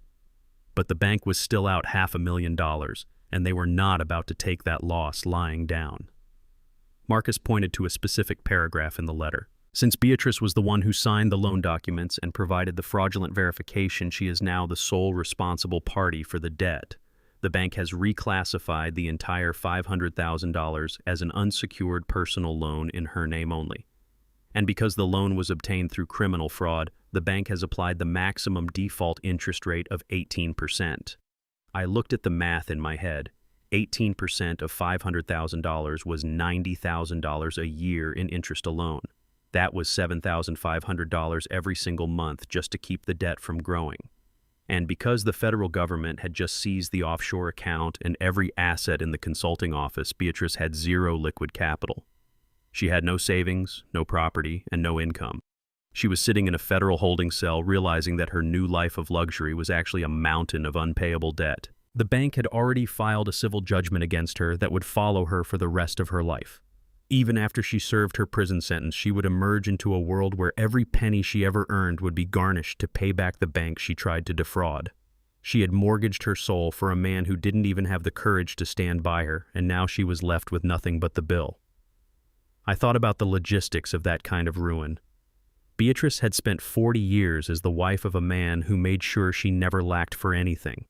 Speaker 1: But the bank was still out $500,000, and they were not about to take that loss lying down. Marcus pointed to a specific paragraph in the letter. Since Beatrice was the one who signed the loan documents and provided the fraudulent verification, she is now the sole responsible party for the debt. The bank has reclassified the entire $500,000 as an unsecured personal loan in her name only. And because the loan was obtained through criminal fraud, the bank has applied the maximum default interest rate of 18%. I looked at the math in my head. 18% of $500,000 was $90,000 a year in interest alone. That was $7,500 every single month just to keep the debt from growing. And because the federal government had just seized the offshore account and every asset in the consulting office, Beatrice had zero liquid capital. She had no savings, no property, and no income. She was sitting in a federal holding cell, realizing that her new life of luxury was actually a mountain of unpayable debt. The bank had already filed a civil judgment against her that would follow her for the rest of her life. Even after she served her prison sentence, she would emerge into a world where every penny she ever earned would be garnished to pay back the bank she tried to defraud. She had mortgaged her soul for a man who didn't even have the courage to stand by her, and now she was left with nothing but the bill. I thought about the logistics of that kind of ruin. Beatrice had spent 40 years as the wife of a man who made sure she never lacked for anything.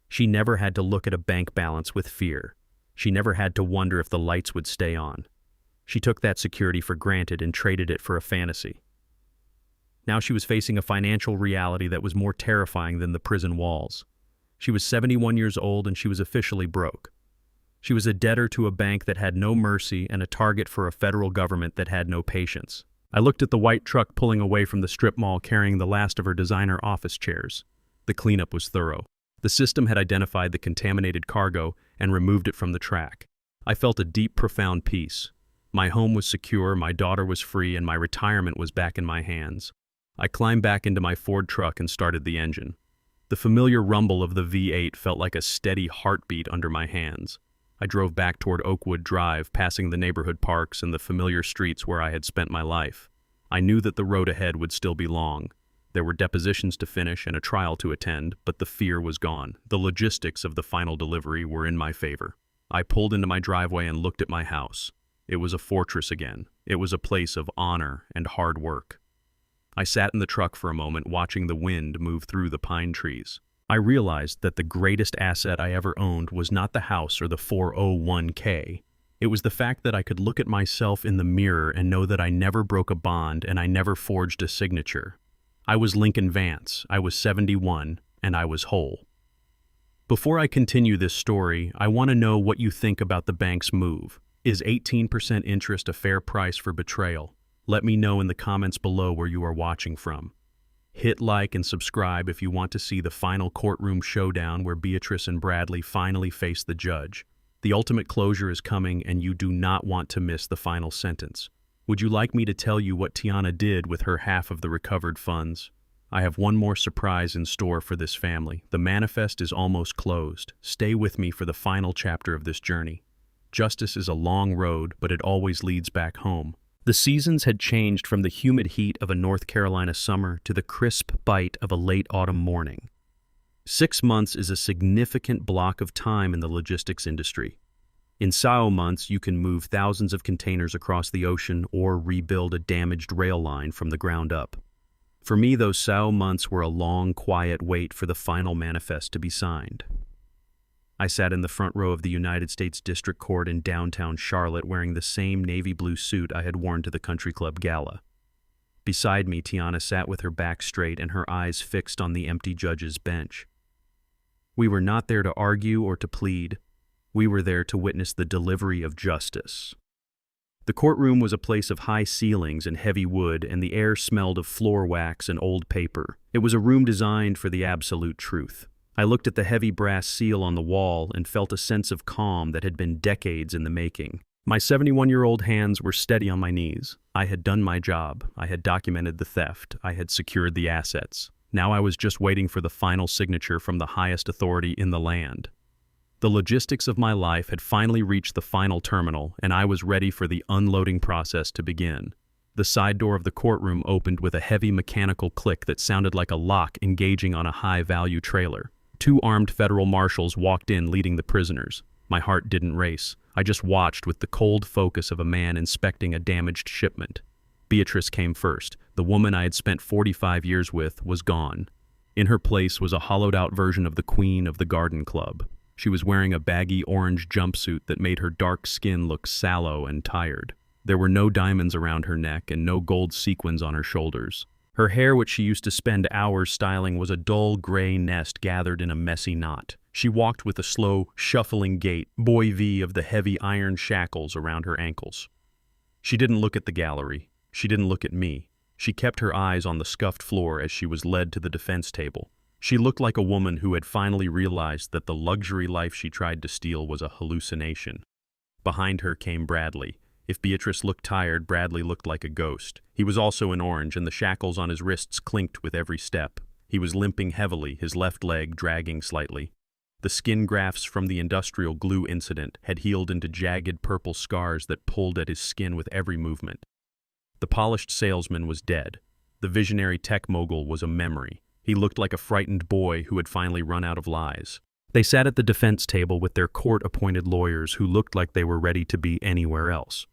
Speaker 1: She never had to look at a bank balance with fear. She never had to wonder if the lights would stay on. She took that security for granted and traded it for a fantasy. Now she was facing a financial reality that was more terrifying than the prison walls. She was 71 years old and she was officially broke. She was a debtor to a bank that had no mercy and a target for a federal government that had no patience. I looked at the white truck pulling away from the strip mall carrying the last of her designer office chairs. The cleanup was thorough. The system had identified the contaminated cargo and removed it from the track. I felt a deep, profound peace. My home was secure, my daughter was free, and my retirement was back in my hands. I climbed back into my Ford truck and started the engine. The familiar rumble of the V8 felt like a steady heartbeat under my hands. I drove back toward Oakwood Drive, passing the neighborhood parks and the familiar streets where I had spent my life. I knew that the road ahead would still be long. There were depositions to finish and a trial to attend, but the fear was gone. The logistics of the final delivery were in my favor. I pulled into my driveway and looked at my house. It was a fortress again. It was a place of honor and hard work. I sat in the truck for a moment, watching the wind move through the pine trees. I realized that the greatest asset I ever owned was not the house or the 401k. It was the fact that I could look at myself in the mirror and know that I never broke a bond and I never forged a signature. I was Lincoln Vance, I was 71, and I was whole. Before I continue this story, I want to know what you think about the bank's move. Is 18% interest a fair price for betrayal? Let me know in the comments below where you are watching from. Hit like and subscribe if you want to see the final courtroom showdown where Beatrice and Bradley finally face the judge. The ultimate closure is coming and you do not want to miss the final sentence. Would you like me to tell you what Tiana did with her half of the recovered funds? I have one more surprise in store for this family. The manifest is almost closed. Stay with me for the final chapter of this journey. Justice is a long road, but it always leads back home. The seasons had changed from the humid heat of a North Carolina summer to the crisp bite of a late autumn morning. 6 months is a significant block of time in the logistics industry. In SAO months, you can move thousands of containers across the ocean or rebuild a damaged rail line from the ground up. For me, those SAO months were a long, quiet wait for the final manifest to be signed. I sat in the front row of the United States District Court in downtown Charlotte wearing the same navy blue suit I had worn to the country club gala. Beside me, Tiana sat with her back straight and her eyes fixed on the empty judge's bench. We were not there to argue or to plead. We were there to witness the delivery of justice. The courtroom was a place of high ceilings and heavy wood, and the air smelled of floor wax and old paper. It was a room designed for the absolute truth. I looked at the heavy brass seal on the wall and felt a sense of calm that had been decades in the making. My 71-year-old hands were steady on my knees. I had done my job. I had documented the theft. I had secured the assets. Now I was just waiting for the final signature from the highest authority in the land. The logistics of my life had finally reached the final terminal, and I was ready for the unloading process to begin. The side door of the courtroom opened with a heavy mechanical click that sounded like a lock engaging on a high-value trailer. 2 armed federal marshals walked in leading the prisoners. My heart didn't race. I just watched with the cold focus of a man inspecting a damaged shipment. Beatrice came first. The woman I had spent 45 years with was gone. In her place was a hollowed-out version of the Queen of the Garden Club. She was wearing a baggy orange jumpsuit that made her dark skin look sallow and tired. There were no diamonds around her neck and no gold sequins on her shoulders. Her hair, which she used to spend hours styling, was a dull gray nest gathered in a messy knot. She walked with a slow, shuffling gait, Boy V of the heavy iron shackles around her ankles. She didn't look at the gallery. She didn't look at me. She kept her eyes on the scuffed floor as she was led to the defense table. She looked like a woman who had finally realized that the luxury life she tried to steal was a hallucination. Behind her came Bradley. If Beatrice looked tired, Bradley looked like a ghost. He was also in orange, and the shackles on his wrists clinked with every step. He was limping heavily, his left leg dragging slightly. The skin grafts from the industrial glue incident had healed into jagged purple scars that pulled at his skin with every movement. The polished salesman was dead. The visionary tech mogul was a memory. He looked like a frightened boy who had finally run out of lies. They sat at the defense table with their court-appointed lawyers who looked like they were ready to be anywhere else.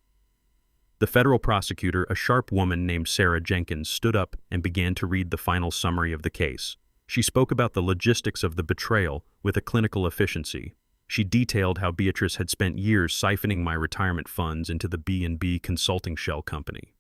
Speaker 1: The federal prosecutor, a sharp woman named Sarah Jenkins, stood up and began to read the final summary of the case. She spoke about the logistics of the betrayal with a clinical efficiency. She detailed how Beatrice had spent years siphoning my retirement funds into the B&B consulting shell company.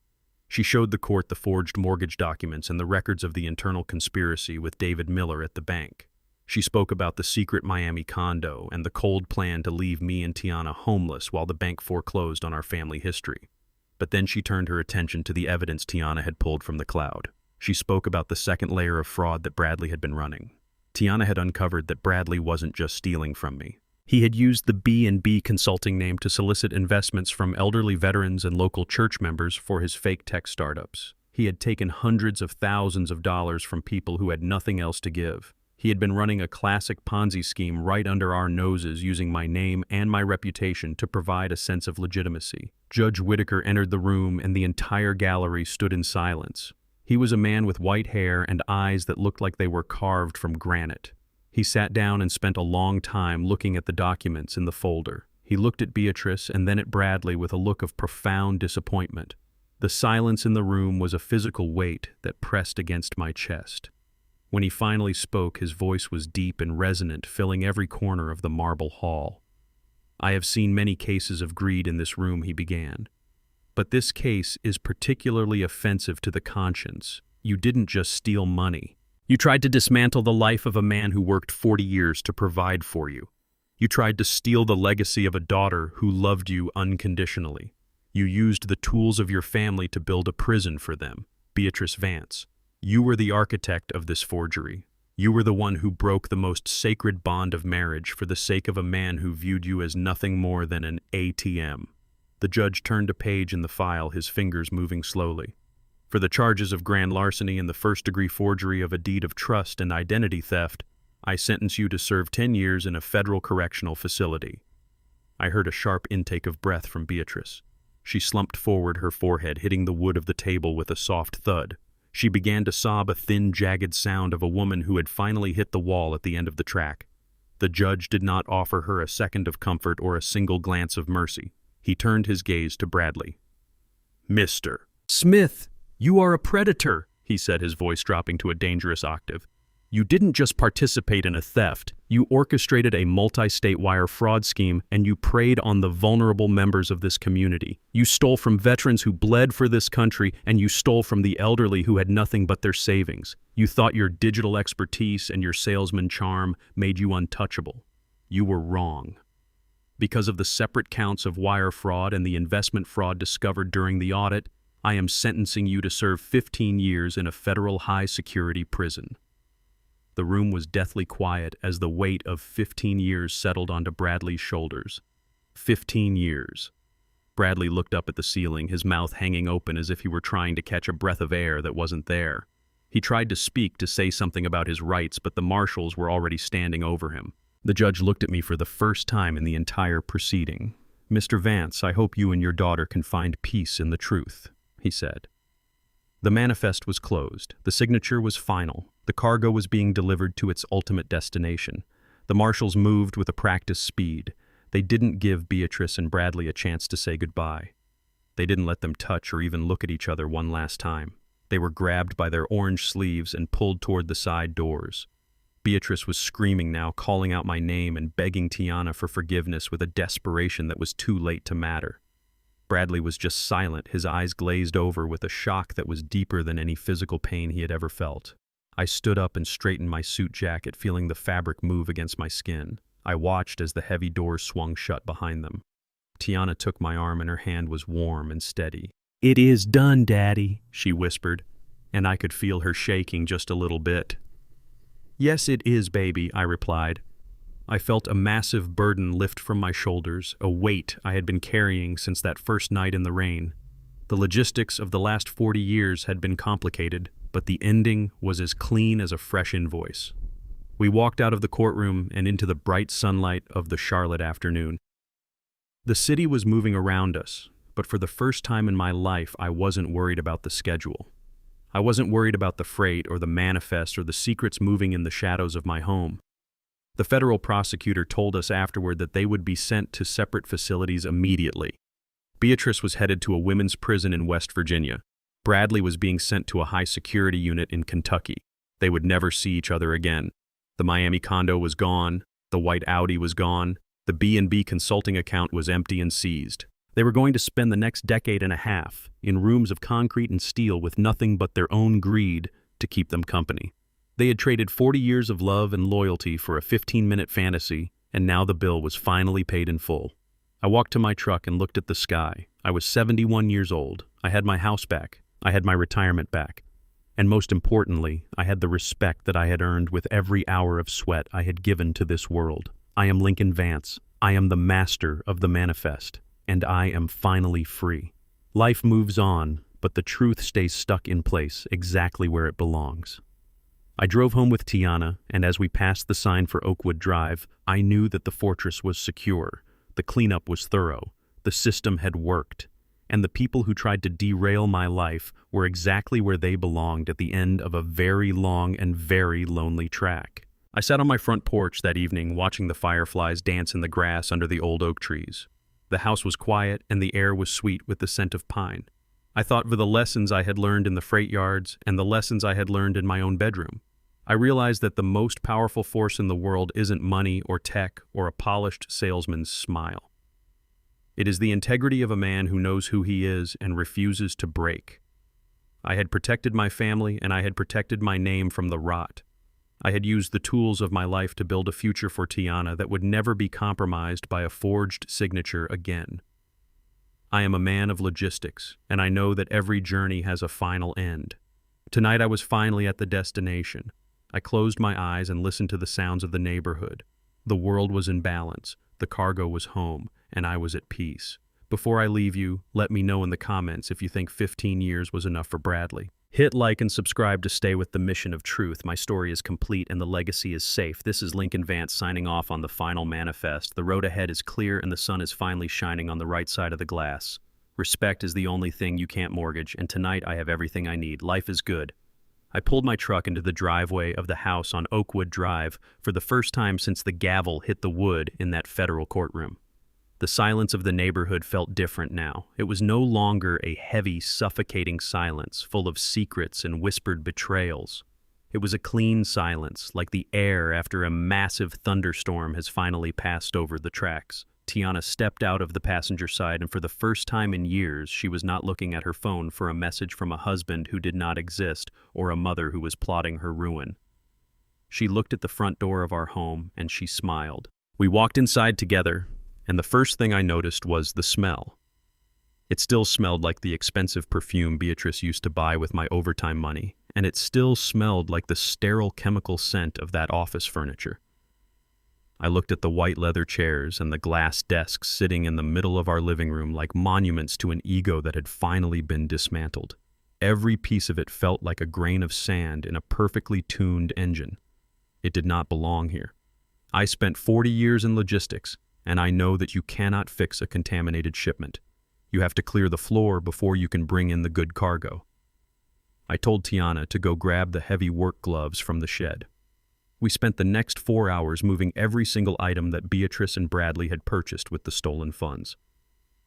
Speaker 1: She showed the court the forged mortgage documents and the records of the internal conspiracy with David Miller at the bank. She spoke about the secret Miami condo and the cold plan to leave me and Tiana homeless while the bank foreclosed on our family history. But then she turned her attention to the evidence Tiana had pulled from the cloud. She spoke about the second layer of fraud that Bradley had been running. Tiana had uncovered that Bradley wasn't just stealing from me. He had used the B&B consulting name to solicit investments from elderly veterans and local church members for his fake tech startups. He had taken hundreds of thousands of dollars from people who had nothing else to give. He had been running a classic Ponzi scheme right under our noses, using my name and my reputation to provide a sense of legitimacy. Judge Whitaker entered the room and the entire gallery stood in silence. He was a man with white hair and eyes that looked like they were carved from granite. He sat down and spent a long time looking at the documents in the folder. He looked at Beatrice and then at Bradley with a look of profound disappointment. The silence in the room was a physical weight that pressed against my chest. When he finally spoke, his voice was deep and resonant, filling every corner of the marble hall. "I have seen many cases of greed in this room," he began. "But this case is particularly offensive to the conscience. You didn't just steal money. You tried to dismantle the life of a man who worked 40 years to provide for you. You tried to steal the legacy of a daughter who loved you unconditionally. You used the tools of your family to build a prison for them, Beatrice Vance. You were the architect of this forgery. You were the one who broke the most sacred bond of marriage for the sake of a man who viewed you as nothing more than an ATM." The judge turned a page in the file, his fingers moving slowly. "For the charges of grand larceny and the first-degree forgery of a deed of trust and identity theft, I sentence you to serve 10 years in a federal correctional facility." I heard a sharp intake of breath from Beatrice. She slumped forward, her forehead hitting the wood of the table with a soft thud. She began to sob, a thin, jagged sound of a woman who had finally hit the wall at the end of the track. The judge did not offer her a second of comfort or a single glance of mercy. He turned his gaze to Bradley. "Mr. Smith, you are a predator," he said, his voice dropping to a dangerous octave. "You didn't just participate in a theft. You orchestrated a multi-state wire fraud scheme, and you preyed on the vulnerable members of this community. You stole from veterans who bled for this country, and you stole from the elderly who had nothing but their savings. You thought your digital expertise and your salesman charm made you untouchable. You were wrong. Because of the separate counts of wire fraud and the investment fraud discovered during the audit, I am sentencing you to serve 15 years in a federal high-security prison." The room was deathly quiet as the weight of 15 years settled onto Bradley's shoulders. 15 years. Bradley looked up at the ceiling, his mouth hanging open as if he were trying to catch a breath of air that wasn't there. He tried to speak, to say something about his rights, but the marshals were already standing over him. The judge looked at me for the first time in the entire proceeding. "Mr. Vance, I hope you and your daughter can find peace in the truth," he said. The manifest was closed. The signature was final. The cargo was being delivered to its ultimate destination. The marshals moved with a practiced speed. They didn't give Beatrice and Bradley a chance to say goodbye. They didn't let them touch or even look at each other one last time. They were grabbed by their orange sleeves and pulled toward the side doors. Beatrice was screaming now, calling out my name and begging Tiana for forgiveness with a desperation that was too late to matter. Bradley was just silent, his eyes glazed over with a shock that was deeper than any physical pain he had ever felt. I stood up and straightened my suit jacket, feeling the fabric move against my skin. I watched as the heavy doors swung shut behind them. Tiana took my arm and her hand was warm and steady. "It is done, Daddy," she whispered, and I could feel her shaking just a little bit. "Yes, it is, baby," I replied. I felt a massive burden lift from my shoulders, a weight I had been carrying since that first night in the rain. The logistics of the last 40 years had been complicated, but the ending was as clean as a fresh invoice. We walked out of the courtroom and into the bright sunlight of the Charlotte afternoon. The city was moving around us, but for the first time in my life, I wasn't worried about the schedule. I wasn't worried about the freight or the manifest or the secrets moving in the shadows of my home. The federal prosecutor told us afterward that they would be sent to separate facilities immediately. Beatrice was headed to a women's prison in West Virginia. Bradley was being sent to a high-security unit in Kentucky. They would never see each other again. The Miami condo was gone. The white Audi was gone. The B&B consulting account was empty and seized. They were going to spend the next decade and a half in rooms of concrete and steel with nothing but their own greed to keep them company. They had traded 40 years of love and loyalty for a 15-minute fantasy, and now the bill was finally paid in full. I walked to my truck and looked at the sky. I was 71 years old. I had my house back. I had my retirement back. And most importantly, I had the respect that I had earned with every hour of sweat I had given to this world. I am Lincoln Vance. I am the master of the manifest, and I am finally free. Life moves on, but the truth stays stuck in place exactly where it belongs. I drove home with Tiana, and as we passed the sign for Oakwood Drive, I knew that the fortress was secure. The cleanup was thorough. The system had worked. And the people who tried to derail my life were exactly where they belonged at the end of a very long and very lonely track. I sat on my front porch that evening watching the fireflies dance in the grass under the old oak trees. The house was quiet and the air was sweet with the scent of pine. I thought of the lessons I had learned in the freight yards and the lessons I had learned in my own bedroom. I realized that the most powerful force in the world isn't money or tech or a polished salesman's smile. It is the integrity of a man who knows who he is and refuses to break. I had protected my family and I had protected my name from the rot. I had used the tools of my life to build a future for Tiana that would never be compromised by a forged signature again. I am a man of logistics, and I know that every journey has a final end. Tonight I was finally at the destination. I closed my eyes and listened to the sounds of the neighborhood. The world was in balance, the cargo was home, and I was at peace. Before I leave you, let me know in the comments if you think 15 years was enough for Bradley. Hit like and subscribe to stay with the mission of truth. My story is complete and the legacy is safe. This is Lincoln Vance signing off on the final manifest. The road ahead is clear and the sun is finally shining on the right side of the glass. Respect is the only thing you can't mortgage, and tonight I have everything I need. Life is good. I pulled my truck into the driveway of the house on Oakwood Drive for the first time since the gavel hit the wood in that federal courtroom. The silence of the neighborhood felt different now. It was no longer a heavy, suffocating silence full of secrets and whispered betrayals. It was a clean silence, like the air after a massive thunderstorm has finally passed over the tracks. Tiana stepped out of the passenger side, and for the first time in years, she was not looking at her phone for a message from a husband who did not exist or a mother who was plotting her ruin. She looked at the front door of our home, and she smiled. We walked inside together, and the first thing I noticed was the smell. It still smelled like the expensive perfume Beatrice used to buy with my overtime money, and it still smelled like the sterile chemical scent of that office furniture. I looked at the white leather chairs and the glass desks sitting in the middle of our living room like monuments to an ego that had finally been dismantled. Every piece of it felt like a grain of sand in a perfectly tuned engine. It did not belong here. I spent 40 years in logistics, and I know that you cannot fix a contaminated shipment. You have to clear the floor before you can bring in the good cargo. I told Tiana to go grab the heavy work gloves from the shed. We spent the next 4 hours moving every single item that Beatrice and Bradley had purchased with the stolen funds.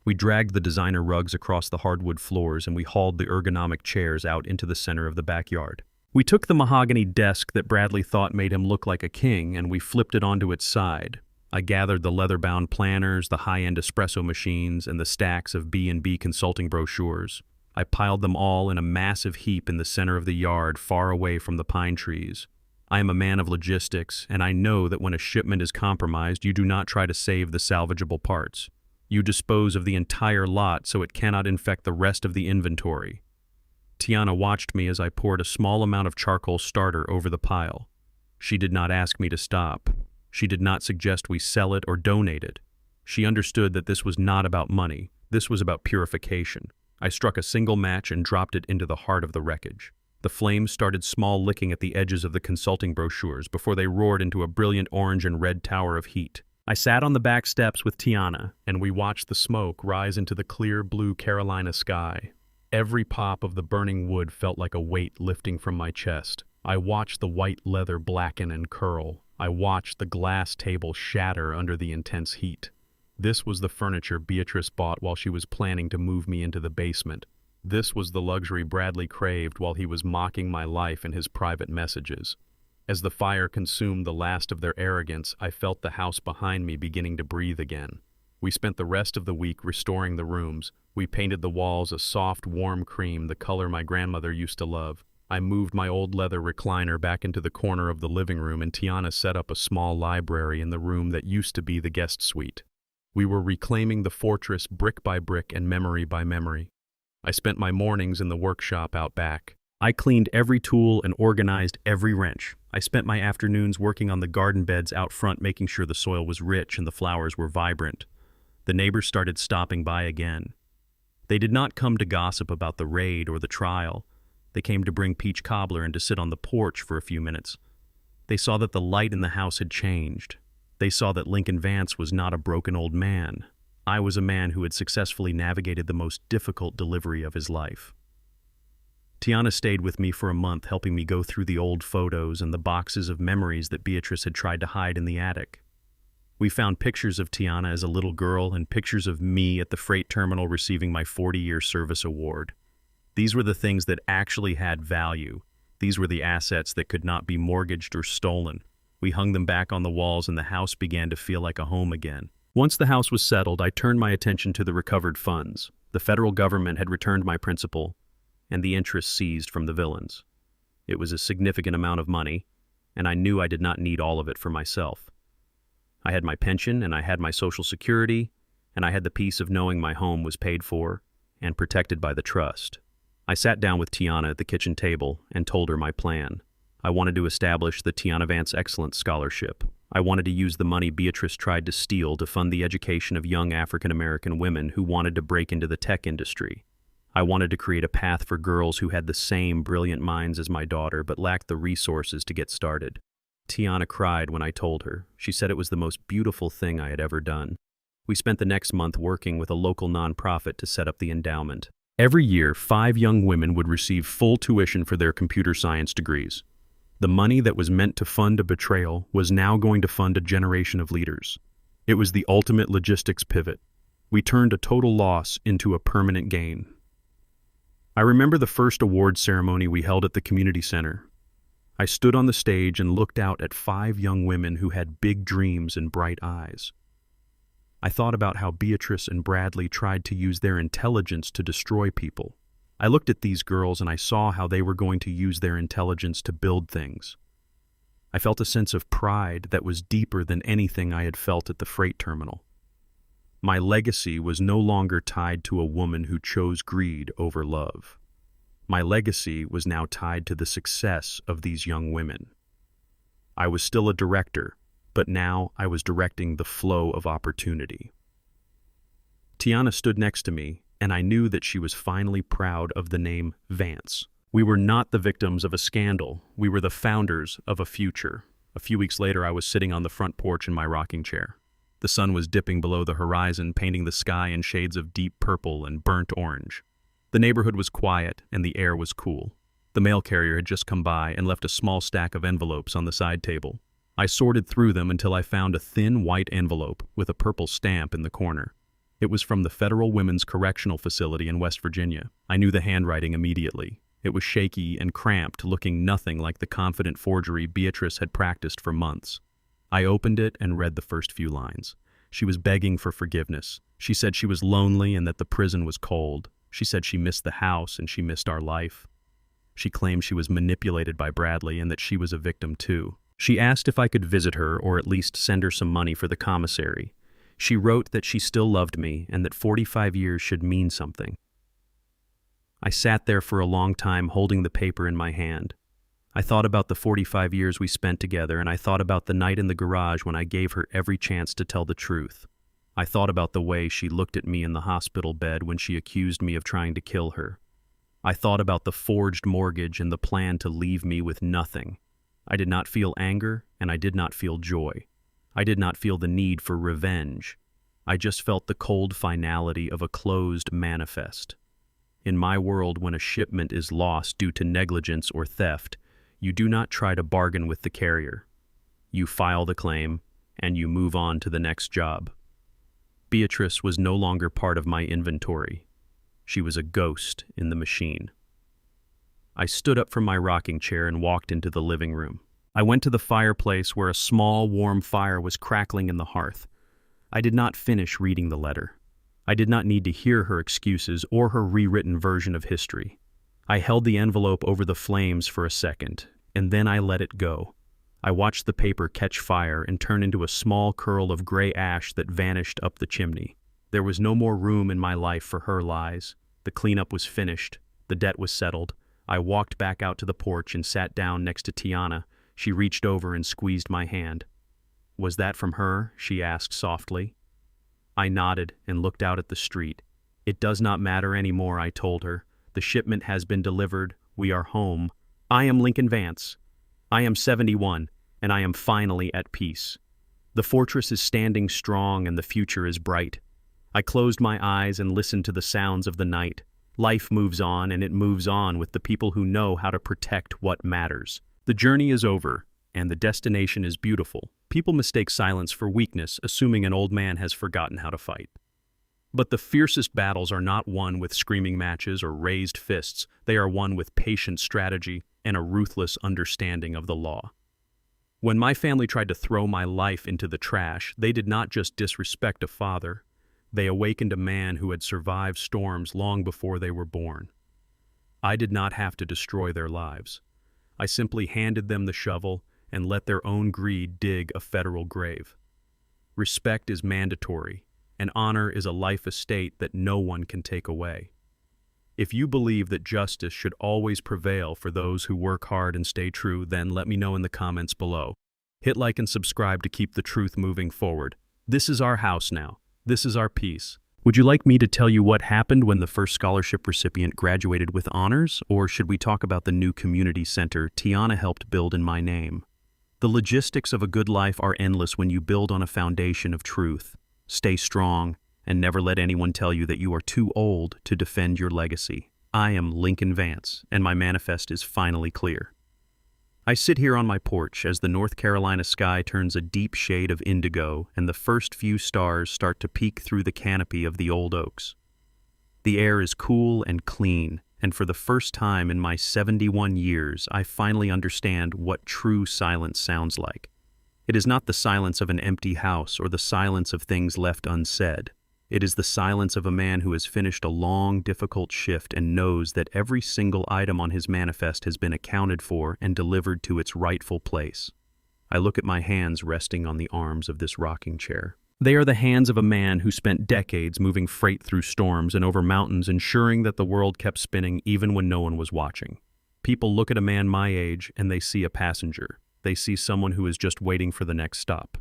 Speaker 1: We dragged the designer rugs across the hardwood floors and we hauled the ergonomic chairs out into the center of the backyard. We took the mahogany desk that Bradley thought made him look like a king and we flipped it onto its side. I gathered the leather-bound planners, the high-end espresso machines, and the stacks of B&B consulting brochures. I piled them all in a massive heap in the center of the yard, far away from the pine trees. I am a man of logistics, and I know that when a shipment is compromised, you do not try to save the salvageable parts. You dispose of the entire lot so it cannot infect the rest of the inventory. Tiana watched me as I poured a small amount of charcoal starter over the pile. She did not ask me to stop. She did not suggest we sell it or donate it. She understood that this was not about money. This was about purification. I struck a single match and dropped it into the heart of the wreckage. The flames started small licking at the edges of the consulting brochures before they roared into a brilliant orange and red tower of heat. I sat on the back steps with Tiana, and we watched the smoke rise into the clear blue Carolina sky. Every pop of the burning wood felt like a weight lifting from my chest. I watched the white leather blacken and curl. I watched the glass table shatter under the intense heat. This was the furniture Beatrice bought while she was planning to move me into the basement. This was the luxury Bradley craved while he was mocking my life in his private messages. As the fire consumed the last of their arrogance, I felt the house behind me beginning to breathe again. We spent the rest of the week restoring the rooms. We painted the walls a soft, warm cream, the color my grandmother used to love. I moved my old leather recliner back into the corner of the living room, and Tiana set up a small library in the room that used to be the guest suite. We were reclaiming the fortress brick by brick and memory by memory. I spent my mornings in the workshop out back. I cleaned every tool and organized every wrench. I spent my afternoons working on the garden beds out front, making sure the soil was rich and the flowers were vibrant. The neighbors started stopping by again. They did not come to gossip about the raid or the trial. They came to bring peach cobbler and to sit on the porch for a few minutes. They saw that the light in the house had changed. They saw that Lincoln Vance was not a broken old man. I was a man who had successfully navigated the most difficult delivery of his life. Tiana stayed with me for a month, helping me go through the old photos and the boxes of memories that Beatrice had tried to hide in the attic. We found pictures of Tiana as a little girl and pictures of me at the freight terminal receiving my 40-year service award. These were the things that actually had value. These were the assets that could not be mortgaged or stolen. We hung them back on the walls and the house began to feel like a home again. Once the house was settled, I turned my attention to the recovered funds. The federal government had returned my principal and the interest seized from the villains. It was a significant amount of money, and I knew I did not need all of it for myself. I had my pension, and I had my Social Security, and I had the peace of knowing my home was paid for and protected by the trust. I sat down with Tiana at the kitchen table and told her my plan. I wanted to establish the Tiana Vance Excellence Scholarship. I wanted to use the money Beatrice tried to steal to fund the education of young African-American women who wanted to break into the tech industry. I wanted to create a path for girls who had the same brilliant minds as my daughter but lacked the resources to get started. Tiana cried when I told her. She said it was the most beautiful thing I had ever done. We spent the next month working with a local nonprofit to set up the endowment. Every year, 5 young women would receive full tuition for their computer science degrees. The money that was meant to fund a betrayal was now going to fund a generation of leaders. It was the ultimate logistics pivot. We turned a total loss into a permanent gain. I remember the first award ceremony we held at the community center. I stood on the stage and looked out at 5 young women who had big dreams and bright eyes. I thought about how Beatrice and Bradley tried to use their intelligence to destroy people. I looked at these girls and I saw how they were going to use their intelligence to build things. I felt a sense of pride that was deeper than anything I had felt at the freight terminal. My legacy was no longer tied to a woman who chose greed over love. My legacy was now tied to the success of these young women. I was still a director, but now I was directing the flow of opportunity. Tiana stood next to me, and I knew that she was finally proud of the name Vance. We were not the victims of a scandal. We were the founders of a future. A few weeks later, I was sitting on the front porch in my rocking chair. The sun was dipping below the horizon, painting the sky in shades of deep purple and burnt orange. The neighborhood was quiet, and the air was cool. The mail carrier had just come by and left a small stack of envelopes on the side table. I sorted through them until I found a thin white envelope with a purple stamp in the corner. It was from the Federal Women's Correctional Facility in West Virginia. I knew the handwriting immediately. It was shaky and cramped, looking nothing like the confident forgery Beatrice had practiced for months. I opened it and read the first few lines. She was begging for forgiveness. She said she was lonely and that the prison was cold. She said she missed the house and she missed our life. She claimed she was manipulated by Bradley and that she was a victim too. She asked if I could visit her or at least send her some money for the commissary. She wrote that she still loved me and that 45 years should mean something. I sat there for a long time holding the paper in my hand. I thought about the 45 years we spent together, and I thought about the night in the garage when I gave her every chance to tell the truth. I thought about the way she looked at me in the hospital bed when she accused me of trying to kill her. I thought about the forged mortgage and the plan to leave me with nothing. I did not feel anger, and I did not feel joy. I did not feel the need for revenge. I just felt the cold finality of a closed manifest. In my world, when a shipment is lost due to negligence or theft, you do not try to bargain with the carrier. You file the claim, and you move on to the next job. Beatrice was no longer part of my inventory. She was a ghost in the machine. I stood up from my rocking chair and walked into the living room. I went to the fireplace where a small, warm fire was crackling in the hearth. I did not finish reading the letter. I did not need to hear her excuses or her rewritten version of history. I held the envelope over the flames for a second, and then I let it go. I watched the paper catch fire and turn into a small curl of gray ash that vanished up the chimney. There was no more room in my life for her lies. The cleanup was finished. The debt was settled. I walked back out to the porch and sat down next to Tiana. She reached over and squeezed my hand. "Was that from her?" she asked softly. I nodded and looked out at the street. "It does not matter anymore," I told her. "The shipment has been delivered. We are home. I am Lincoln Vance. I am 71, and I am finally at peace. The fortress is standing strong and the future is bright." I closed my eyes and listened to the sounds of the night. Life moves on, and it moves on with the people who know how to protect what matters. The journey is over, and the destination is beautiful. People mistake silence for weakness, assuming an old man has forgotten how to fight. But the fiercest battles are not won with screaming matches or raised fists. They are won with patient strategy and a ruthless understanding of the law. When my family tried to throw my life into the trash, they did not just disrespect a father. They awakened a man who had survived storms long before they were born. I did not have to destroy their lives. I simply handed them the shovel and let their own greed dig a federal grave. Respect is mandatory, and honor is a life estate that no one can take away. If you believe that justice should always prevail for those who work hard and stay true, then let me know in the comments below. Hit like and subscribe to keep the truth moving forward. This is our house now. This is our peace. Would you like me to tell you what happened when the first scholarship recipient graduated with honors, or should we talk about the new community center Tiana helped build in my name? The logistics of a good life are endless when you build on a foundation of truth. Stay strong, and never let anyone tell you that you are too old to defend your legacy. I am Lincoln Vance, and my manifest is finally clear. I sit here on my porch as the North Carolina sky turns a deep shade of indigo and the first few stars start to peek through the canopy of the old oaks. The air is cool and clean, and for the first time in my 71 years, I finally understand what true silence sounds like. It is not the silence of an empty house or the silence of things left unsaid. It is the silence of a man who has finished a long, difficult shift and knows that every single item on his manifest has been accounted for and delivered to its rightful place. I look at my hands resting on the arms of this rocking chair. They are the hands of a man who spent decades moving freight through storms and over mountains, ensuring that the world kept spinning even when no one was watching. People look at a man my age and they see a passenger. They see someone who is just waiting for the next stop.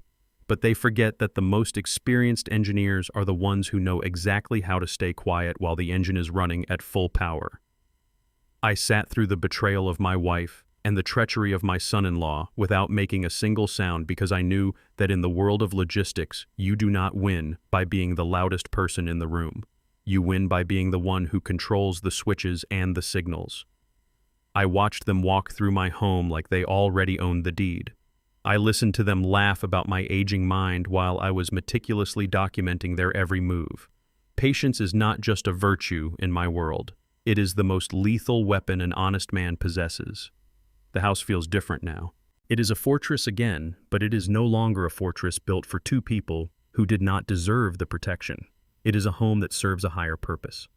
Speaker 1: But they forget that the most experienced engineers are the ones who know exactly how to stay quiet while the engine is running at full power. I sat through the betrayal of my wife and the treachery of my son-in-law without making a single sound because I knew that in the world of logistics, you do not win by being the loudest person in the room. You win by being the one who controls the switches and the signals. I watched them walk through my home like they already owned the deed. I listened to them laugh about my aging mind while I was meticulously documenting their every move. Patience is not just a virtue in my world. It is the most lethal weapon an honest man possesses. The house feels different now. It is a fortress again, but it is no longer a fortress built for two people who did not deserve the protection. It is a home that serves a higher purpose.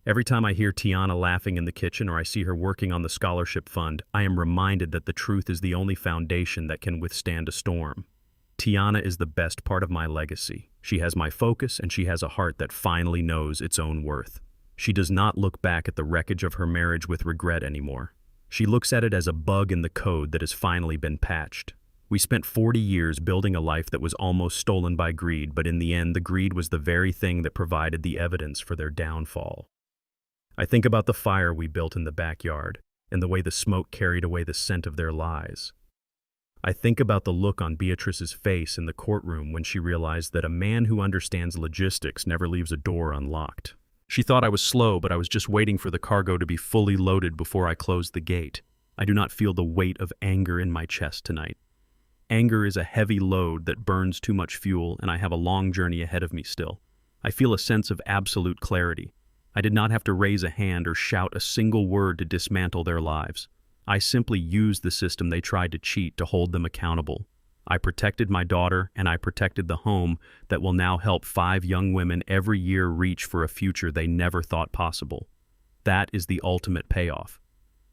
Speaker 1: Every time I hear Tiana laughing in the kitchen or I see her working on the scholarship fund, I am reminded that the truth is the only foundation that can withstand a storm. Tiana is the best part of my legacy. She has my focus and she has a heart that finally knows its own worth. She does not look back at the wreckage of her marriage with regret anymore. She looks at it as a bug in the code that has finally been patched. We spent 40 years building a life that was almost stolen by greed, but in the end, the greed was the very thing that provided the evidence for their downfall. I think about the fire we built in the backyard and the way the smoke carried away the scent of their lies. I think about the look on Beatrice's face in the courtroom when she realized that a man who understands logistics never leaves a door unlocked. She thought I was slow, but I was just waiting for the cargo to be fully loaded before I closed the gate. I do not feel the weight of anger in my chest tonight. Anger is a heavy load that burns too much fuel, and I have a long journey ahead of me still. I feel a sense of absolute clarity. I did not have to raise a hand or shout a single word to dismantle their lives. I simply used the system they tried to cheat to hold them accountable. I protected my daughter, and I protected the home that will now help 5 young women every year reach for a future they never thought possible. That is the ultimate payoff.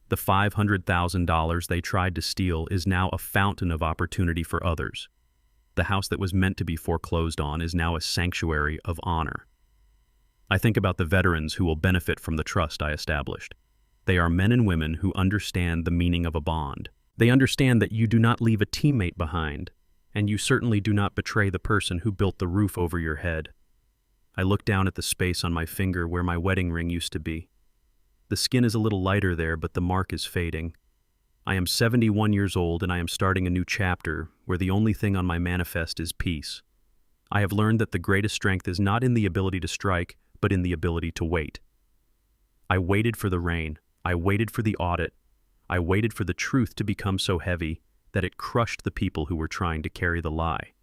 Speaker 1: The $500,000 they tried to steal is now a fountain of opportunity for others. The house that was meant to be foreclosed on is now a sanctuary of honor. I think about the veterans who will benefit from the trust I established. They are men and women who understand the meaning of a bond. They understand that you do not leave a teammate behind, and you certainly do not betray the person who built the roof over your head. I look down at the space on my finger where my wedding ring used to be. The skin is a little lighter there, but the mark is fading. I am 71 years old, and I am starting a new chapter where the only thing on my manifest is peace. I have learned that the greatest strength is not in the ability to strike, but in the ability to wait. I waited for the rain. I waited for the audit. I waited for the truth to become so heavy that it crushed the people who were trying to carry the lie.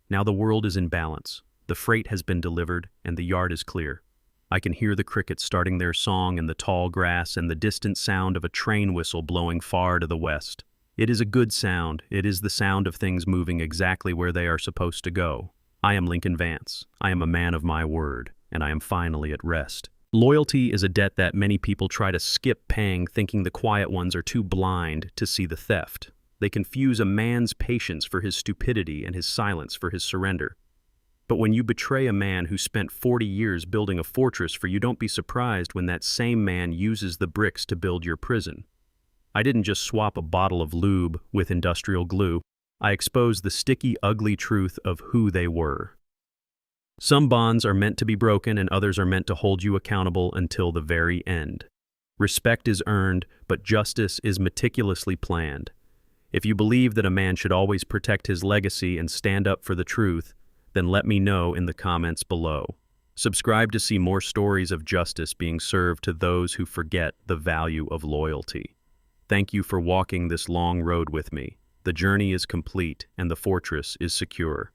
Speaker 1: Now the world is in balance. The freight has been delivered, and the yard is clear. I can hear the crickets starting their song in the tall grass and the distant sound of a train whistle blowing far to the west. It is a good sound. It is the sound of things moving exactly where they are supposed to go. I am Lincoln Vance. I am a man of my word, and I am finally at rest. Loyalty is a debt that many people try to skip paying, thinking the quiet ones are too blind to see the theft. They confuse a man's patience for his stupidity and his silence for his surrender. But when you betray a man who spent 40 years building a fortress for you, don't be surprised when that same man uses the bricks to build your prison. I didn't just swap a bottle of lube with industrial glue. I exposed the sticky, ugly truth of who they were. Some bonds are meant to be broken and others are meant to hold you accountable until the very end. Respect is earned, but justice is meticulously planned. If you believe that a man should always protect his legacy and stand up for the truth, then let me know in the comments below. Subscribe to see more stories of justice being served to those who forget the value of loyalty. Thank you for walking this long road with me. The journey is complete and the fortress is secure.